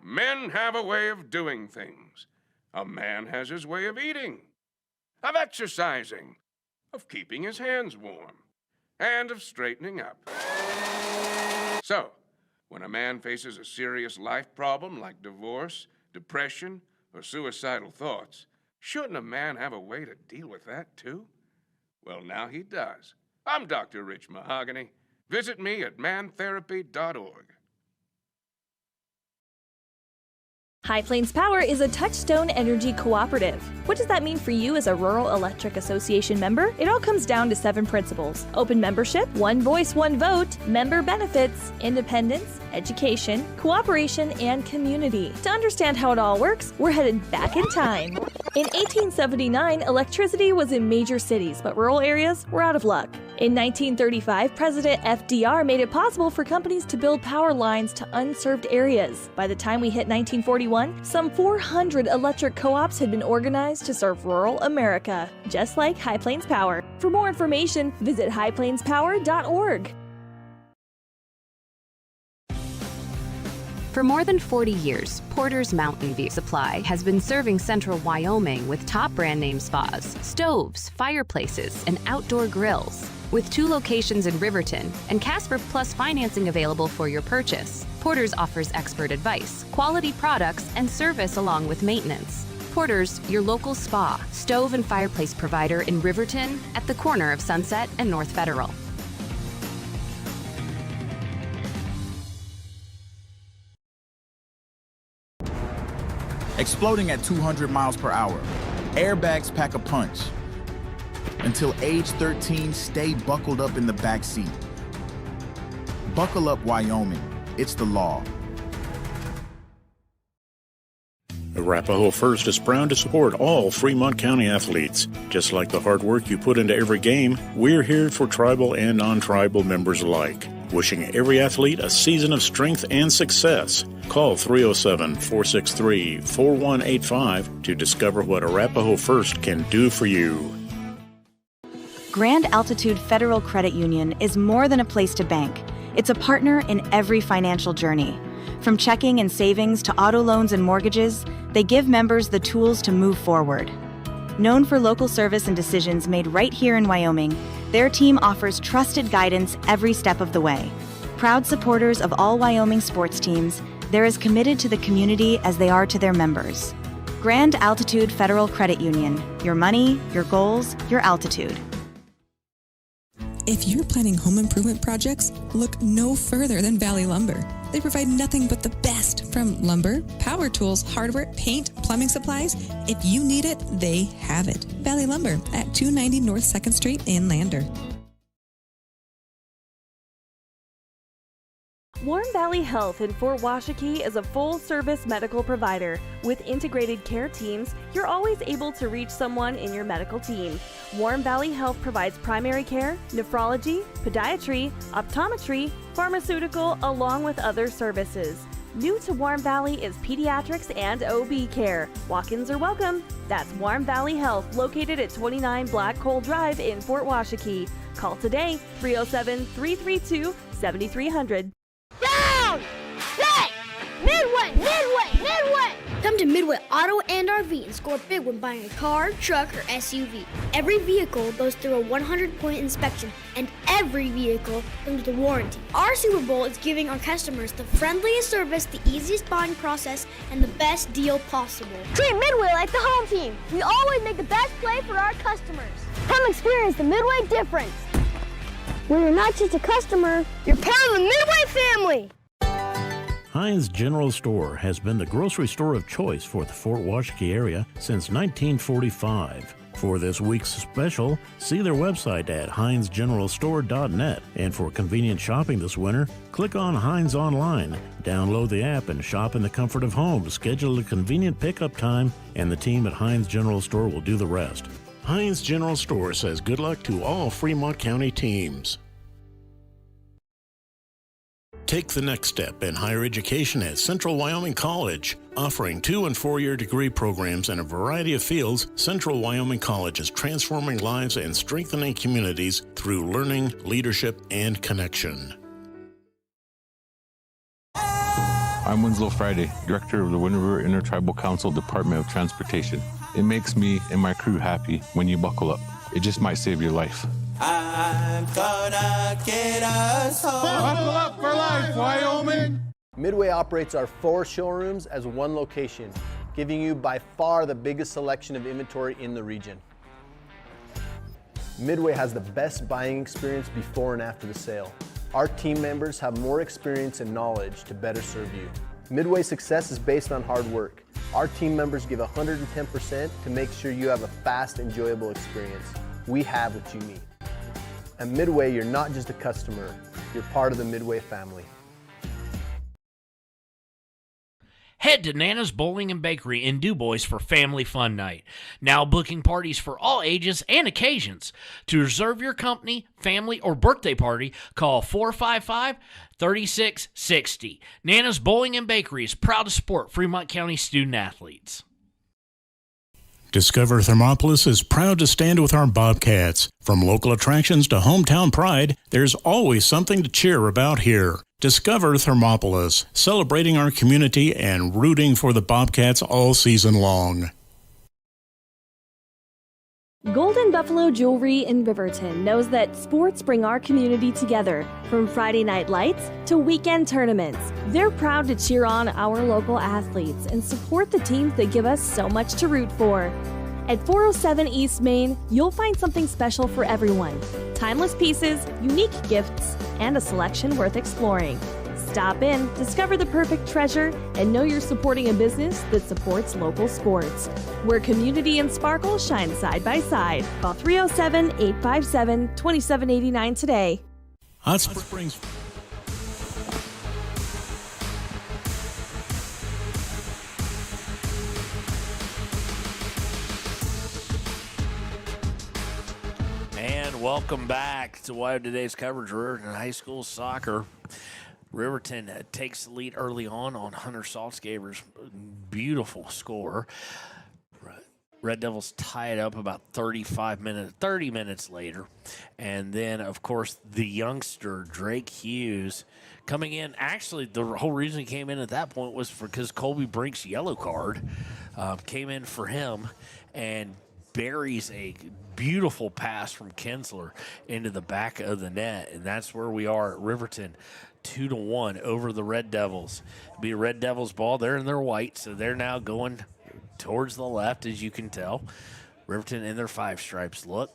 Men have a way of doing things. A man has his way of eating, of exercising, of keeping his hands warm, and of straightening up. So, when a man faces a serious life problem like divorce, depression, or suicidal thoughts, shouldn't a man have a way to deal with that too? Well, now he does. I'm Dr. Rich Mahogany. Visit me at mantherapy.org. High Plains Power is a Touchstone Energy cooperative. What does that mean for you as a Rural Electric Association member? It all comes down to 7 principles: open membership, one voice, one vote, member benefits, independence, education, cooperation, and community. To understand how it all works, we're headed back in time. In 1879, electricity was in major cities, but rural areas were out of luck. In 1935, President FDR made it possible for companies to build power lines to unserved areas. By the time we hit 1941, some 400 electric co-ops had been organized to serve rural America, just like High Plains Power. For more information, visit highplainspower.org. For more than 40 years, Porter's Mountain View Supply has been serving central Wyoming with top brand name spas, stoves, fireplaces, and outdoor grills. With 2 locations in Riverton and Casper Plus financing available for your purchase, Porter's offers expert advice, quality products, and service along with maintenance. Porter's, your local spa, stove, and fireplace provider in Riverton at the corner of Sunset and North Federal. Exploding at 200 miles per hour. Airbags pack a punch. Until age 13, stay buckled up in the back seat. Buckle up, Wyoming. It's the law. Arapahoe First is proud to support all Fremont County athletes. Just like the hard work you put into every game, we're here for tribal and non-tribal members alike. Wishing every athlete a season of strength and success. Call 307-463-4185 to discover what Arapahoe First can do for you. Grand Altitude Federal Credit Union is more than a place to bank. It's a partner in every financial journey. From checking and savings to auto loans and mortgages, they give members the tools to move forward. Known for local service and decisions made right here in Wyoming, their team offers trusted guidance every step of the way. Proud supporters of all Wyoming sports teams, they're as committed to the community as they are to their members. Grand Altitude Federal Credit Union. Your money, your goals, your altitude. If you're planning home improvement projects, look no further than Valley Lumber. They provide nothing but the best from lumber, power tools, hardware, paint, plumbing supplies. If you need it, they have it. Valley Lumber at 290 North 2nd Street in Lander. Warm Valley Health in Fort Washakie is a full-service medical provider. With integrated care teams, you're always able to reach someone in your medical team. Warm Valley Health provides primary care, nephrology, podiatry, optometry, pharmaceutical, along with other services. New to Warm Valley is pediatrics and OB care. Walk-ins are welcome. That's Warm Valley Health, located at 29 Black Coal Drive in Fort Washakie. Call today, 307-332-7300. Down! Set! Midway! Midway! Midway! Come to Midway Auto and RV and score big when buying a car, truck, or SUV. Every vehicle goes through a 100-point inspection, and every vehicle comes with a warranty. Our Super Bowl is giving our customers the friendliest service, the easiest buying process, and the best deal possible. Treat Midway like the home team. We always make the best play for our customers. Come experience the Midway difference, where you're not just a customer, you're part of the Midway family. Heinz General Store has been the grocery store of choice for the Fort Washakie area since 1945. For this week's special, see their website at heinzgeneralstore.net. And for convenient shopping this winter, click on Heinz online, download the app, and shop in the comfort of home. Schedule a convenient pickup time, and the team at Heinz General Store will do the rest. Heinz General Store says good luck to all Fremont County teams. Take the next step in higher education at Central Wyoming College. Offering 2- and 4-year degree programs in a variety of fields, Central Wyoming College is transforming lives and strengthening communities through learning, leadership, and connection. I'm Winslow Friday, Director of the Wind River Intertribal Council Department of Transportation. It makes me and my crew happy when you buckle up. It just might save your life. I'm gonna get us home. Buckle up for life, Wyoming. Midway operates our 4 showrooms as one location, giving you by far the biggest selection of inventory in the region. Midway has the best buying experience before and after the sale. Our team members have more experience and knowledge to better serve you. Midway's success is based on hard work. Our team members give 110% to make sure you have a fast, enjoyable experience. We have what you need. At Midway, you're not just a customer, you're part of the Midway family. Head to Nana's Bowling and Bakery in DuBois for Family Fun Night. Now booking parties for all ages and occasions. To reserve your company, family, or birthday party, call 455-3660. Nana's Bowling and Bakery is proud to support Fremont County student athletes. Discover Thermopolis is proud to stand with our Bobcats. From local attractions to hometown pride, there's always something to cheer about here. Discover Thermopolis, celebrating our community and rooting for the Bobcats all season long. Golden Buffalo Jewelry in Riverton knows that sports bring our community together, from Friday night lights to weekend tournaments. They're proud to cheer on our local athletes and support the teams that give us so much to root for. At 407 East Main, you'll find something special for everyone. Timeless pieces, unique gifts, and a selection worth exploring. Stop in, discover the perfect treasure, and know you're supporting a business that supports local sports, where community and sparkle shine side by side. Call 307-857-2789 today. Hot Springs. And welcome back to Wyoming Today's coverage of Riverton High School soccer. Riverton takes the lead early on Hunter Saltzgaber's beautiful score. Red Devils tie it up about 30 minutes later. And then, of course, the youngster, Drake Hughes, coming in. Actually, the whole reason he came in at that point was because Colby Brink's yellow card came in for him and buries a beautiful pass from Kinsler into the back of the net. And that's where we are at Riverton, 2-1 over the Red Devils. It'll be a Red Devils ball. They're in their white, so they're now going towards the left, as you can tell. Riverton in their 5 stripes look.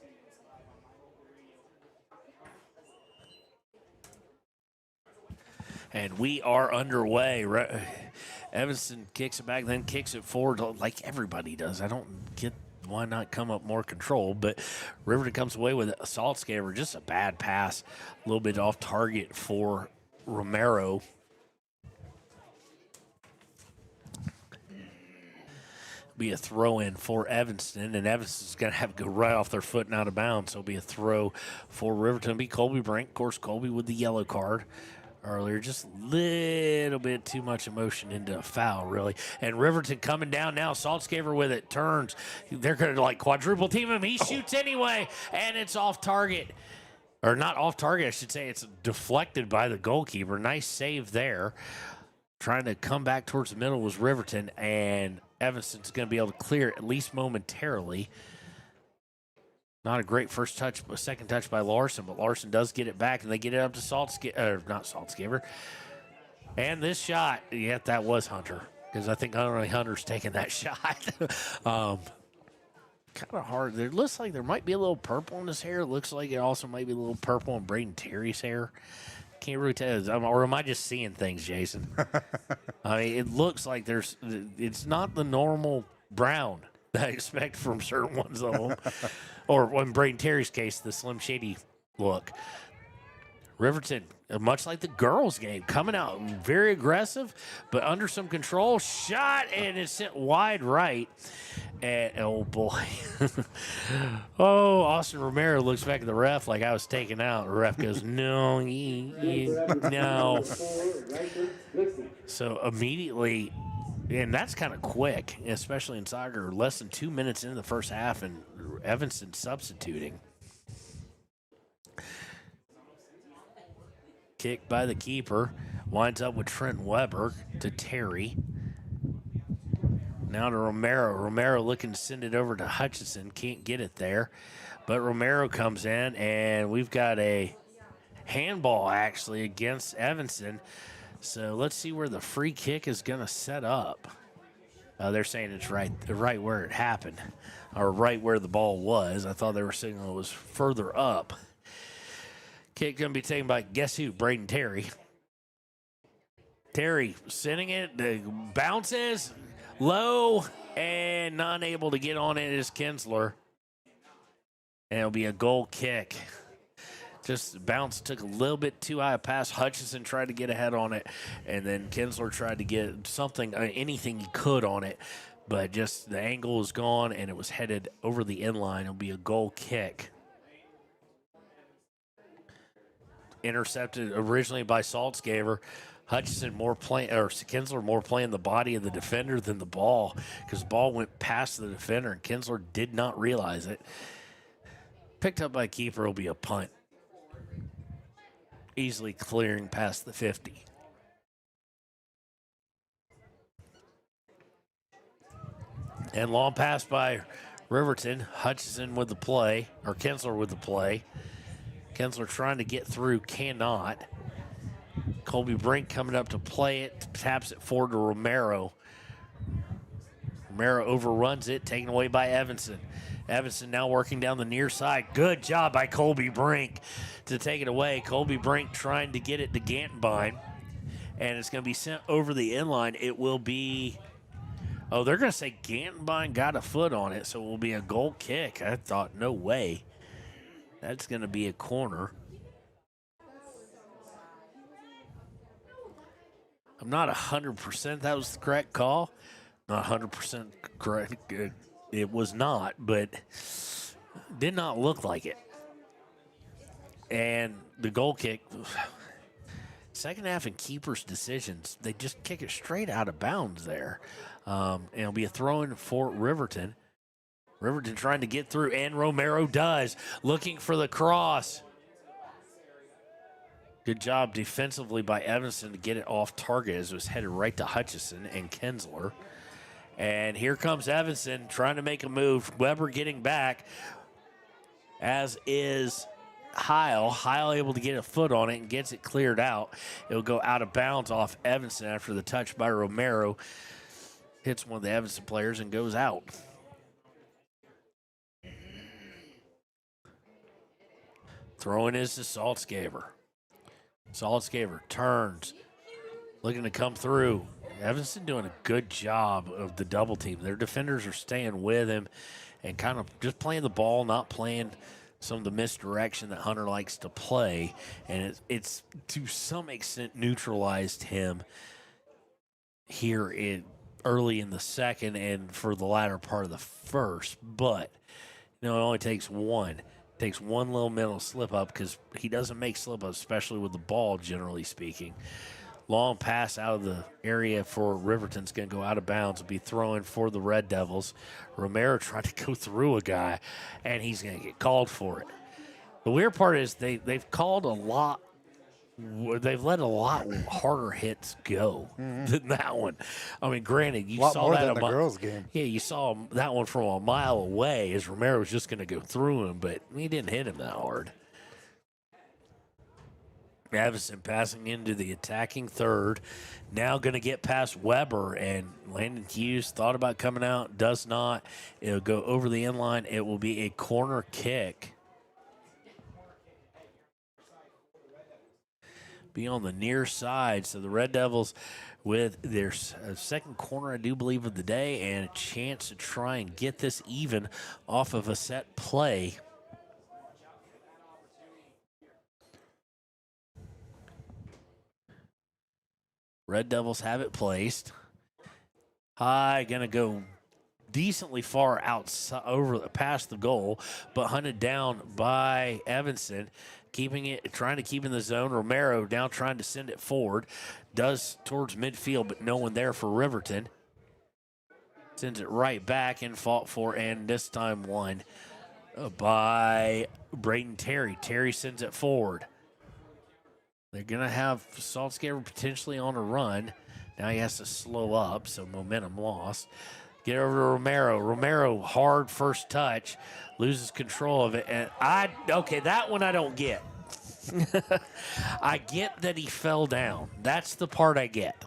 And we are underway. Evanston kicks it back, then kicks it forward like everybody does. I don't get why not come up more control, but Riverton comes away with a Saltzgaver, just a bad pass, a little bit off target for Romero. Be a throw in for Evanston, and Evanston's going to have to go right off their foot and out of bounds. So it'll be a throw for Riverton. It'll be Colby Brink. Of course, Colby with the yellow card earlier. Just a little bit too much emotion into a foul, really. And Riverton coming down now. Saltzgaver with it. Turns. They're going to like quadruple team him. He shoots anyway, and it's off target. Or not off target, I should say. It's deflected by the goalkeeper. Nice save there. Trying to come back towards the middle was Riverton, and Evanston's going to be able to clear it at least momentarily. Not a great first touch, but second touch by Larson, but Larson does get it back, and they get it up to Saltzgaver. And this shot, yeah, that was Hunter, because I think only Hunter's taking that shot. Kind of hard. It looks like there might be a little purple in his hair. It looks like it also might be a little purple in Braden Terry's hair. Can't really tell. Or am I just seeing things, Jason? I mean, it looks like it's not the normal brown that I expect from certain ones of them. Or in Braden Terry's case, the Slim Shady look. Riverton, much like the girls' game, coming out very aggressive, but under some control. Shot, and it's sent wide right. And, oh, boy. Austin Romero looks back at the ref like I was taken out. The ref goes, no, no. So immediately, and that's kind of quick, especially in soccer, less than 2 minutes into the first half, and Evanston substituting. Kick by the keeper. Winds up with Trent Weber to Terry. Now to Romero. Romero looking to send it over to Hutchinson. Can't get it there. But Romero comes in, and we've got a handball, actually, against Evanston. So let's see where the free kick is going to set up. They're saying it's right where it happened, or right where the ball was. I thought they were saying it was further up. Kick going to be taken by, guess who? Braden Terry. Terry sending it. Bounces low and not able to get on it is Kinsler. And it'll be a goal kick. Just bounce, took a little bit too high a pass. Hutchinson tried to get ahead on it, and then Kinsler tried to get something, anything he could on it. But just the angle was gone, and it was headed over the inline. It'll be a goal kick. Intercepted originally by Saltzgaver. Hutchinson Kinsler more playing the body of the defender than the ball, because the ball went past the defender and Kinsler did not realize it. Picked up by keeper will be a punt. Easily clearing past the 50. And long pass by Riverton. Hutchinson with the play, or Kinsler with the play. Kinsler trying to get through, cannot. Colby Brink coming up to play it, taps it forward to Romero. Romero overruns it, taken away by Evanston. Evanston now working down the near side. Good job by Colby Brink to take it away. Colby Brink trying to get it to Gantenbein, and it's going to be sent over the inline. It will be, they're going to say Gantenbein got a foot on it, so it will be a goal kick. I thought, no way. That's going to be a corner. I'm not 100% that was the correct call. Not 100% correct. It was not, but did not look like it. And the goal kick, second half and keeper's decisions, they just kick it straight out of bounds there. And it'll be a throw-in for Riverton. Riverton trying to get through, and Romero does, looking for the cross. Good job defensively by Evanston to get it off target as it was headed right to Hutchison and Kinsler. And here comes Evanston trying to make a move. Weber getting back, as is Heil. Heil able to get a foot on it and gets it cleared out. It'll go out of bounds off Evanston after the touch by Romero. Hits one of the Evanston players and goes out. Throwing is to Saltzgaber. Saltzgaber turns, looking to come through. Evanston doing a good job of the double team. Their defenders are staying with him and kind of just playing the ball, not playing some of the misdirection that Hunter likes to play. And it's to some extent neutralized him here early in the second and for the latter part of the first. But, it only takes one. Takes one little mental slip up because he doesn't make slip ups, especially with the ball, generally speaking. Long pass out of the area for Riverton's going to go out of bounds. Will be throwing for the Red Devils. Romero tried to go through a guy, and he's going to get called for it. The weird part is they've called a lot. They've let a lot harder hits go than that one. I mean, granted, you saw more that than the girls' game. Yeah, you saw that one from a mile away as Romero was just going to go through him, but he didn't hit him that hard. Evanston passing into the attacking third. Now going to get past Weber, and Landon Hughes thought about coming out, does not. It'll go over the end line. It will be a corner kick. Be on the near side. So the Red Devils with their second corner, I do believe, of the day, and a chance to try and get this even off of a set play. Red Devils have it placed. High, going to go decently far outside, past the goal, but hunted down by Evanston. Trying to keep in the zone. Romero now trying to send it forward. Does towards midfield, but no one there for Riverton. Sends it right back and fought for, and this time won by Braden Terry. Terry sends it forward. They're going to have Saltzgaber potentially on a run. Now he has to slow up, so momentum lost. Get over to Romero. Romero, hard first touch, loses control of it. And that one I don't get. I get that he fell down. That's the part I get.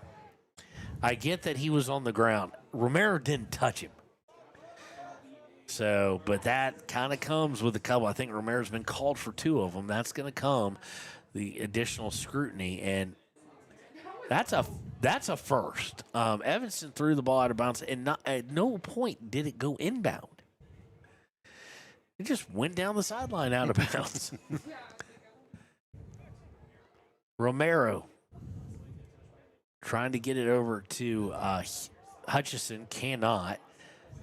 I get that he was on the ground. Romero didn't touch him. So, but that kind of comes with a couple. I think Romero's been called for 2 of them. That's going to come, the additional scrutiny, and that's a first. Evanston threw the ball out of bounds, and at no point did it go inbound. It just went down the sideline out of bounds. Romero trying to get it over to Hutchison, cannot.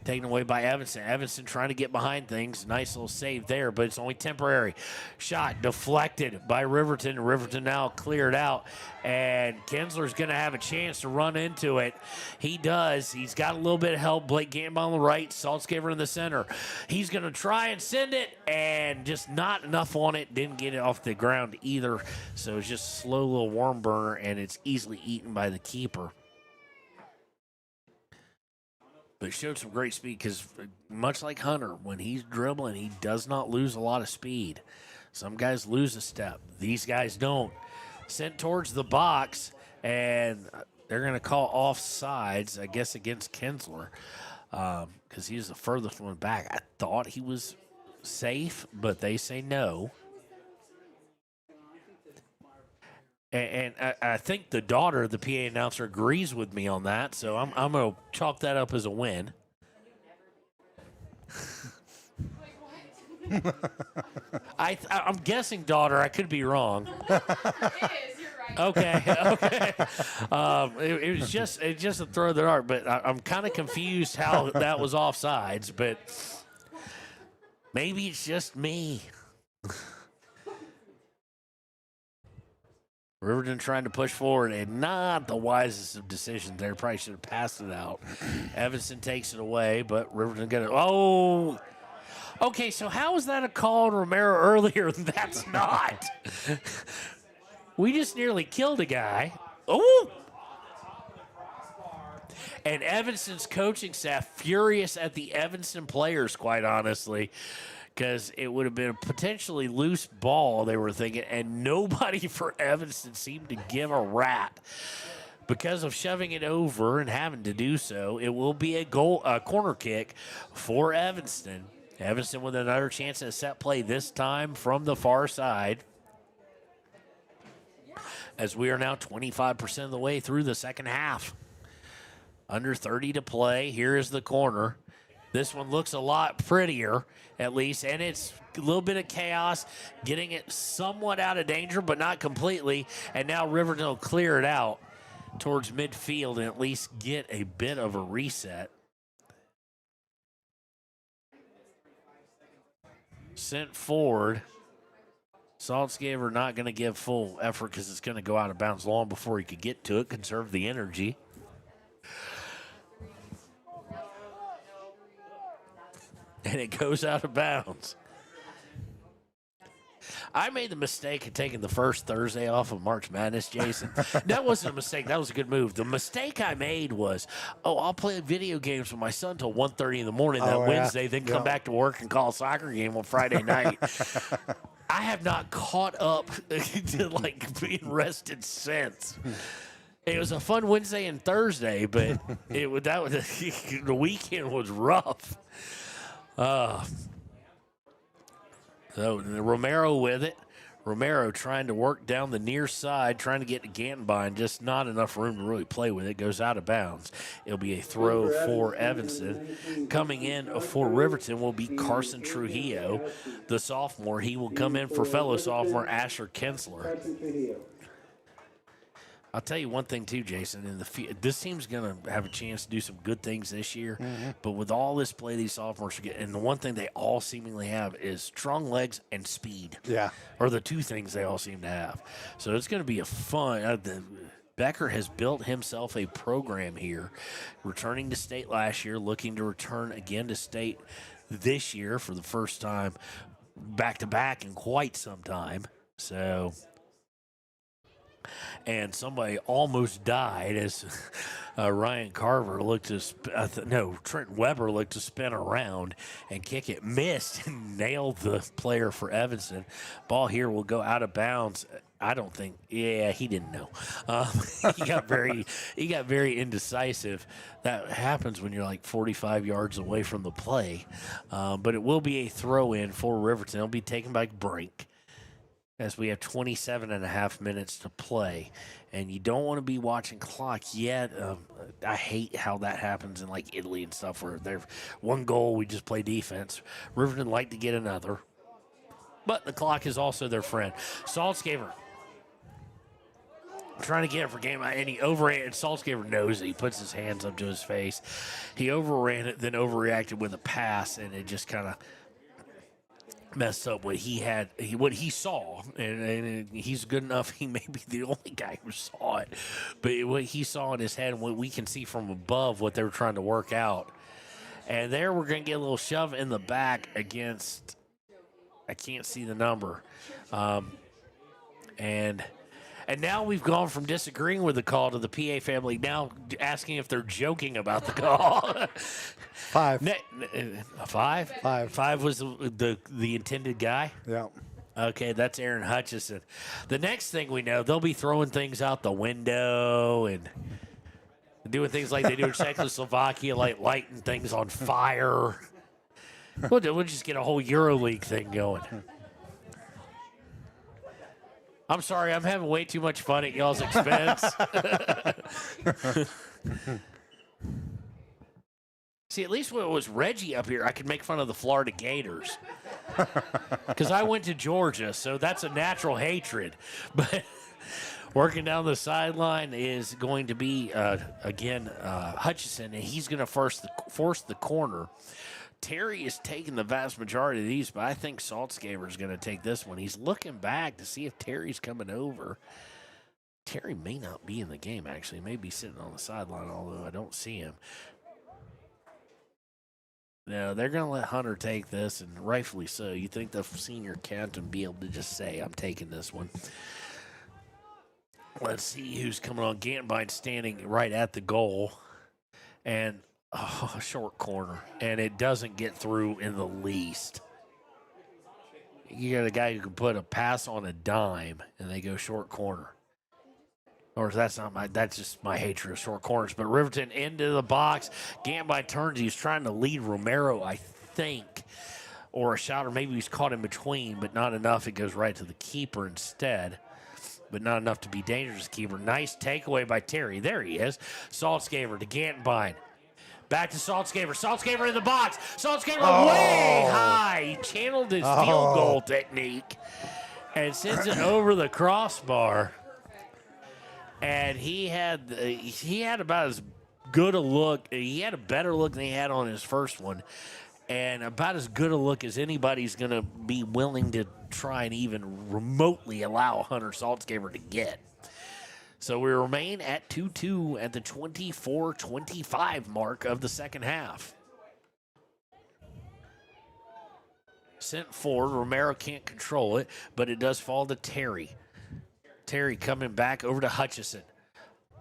Taken away by Evanston. Evanston trying to get behind things. Nice little save there, but it's only temporary. Shot deflected by Riverton. Riverton now cleared out, and Kinsler's going to have a chance to run into it. He does. He's got a little bit of help. Blake Gamble on the right, Saltzgaber in the center. He's going to try and send it, and just not enough on it. Didn't get it off the ground either, so it's just a slow little worm burner, and it's easily eaten by the keeper. But showed some great speed because, much like Hunter, when he's dribbling, he does not lose a lot of speed. Some guys lose a step. These guys don't. Sent towards the box, and they're going to call offsides, I guess, against Kinsler because he's the furthest one back. I thought he was safe, but they say no. And I think the daughter of the PA announcer agrees with me on that, so I'm going to chalk that up as a win. I'm guessing daughter. I could be wrong. It is. You're right. Okay. It was just a throw of the dart, but I'm kind of confused how that was offsides, but maybe it's just me. Riverton trying to push forward, and not the wisest of decisions there. Probably should have passed it out. Evanston takes it away, but Riverton got it. Oh, okay, so how is that a call on Romero earlier? That's not. We just nearly killed a guy. Oh! And Evanston's coaching staff furious at the Evanston players, quite honestly, because it would have been a potentially loose ball, they were thinking, and nobody for Evanston seemed to give a rat. Because of shoving it over and having to do so, it will be a corner kick for Evanston. Evanston with another chance at a set play, this time from the far side. As we are now 25% of the way through the second half. Under 30 to play. Here is the corner. This one looks a lot prettier, at least, and it's a little bit of chaos, getting it somewhat out of danger, but not completely. And now Riverton will clear it out towards midfield and at least get a bit of a reset. Sent forward. Saltzgaver not going to give full effort because it's going to go out of bounds long before he could get to it, conserve the energy. And it goes out of bounds. I made the mistake of taking the first Thursday off of March Madness, Jason. That wasn't a mistake. That was a good move. The mistake I made was, I'll play video games with my son until 1:30 in the morning that Wednesday, then come back to work and call a soccer game on Friday night. I have not caught up to, being rested since. It was a fun Wednesday and Thursday, but the weekend was rough. So Romero with it. Romero trying to work down the near side, trying to get to Gantenbein, just not enough room to really play with it. Goes out of bounds. It'll be a throw for Evanston. Coming in for Riverton will be Carson Trujillo, the sophomore. He will come in for fellow sophomore Asher Kensler. I'll tell you one thing, too, Jason. This team's going to have a chance to do some good things this year. Mm-hmm. But with all this play these sophomores get, and the one thing they all seemingly have is strong legs and speed. Yeah. Are the two things they all seem to have. So it's going to be a fun Becker has built himself a program here, returning to state last year, looking to return again to state this year for the first time back-to-back in quite some time. So... And somebody almost died as Ryan Carver looked to Trent Weber looked to spin around and kick it, missed and nailed the player for Evanston. Ball here will go out of bounds. I don't think. Yeah, he didn't know. He got very indecisive. That happens when you're 45 yards away from the play. But it will be a throw in for Riverton. It'll be taken by Brink, as we have 27 and a half minutes to play. And you don't want to be watching clock yet. I hate how that happens in Italy and stuff where they're one goal, we just play defense. Riverton like to get another. But the clock is also their friend. Saltzgaver trying to get it for game, and he overran it. Saltzgaver knows it. He puts his hands up to his face. He overran it, then overreacted with a pass, and it just kind of messed up what he saw, and he's good enough. He may be the only guy who saw it, but what he saw in his head and what we can see from above, what they were trying to work out. And there we're going to get a little shove in the back against, I can't see the number. And now we've gone from disagreeing with the call to the PA family now asking if they're joking about the call. 5. 5? 5. 5 was the intended guy? Yeah. Okay, that's Aaron Hutchison. The next thing we know, they'll be throwing things out the window and doing things like they do in Czechoslovakia, lighting things on fire. We'll just get a whole EuroLeague thing going. I'm sorry, I'm having way too much fun at y'all's expense. See, at least when it was Reggie up here, I could make fun of the Florida Gators. Because I went to Georgia, so that's a natural hatred. But working down the sideline is going to be, Hutchison, and he's going to force the corner. Terry is taking the vast majority of these, but I think Saltzgaver is going to take this one. He's looking back to see if Terry's coming over. Terry may not be in the game, actually. He may be sitting on the sideline, although I don't see him. No, they're going to let Hunter take this, and rightfully so. You think the senior captain be able to just say, I'm taking this one. Let's see who's coming on. Gantenbein standing right at the goal. And a short corner. And it doesn't get through in the least. You got a guy who can put a pass on a dime, and they go short corner. Or that's just my hatred of short corners. But Riverton into the box. Gantenbein turns. He's trying to lead Romero, I think. Or a shot, or maybe he's caught in between, but not enough. It goes right to the keeper instead. But not enough to be dangerous to keeper. Nice takeaway by Terry. There he is. Saltzgaver to Gantenbein. Back to Saltzgaver. Saltzgaver in the box. Saltzgaver way high. He channeled his field goal technique and sends it over the crossbar. And he had about as good a look. He had a better look than he had on his first one. And about as good a look as anybody's going to be willing to try and even remotely allow Hunter Saltzgaver to get. So we remain at 2-2 at the 24-25 mark of the second half. Sent forward. Romero can't control it, but it does fall to Terry. Terry coming back over to Hutchison.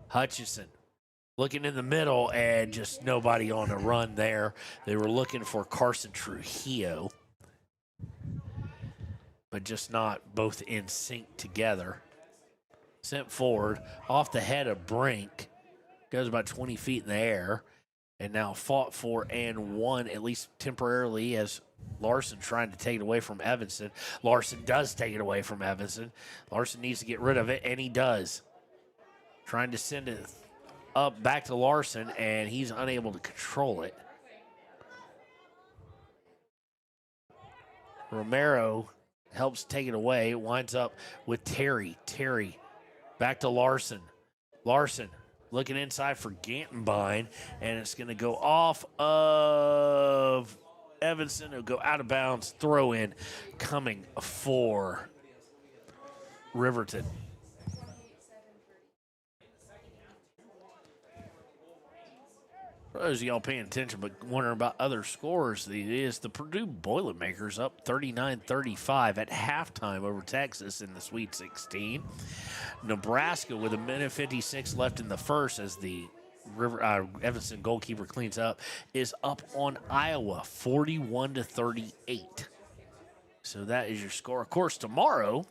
Hutchison looking in the middle, and just nobody on a run there. They were looking for Carson Trujillo, but just not both in sync together. Sent forward, off the head of Brink. Goes about 20 feet in the air, and now fought for and won, at least temporarily, as Larson trying to take it away from Evanston. Larson does take it away from Evanston. Larson needs to get rid of it, and he does. Trying to send it up back to Larson, and he's unable to control it. Romero helps take it away. It winds up with Terry. Terry back to Larson. Larson looking inside for Gantenbein, and it's going to go off of Evanston. It'll go out of bounds. Throw in coming for Riverton. For those of y'all paying attention but wondering about other scores, the Purdue Boilermakers up 39-35 at halftime over Texas in the Sweet 16. Nebraska with 1:56 left in the first as the Evanston goalkeeper cleans up, is up on Iowa 41-38. So that is your score. Of course, tomorrow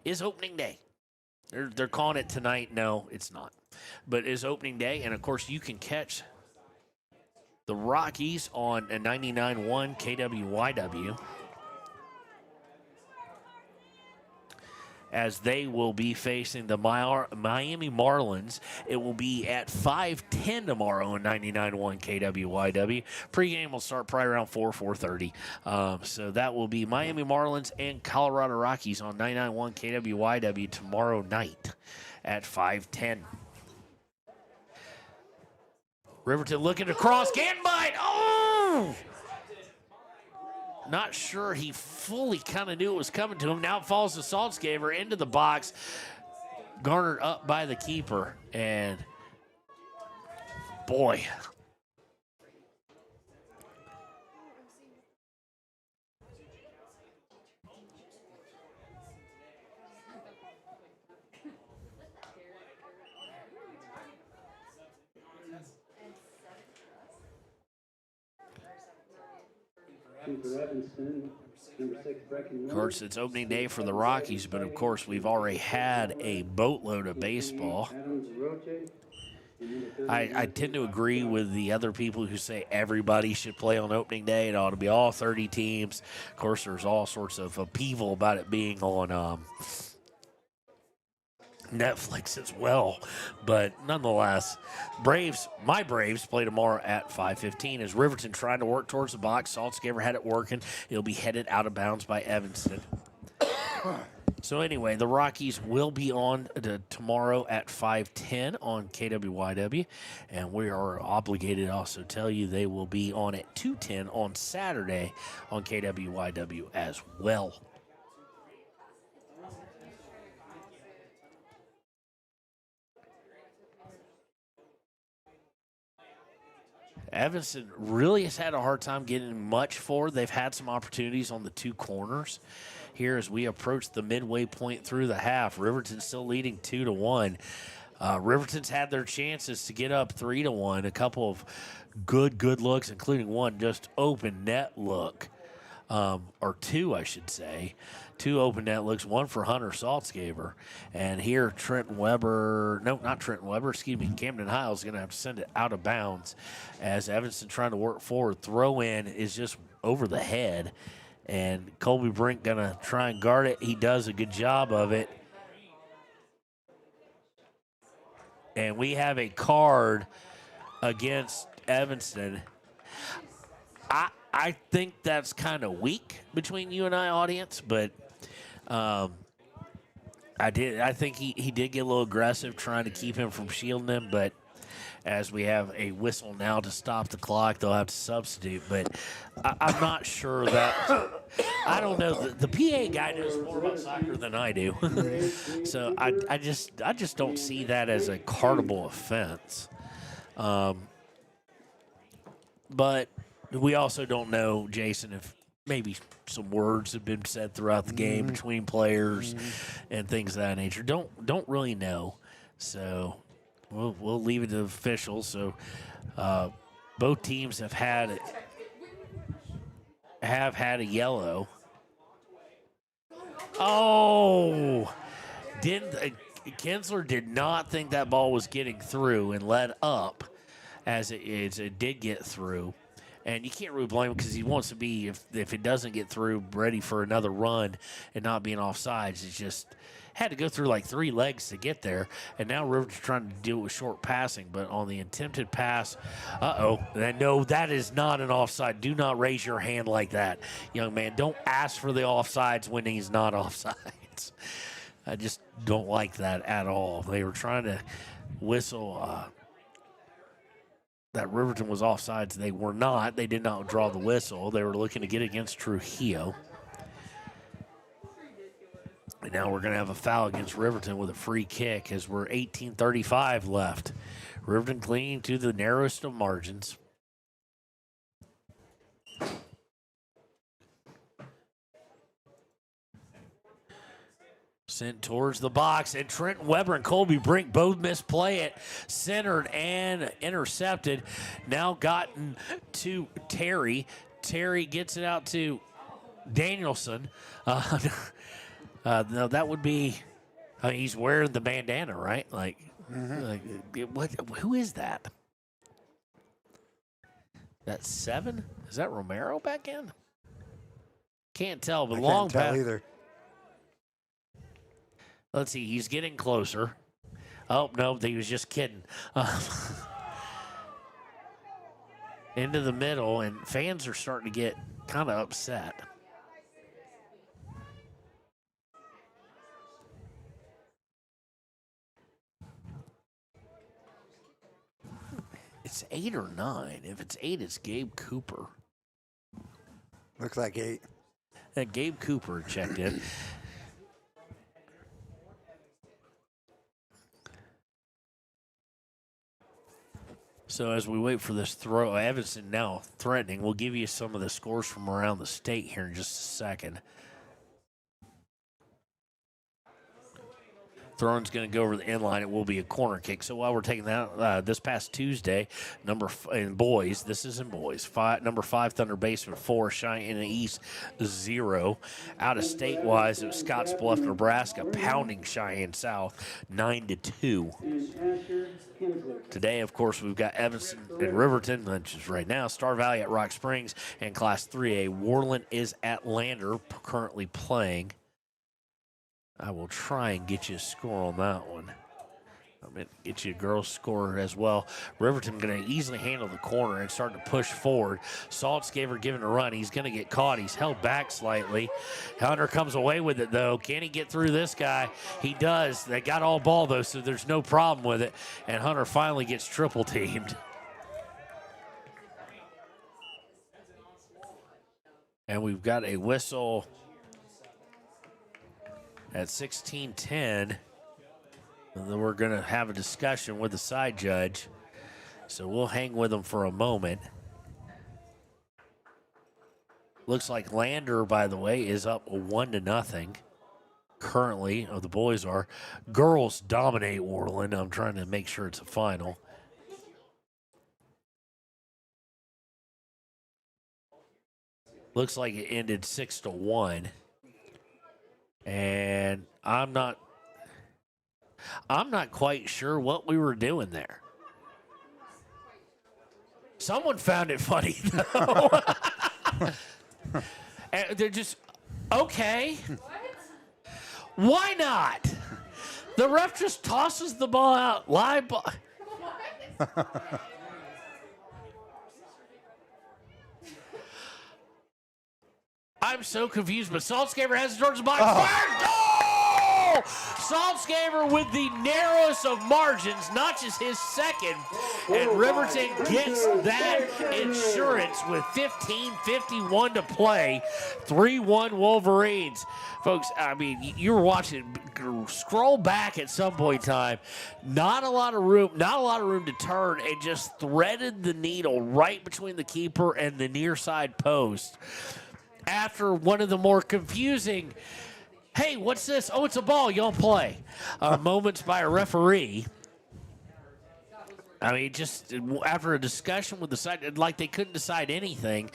is opening day. They're calling it tonight. No, it's not. But it's opening day, and of course you can catch the Rockies on a 99.1 KWYW as they will be facing the Miami Marlins. It will be at 5:10 tomorrow on 99.1 KWYW. Pre-game will start probably around 4:30. So that will be Miami Marlins and Colorado Rockies on 99.1 KWYW tomorrow night at 5:10. Riverton looking to cross. Gantenbein. Oh! Not sure he fully kind of knew it was coming to him. Now it falls to Saltzgaver into the box. Garnered up by the keeper. And, boy. Of course, it's opening day for the Rockies, but of course, we've already had a boatload of baseball. I tend to agree with the other people who say everybody should play on opening day. It ought to be all 30 teams. Of course, there's all sorts of upheaval about it being on Netflix as well. But nonetheless, my Braves play tomorrow at 5:15 as Riverton trying to work towards the box. Saltzgaver had it working. It'll be headed out of bounds by Evanston. So anyway, the Rockies will be on tomorrow at 5:10 on KWYW, and we are obligated to also tell you they will be on at 2:10 on Saturday on KWYW as well. Evanston really has had a hard time getting much forward. They've had some opportunities on the two corners. Here as we approach the midway point through the half, Riverton still leading 2-1. Riverton's had their chances to get up 3-1. A couple of good looks, including one just open net look, or two, I should say. Two open net looks, one for Hunter Saltzgaber. And here Camden Hiles is going to have to send it out of bounds as Evanston trying to work forward. Throw in is just over the head. And Colby Brink going to try and guard it. He does a good job of it. And we have a card against Evanston. I think that's kind of weak between you and I, audience, but I think he did get a little aggressive trying to keep him from shielding him, but as we have a whistle now to stop the clock, they'll have to substitute. But I'm not sure that – I don't know. The PA guy knows more about soccer than I do. So I just don't see that as a cardable offense. But we also don't know, Jason, if maybe some words have been said throughout the game between players and things of that nature. Don't really know. So – We'll leave it to the officials. So both teams have had a yellow. Oh, Kinsler did not think that ball was getting through and led up as it did get through. And you can't really blame him because he wants to be, if it doesn't get through, ready for another run and not being offsides. It's just had to go through like 3 legs to get there. And now Riverton's trying to deal with short passing. But on the attempted pass, no, that is not an offside. Do not raise your hand like that, young man. Don't ask for the offsides when he's not offsides. I just don't like that at all. They were trying to whistle that Riverton was offsides. They were not. They did not draw the whistle. They were looking to get against Trujillo. And now we're going to have a foul against Riverton with a free kick as we're 18:35 left. Riverton clinging to the narrowest of margins. Sent towards the box, and Trent Weber and Colby Brink both misplay it. Centered and intercepted. Now gotten to Terry. Terry gets it out to Danielson. No, that would be, he's wearing the bandana, right? Like what? Who is that? That's 7? Is that Romero back in? Can't tell, but long pass. Can't tell either. Let's see, he's getting closer. Oh, no, he was just kidding. Into the middle, and fans are starting to get kind of upset. It's 8 or 9. If it's 8, it's Gabe Cooper. Looks like 8. Gabe Cooper checked in. So as we wait for this throw, Evanston now threatening. We'll give you some of the scores from around the state here in just a second. Throw-in's going to go over the inline. It will be a corner kick. So while we're taking that, this past Tuesday, in boys, this is in boys, number 5 Thunder Basement 4, Cheyenne East 0. Out of state-wise, it was Scottsbluff, Nebraska, pounding Cheyenne South 9-2. Today, of course, we've got Evanston and Riverton, which is right now, Star Valley at Rock Springs, and Class 3A. Worland is at Lander, currently playing. I will try and get you a score on that one. I'm going to get you a girl's score as well. Riverton going to easily handle the corner and start to push forward. Saltzgaber giving a run. He's going to get caught. He's held back slightly. Hunter comes away with it, though. Can he get through this guy? He does. They got all ball, though, so there's no problem with it. And Hunter finally gets triple teamed. And we've got a whistle at 16:10. And then we're going to have a discussion with the side judge. So we'll hang with them for a moment. Looks like Lander, by the way, is up 1-0. Currently, the boys are. Girls dominate Worland. I'm trying to make sure it's a final. Looks like it ended 6-1. And I'm not quite sure what we were doing there. Someone found it funny, though. And they're just, okay. Why not? The ref just tosses the ball out. Live ball. I'm so confused, but Saltzgaber has it towards the box. Fires! Goal! Saltzgaber with the narrowest of margins, notches his second, and Riverton gets that insurance with 15:51 to play. 3-1 Wolverines. Folks, I mean, you were watching, scroll back at some point in time. Not a lot of room to turn, and just threaded the needle right between the keeper and the near side post. After one of the more confusing, hey, what's this? Oh, it's a ball. You don't play. Moments by a referee. I mean, just after a discussion with the side, like they couldn't decide anything.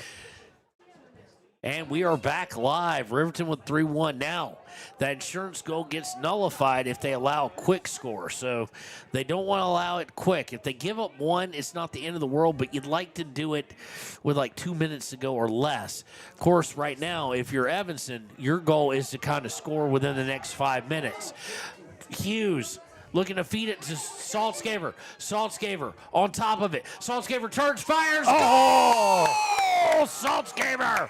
And we are back live. Riverton with 3-1. Now, that insurance goal gets nullified if they allow a quick score. So they don't want to allow it quick. If they give up one, it's not the end of the world, but you'd like to do it with like 2 minutes to go or less. Of course, right now, if you're Evanston, your goal is to kind of score within the next 5 minutes. Hughes looking to feed it to Saltzgaber. Saltzgaber on top of it. Saltzgaber turns, fires. Oh! Saltzgaber!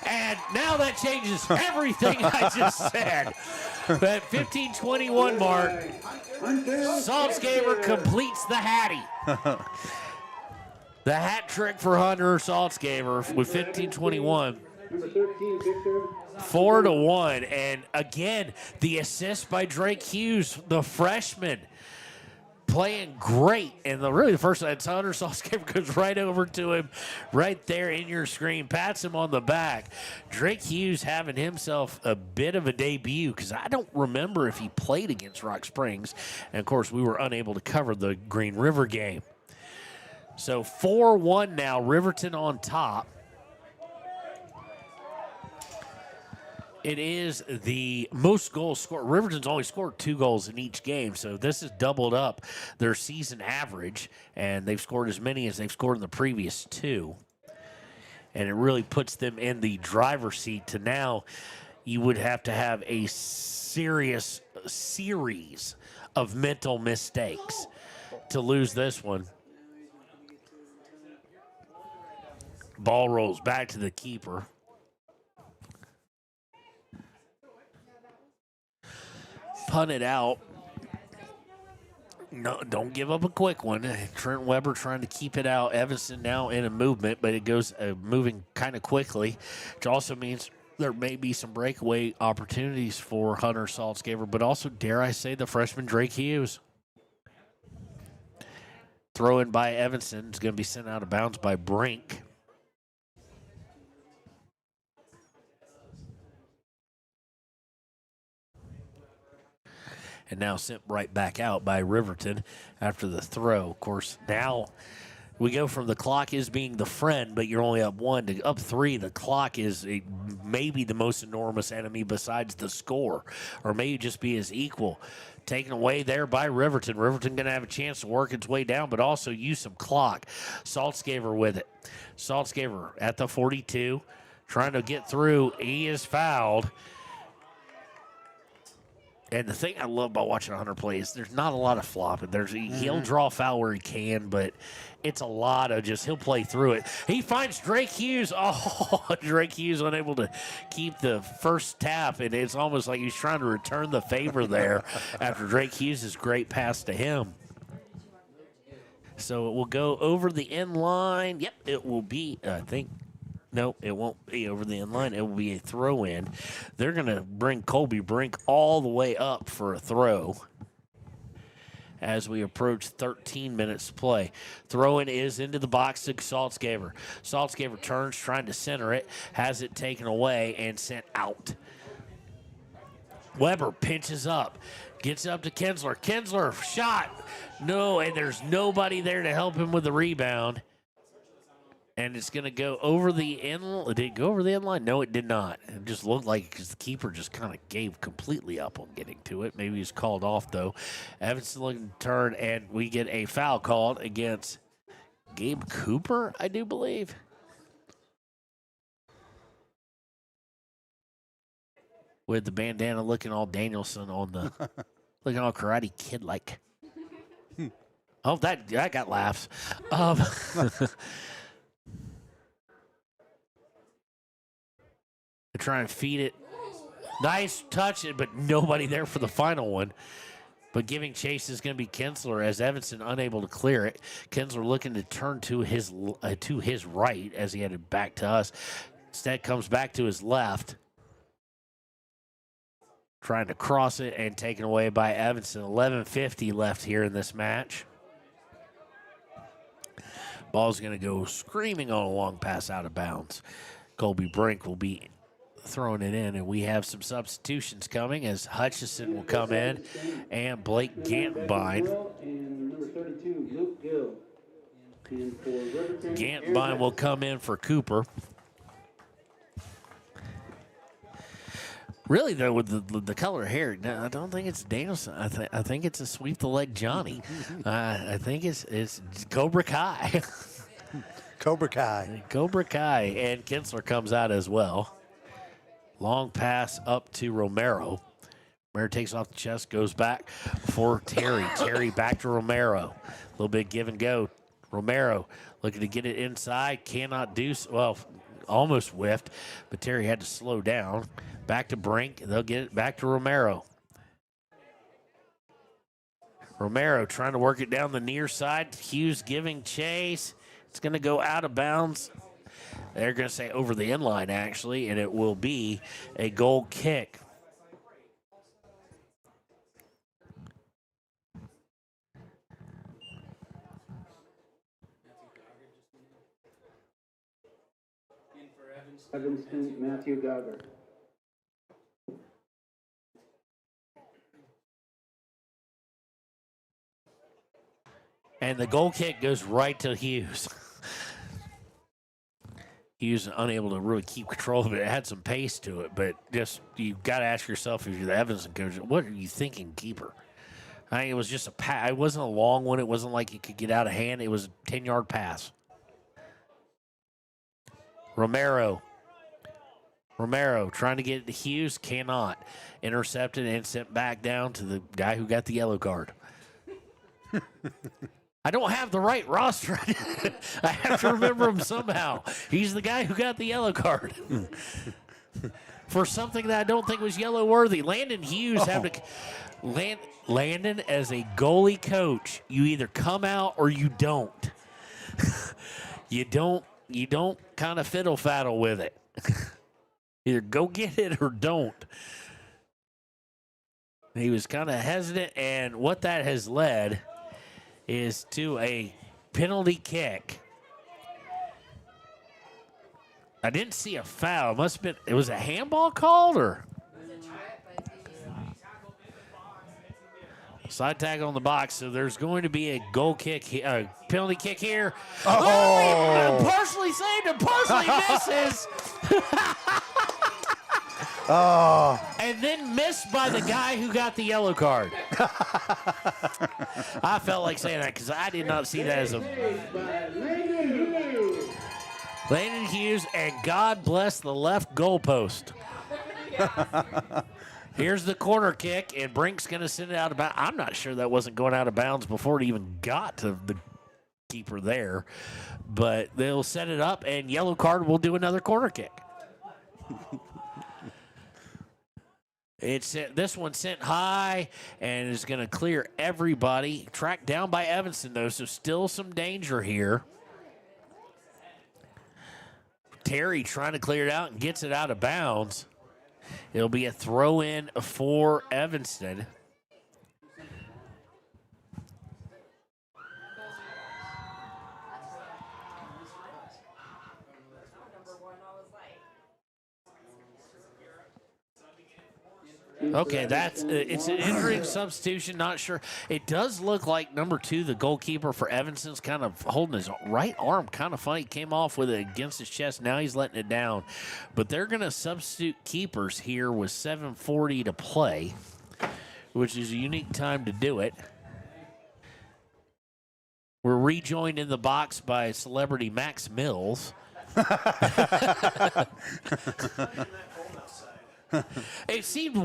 And now that changes everything I just said. That 15:21 mark, Saltzgaber completes the hattie. The hat trick for Hunter Saltzgaber with 15:21. 4-1. And again, the assist by Drake Hughes, the freshman, playing great. And the first time, Hunter Saltzgaber goes right over to him, right there in your screen, pats him on the back. Drake Hughes having himself a bit of a debut, because I don't remember if he played against Rock Springs. And, of course, we were unable to cover the Green River game. So 4-1 now, Riverton on top. It is the most goals scored. Riverton's only scored 2 goals in each game, so this has doubled up their season average, and they've scored as many as they've scored in the previous 2. And it really puts them in the driver's seat to now you would have to have a serious series of mental mistakes to lose this one. Ball rolls back to the keeper. Punt it out. No, don't give up a quick one. Trent Weber trying to keep it out. Evanston now in a movement, but it goes moving kind of quickly, which also means there may be some breakaway opportunities for Hunter Saltzgaber, but also, dare I say, the freshman Drake Hughes. Throw in by Evanston is going to be sent out of bounds by Brink. And now sent right back out by Riverton after the throw. Of course, now we go from the clock is being the friend, but you're only up 1 to up 3. The clock is maybe the most enormous enemy besides the score, or maybe just be as equal. Taken away there by Riverton. Riverton going to have a chance to work its way down, but also use some clock. Saltzgaber with it. Saltzgaber at the 42, trying to get through. He is fouled. And the thing I love about watching Hunter play is there's not a lot of flopping. He'll draw a foul where he can, but it's a lot of just he'll play through it. He finds Drake Hughes. Oh, Drake Hughes unable to keep the first tap, and it's almost like he's trying to return the favor there after Drake Hughes' great pass to him. So it will go over the end line. Yep, it will be, I think. No, it won't be over the end line. It will be a throw-in. They're going to bring Colby Brink all the way up for a throw. as we approach 13 minutes to play. Throw-in is into the box to Saltzgaver. Saltzgaver turns, trying to center it, has it taken away and sent out. Weber pinches up, gets up to Kinsler. Kinsler, shot. No, and there's nobody there to help him with the rebound. And it's going to go over the end. Did it go over the end line? No, it did not. It just looked like because the keeper just kind of gave completely up on getting to it. Maybe he's called off, though. Evanston looking to turn, and we get a foul called against Gabe Cooper, I do believe. With the bandana looking all Danielson on the, looking all Karate Kid-like. Oh, that got laughs. They try and feed it. Nice touch, but nobody there for the final one. But giving chase is going to be Kinsler as Evanston unable to clear it. Kinsler looking to turn to his right as he headed back to us. Instead comes back to his left. Trying to cross it and taken away by Evanston. 11:50 left here in this match. Ball's going to go screaming on a long pass out of bounds. Colby Brink will be throwing it in, and we have some substitutions coming as Hutchison will come in and Blake Gantbine. Gantbine will come in for Cooper. Really, though, with the color of hair, no, I don't think it's Danielson. I think it's a sweep the leg Johnny. I think it's Cobra Kai. Cobra Kai. Cobra Kai, and Kinsler comes out as well. Long pass up to Romero. Romero takes off the chest, goes back for Terry. Terry back to Romero. A little bit give and go. Romero looking to get it inside, cannot do so. Well, almost whiffed, but Terry had to slow down. Back to Brink. They'll get it back to Romero. Romero trying to work it down the near side. Hughes giving chase. It's going to go out of bounds. They're going to say over the end line, actually, and it will be a goal kick. Evanston, Matthew Gogger. And the goal kick goes right to Hughes. Hughes unable to really keep control of it. It had some pace to it, but just you've got to ask yourself if you're the Evanston coach, what are you thinking, keeper? I think it was just a pass. It wasn't a long one. It wasn't like it could get out of hand. It was a 10-yard pass. Romero trying to get it to Hughes, cannot. Intercepted and sent back down to the guy who got the yellow card. I don't have the right roster. I have to remember him somehow. He's the guy who got the yellow card. For something that I don't think was yellow worthy. Landon Hughes have to Landon, as a goalie coach, you either come out or you don't. You don't kind of fiddle faddle with it. Either go get it or don't. He was kind of hesitant, and what that has led is to a penalty kick. I didn't see a foul. Must have been, it was a handball called, or? Side tag on the box, so there's going to be a goal kick, penalty kick here. Oh! Partially saved and partially misses. Oh. And then missed by the guy who got the yellow card. I felt like saying that because I did not see that as a... Landon Hughes, and God bless the left goalpost. Here's the corner kick, and Brink's going to send it out of bounds. I'm not sure that wasn't going out of bounds before it even got to the keeper there. But they'll set it up, and yellow card will do another corner kick. This one sent high and is going to clear everybody. Tracked down by Evanston, though, so still some danger here. Terry trying to clear it out and gets it out of bounds. It'll be a throw-in for Evanston. Okay, that's it's an interesting substitution. Not sure. It does look like number 2, the goalkeeper for Evanston's kind of holding his right arm. Kind of funny. Came off with it against his chest. Now he's letting it down. But they're going to substitute keepers here with 7:40 to play, which is a unique time to do it. We're rejoined in the box by celebrity Max Mills. It seems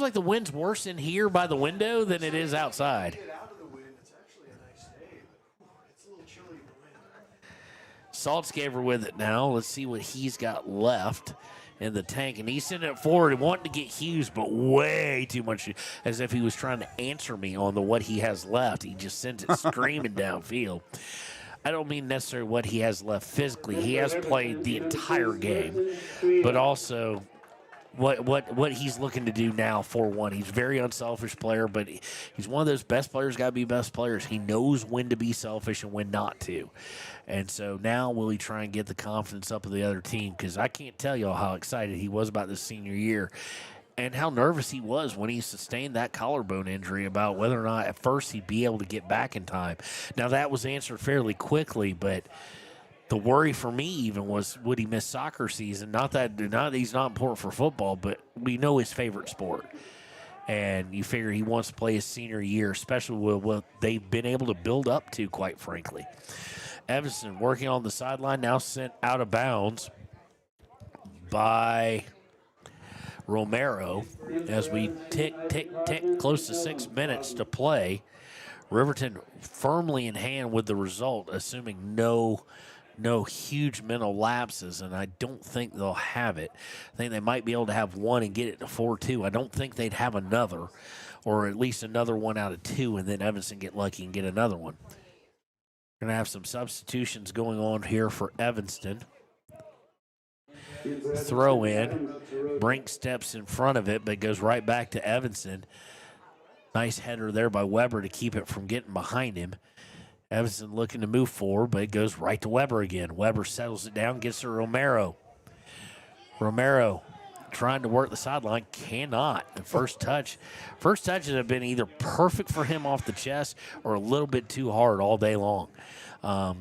like the wind's worse in here by the window than it is outside. Saltzgaver with it now. Let's see what he's got left in the tank. And he's sending it forward and wanting to get Hughes, but way too much, as if he was trying to answer me on what he has left. He just sends it screaming downfield. I don't mean necessarily what he has left physically. He has played the entire game, but also what he's looking to do now for one. He's a very unselfish player, but he's one of those best players, got to be best players. He knows when to be selfish and when not to. And so now will he try and get the confidence up of the other team? Because I can't tell y'all how excited he was about this senior year and how nervous he was when he sustained that collarbone injury about whether or not at first he'd be able to get back in time. Now, that was answered fairly quickly, but the worry for me even was, would he miss soccer season? Not that he's not important for football, but we know his favorite sport. And you figure he wants to play his senior year, especially with what they've been able to build up to, quite frankly. Evanston working on the sideline, now sent out of bounds by Romero as we tick, close to 6 minutes to play. Riverton firmly in hand with the result, assuming no huge mental lapses, and I don't think they'll have it. I think they might be able to have one and get it to 4-2. I don't think they'd have another, or at least another one out of 2, and then Evanston get lucky and get another one. Going to have some substitutions going on here for Evanston. Throw in. Brink steps in front of it, but goes right back to Evanston. Nice header there by Weber to keep it from getting behind him. Evanston looking to move forward, but it goes right to Weber again. Weber settles it down, gets to Romero. Romero trying to work the sideline, cannot. The first touches have been either perfect for him off the chest or a little bit too hard all day long.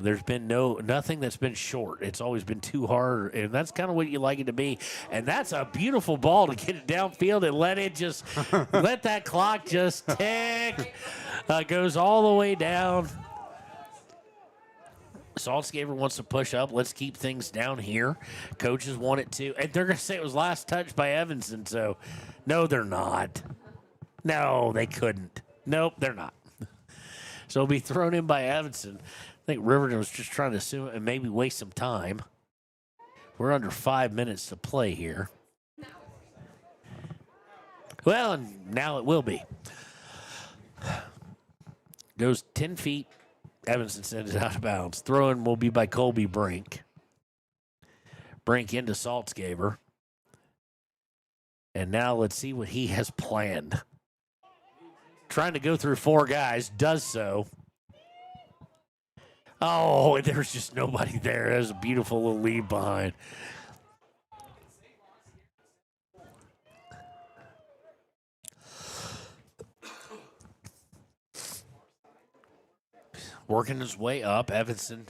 There's been nothing that's been short. It's always been too hard, and that's kind of what you like it to be. And that's a beautiful ball to get it downfield and let that clock just tick. Goes all the way down. Saltzgaver wants to push up. Let's keep things down here. Coaches want it to. And they're going to say it was last touch by Evanston, so no, they're not. No, they couldn't. Nope, they're not. So it'll be thrown in by Evanston. I think Riverton was just trying to assume it and maybe waste some time. We're under 5 minutes to play here. Well, and now it will be. Goes 10 feet. Evanston sends it out of bounds. Throw-in will be by Colby Brink. Brink into Saltzgaver. And now let's see what he has planned. Trying to go through 4 guys, does so. Oh, there's just nobody there. There's a beautiful little lead behind. Working his way up, Evanston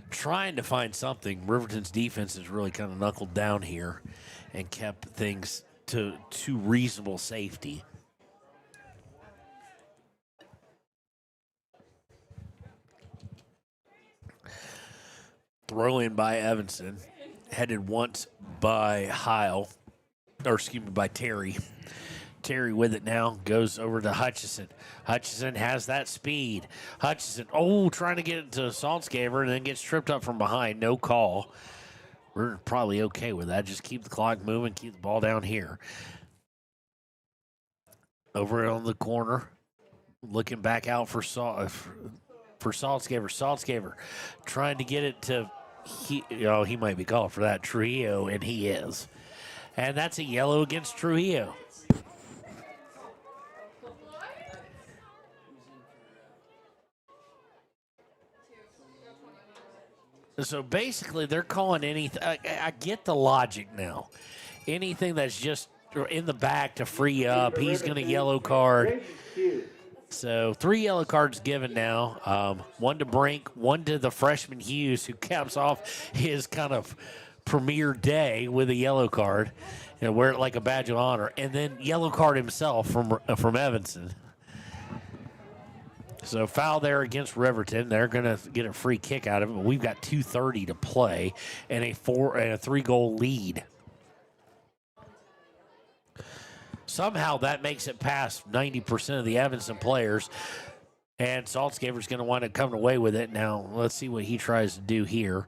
trying to find something. Riverton's defense has really kind of knuckled down here and kept things to reasonable safety. Throw in by Evanston, headed once by by Terry. Terry with it now, goes over to Hutchison. Hutchison has that speed. Hutchison, trying to get it to Saltzgaver and then gets tripped up from behind. No call. We're probably okay with that. Just keep the clock moving, keep the ball down here. Over on the corner, looking back out for Saltzgaver. Saltzgaver trying to get it to, he might be called for that, Trujillo, and he is. And that's a yellow against Trujillo. So basically, they're calling anything. I get the logic now. Anything that's just in the back to free up. He's going to yellow card. So 3 yellow cards given now. One to Brink, one to the freshman Hughes, who caps off his kind of premier day with a yellow card. Wear it like a badge of honor. And then yellow card himself from Evanston. So foul there against Riverton. They're going to get a free kick out of it, but we've got 2:30 to play and a 3-goal lead. Somehow that makes it past 90% of the Evanston players, and Saltzgaber's going to want to come away with it. Now, let's see what he tries to do here.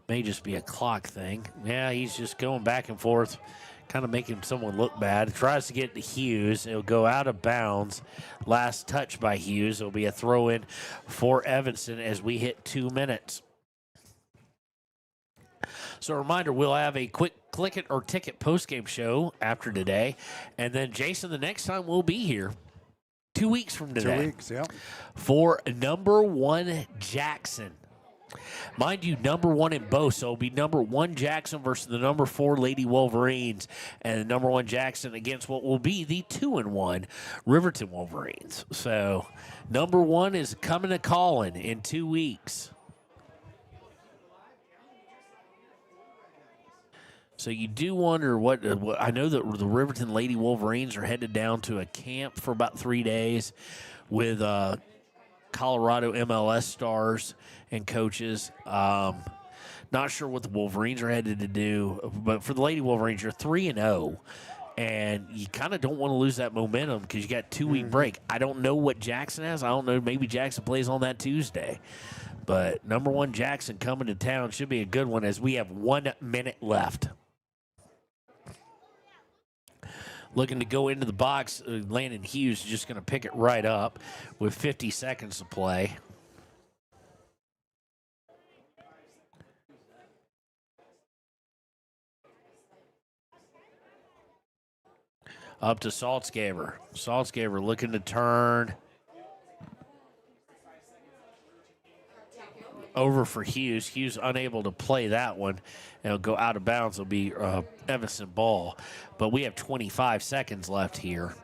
May just be a clock thing. Yeah, he's just going back and forth, kind of making someone look bad. Tries to get to Hughes. It'll go out of bounds. Last touch by Hughes. It'll be a throw-in for Evanston as we hit 2 minutes. So a reminder, we'll have a quick click it or ticket postgame show after today. And then, Jason, the next time we'll be here 2 weeks from today. 2 weeks, yeah. For number 1 Jackson. Mind you, number 1 in both. So it'll be number 1 Jackson versus the number 4 Lady Wolverines. And the number 1 Jackson against what will be the 2-1 Riverton Wolverines. So number 1 is coming to Collin in 2 weeks. So you do wonder what I know that the Riverton Lady Wolverines are headed down to a camp for about 3 days with Colorado MLS stars and coaches. Not sure what the Wolverines are headed to do, but for the Lady Wolverines, you're 3-0, and you kind of don't want to lose that momentum because you got 2-week break. I don't know what Jackson has. I don't know. Maybe Jackson plays on that Tuesday. But number 1 Jackson coming to town should be a good one as we have 1 minute left. Looking to go into the box, Landon Hughes is just going to pick it right up with 50 seconds to play. Up to Saltzgaber. Saltzgaber looking to turn. Over for Hughes. Hughes unable to play that one. It'll go out of bounds. It'll be Evanston ball. But we have 25 seconds left here.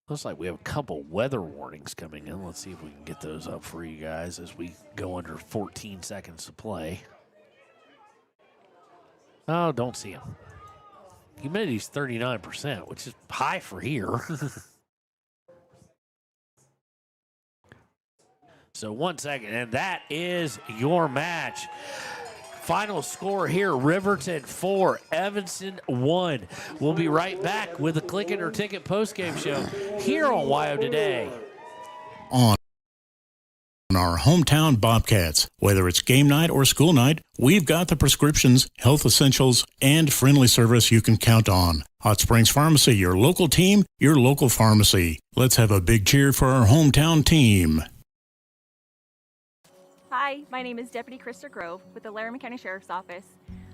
Looks like we have a couple weather warnings coming in. Let's see if we can get those up for you guys as we go under 14 seconds to play. Oh, don't see him. Humidity's 39%, which is high for here. So 1 second, and that is your match. Final score here, Riverton 4, Evanston 1. We'll be right back with a Click It or Ticket postgame show here on WYO Today. On our hometown Bobcats, whether it's game night or school night, we've got the prescriptions, health essentials, and friendly service you can count on. Hot Springs Pharmacy, your local team, your local pharmacy. Let's have a big cheer for our hometown team. Hi, my name is Deputy Krista Grove with the Laramie County Sheriff's Office.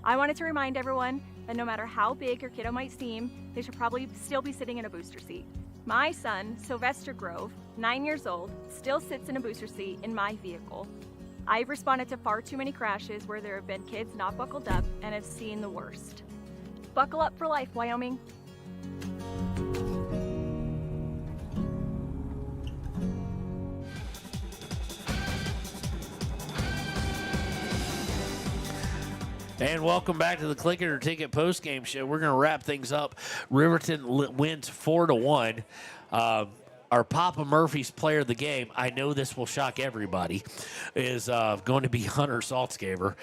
I wanted to remind everyone that no matter how big your kiddo might seem, they should probably still be sitting in a booster seat. My son, Sylvester Grove, 9 years old, still sits in a booster seat in my vehicle. I've responded to far too many crashes where there have been kids not buckled up and have seen the worst. Buckle up for life, Wyoming. And welcome back to the Click It or Ticket postgame show. We're going to wrap things up. Riverton wins 4-1. Our Papa Murphy's player of the game, I know this will shock everybody, is going to be Hunter Saltzgaber,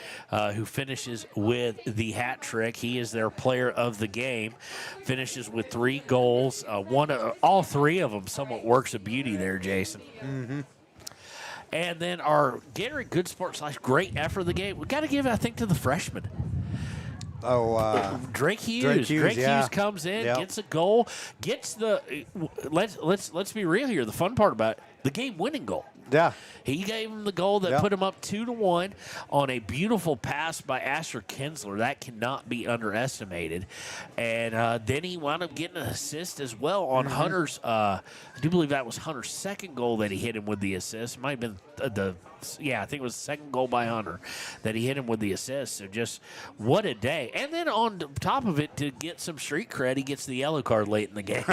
who finishes with the hat trick. He is their player of the game. Finishes with 3 goals. All 3 of them somewhat works of beauty there, Jason. Mm-hmm. And then our Gatorade Good Sport / great effort of the game, we got to give it, I think, to the freshman. Drake Hughes. Drake Hughes comes in, gets a goal, gets the. Let's be real here. The fun part about it, the game-winning goal. Yeah. He gave him the goal that put him up 2-1 on a beautiful pass by Asher Kinsler. That cannot be underestimated. And then he wound up getting an assist as well on Hunter's. I do believe that was Hunter's second goal that he hit him with the assist. Might have been the I think it was the second goal by Hunter that he hit him with the assist. So just what a day. And then on top of it, to get some street cred, he gets the yellow card late in the game.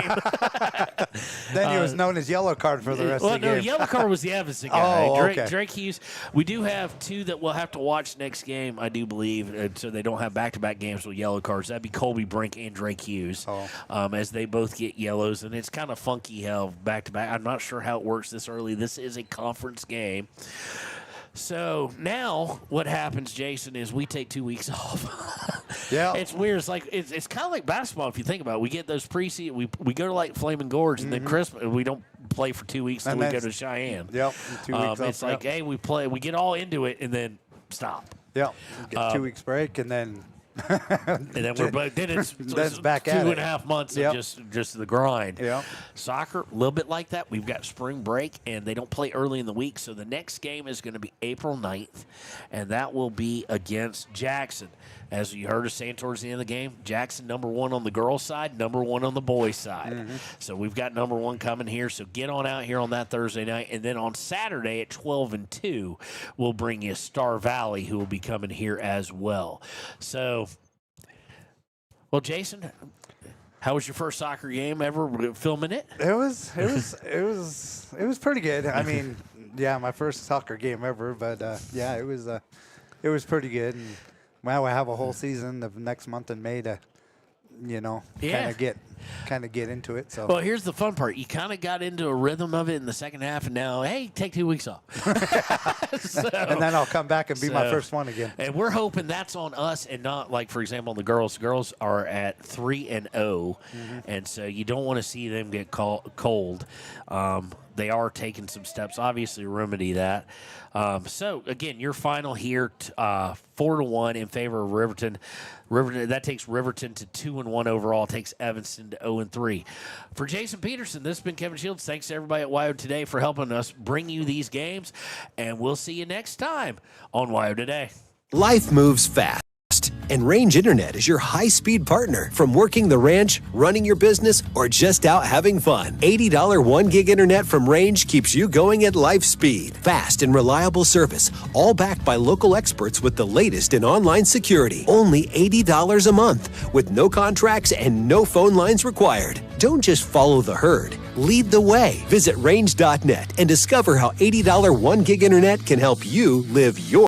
Then he was known as yellow card for the rest of the game. No, yellow card was the Evanston guy. Oh, okay. Drake Hughes. We do have two that we'll have to watch next game, I do believe, so they don't have back-to-back games with yellow cards. That'd be Colby Brink and Drake Hughes, as they both get yellows. And it's kind of funky how back-to-back. I'm not sure how it works this early. This is a conference game. So now what happens, Jason, is we take 2 weeks off. Yeah. It's weird. It's like it's kind of like basketball if you think about it. We get those preseason, we go to like Flaming Gorge, and then Christmas we don't play for 2 weeks until we go to Cheyenne. Yep. 2 weeks it's off, like, hey, we get all into it and then stop. Yep. Get 2 weeks break and then and then it's back at it. 2.5 months of just the grind. Yeah. Soccer, a little bit like that. We've got spring break, and they don't play early in the week, so the next game is going to be April 9th, and that will be against Jackson. As you heard us saying towards the end of the game, Jackson number 1 on the girls' side, number 1 on the boys' side. So we've got number 1 coming here. So get on out here on that Thursday night. And then on Saturday at 12 and 2, we'll bring you Star Valley, who will be coming here as well. So, well, Jason, how was your first soccer game ever filming it? It was pretty good. I mean, my first soccer game ever, but it was pretty good. And well, we have a whole season of next month in May to, kind of get into it. So well, here's the fun part. You kind of got into a rhythm of it in the second half, and now, hey, take 2 weeks off. And then I'll come back and be my first one again. And we're hoping that's on us and not like, for example, the girls. Girls are at 3-0, and so you don't want to see them get cold. They are taking some steps, obviously, to remedy that. So, again, your final here, 4-1 in favor of Riverton. That takes Riverton to 2-1 overall. Takes Evanston to 0-3. For Jason Peterson, this has been Kevin Shields. Thanks to everybody at WYO Today for helping us bring you these games. And we'll see you next time on WYO Today. Life moves fast. And Range Internet is your high-speed partner. From working the ranch, running your business, or just out having fun. $80 1 gig internet from Range keeps you going at life speed. Fast and reliable service, all backed by local experts with the latest in online security. Only $80 a month, with no contracts and no phone lines required. Don't just follow the herd. Lead the way. Visit range.net and discover how $80 1 gig internet can help you live your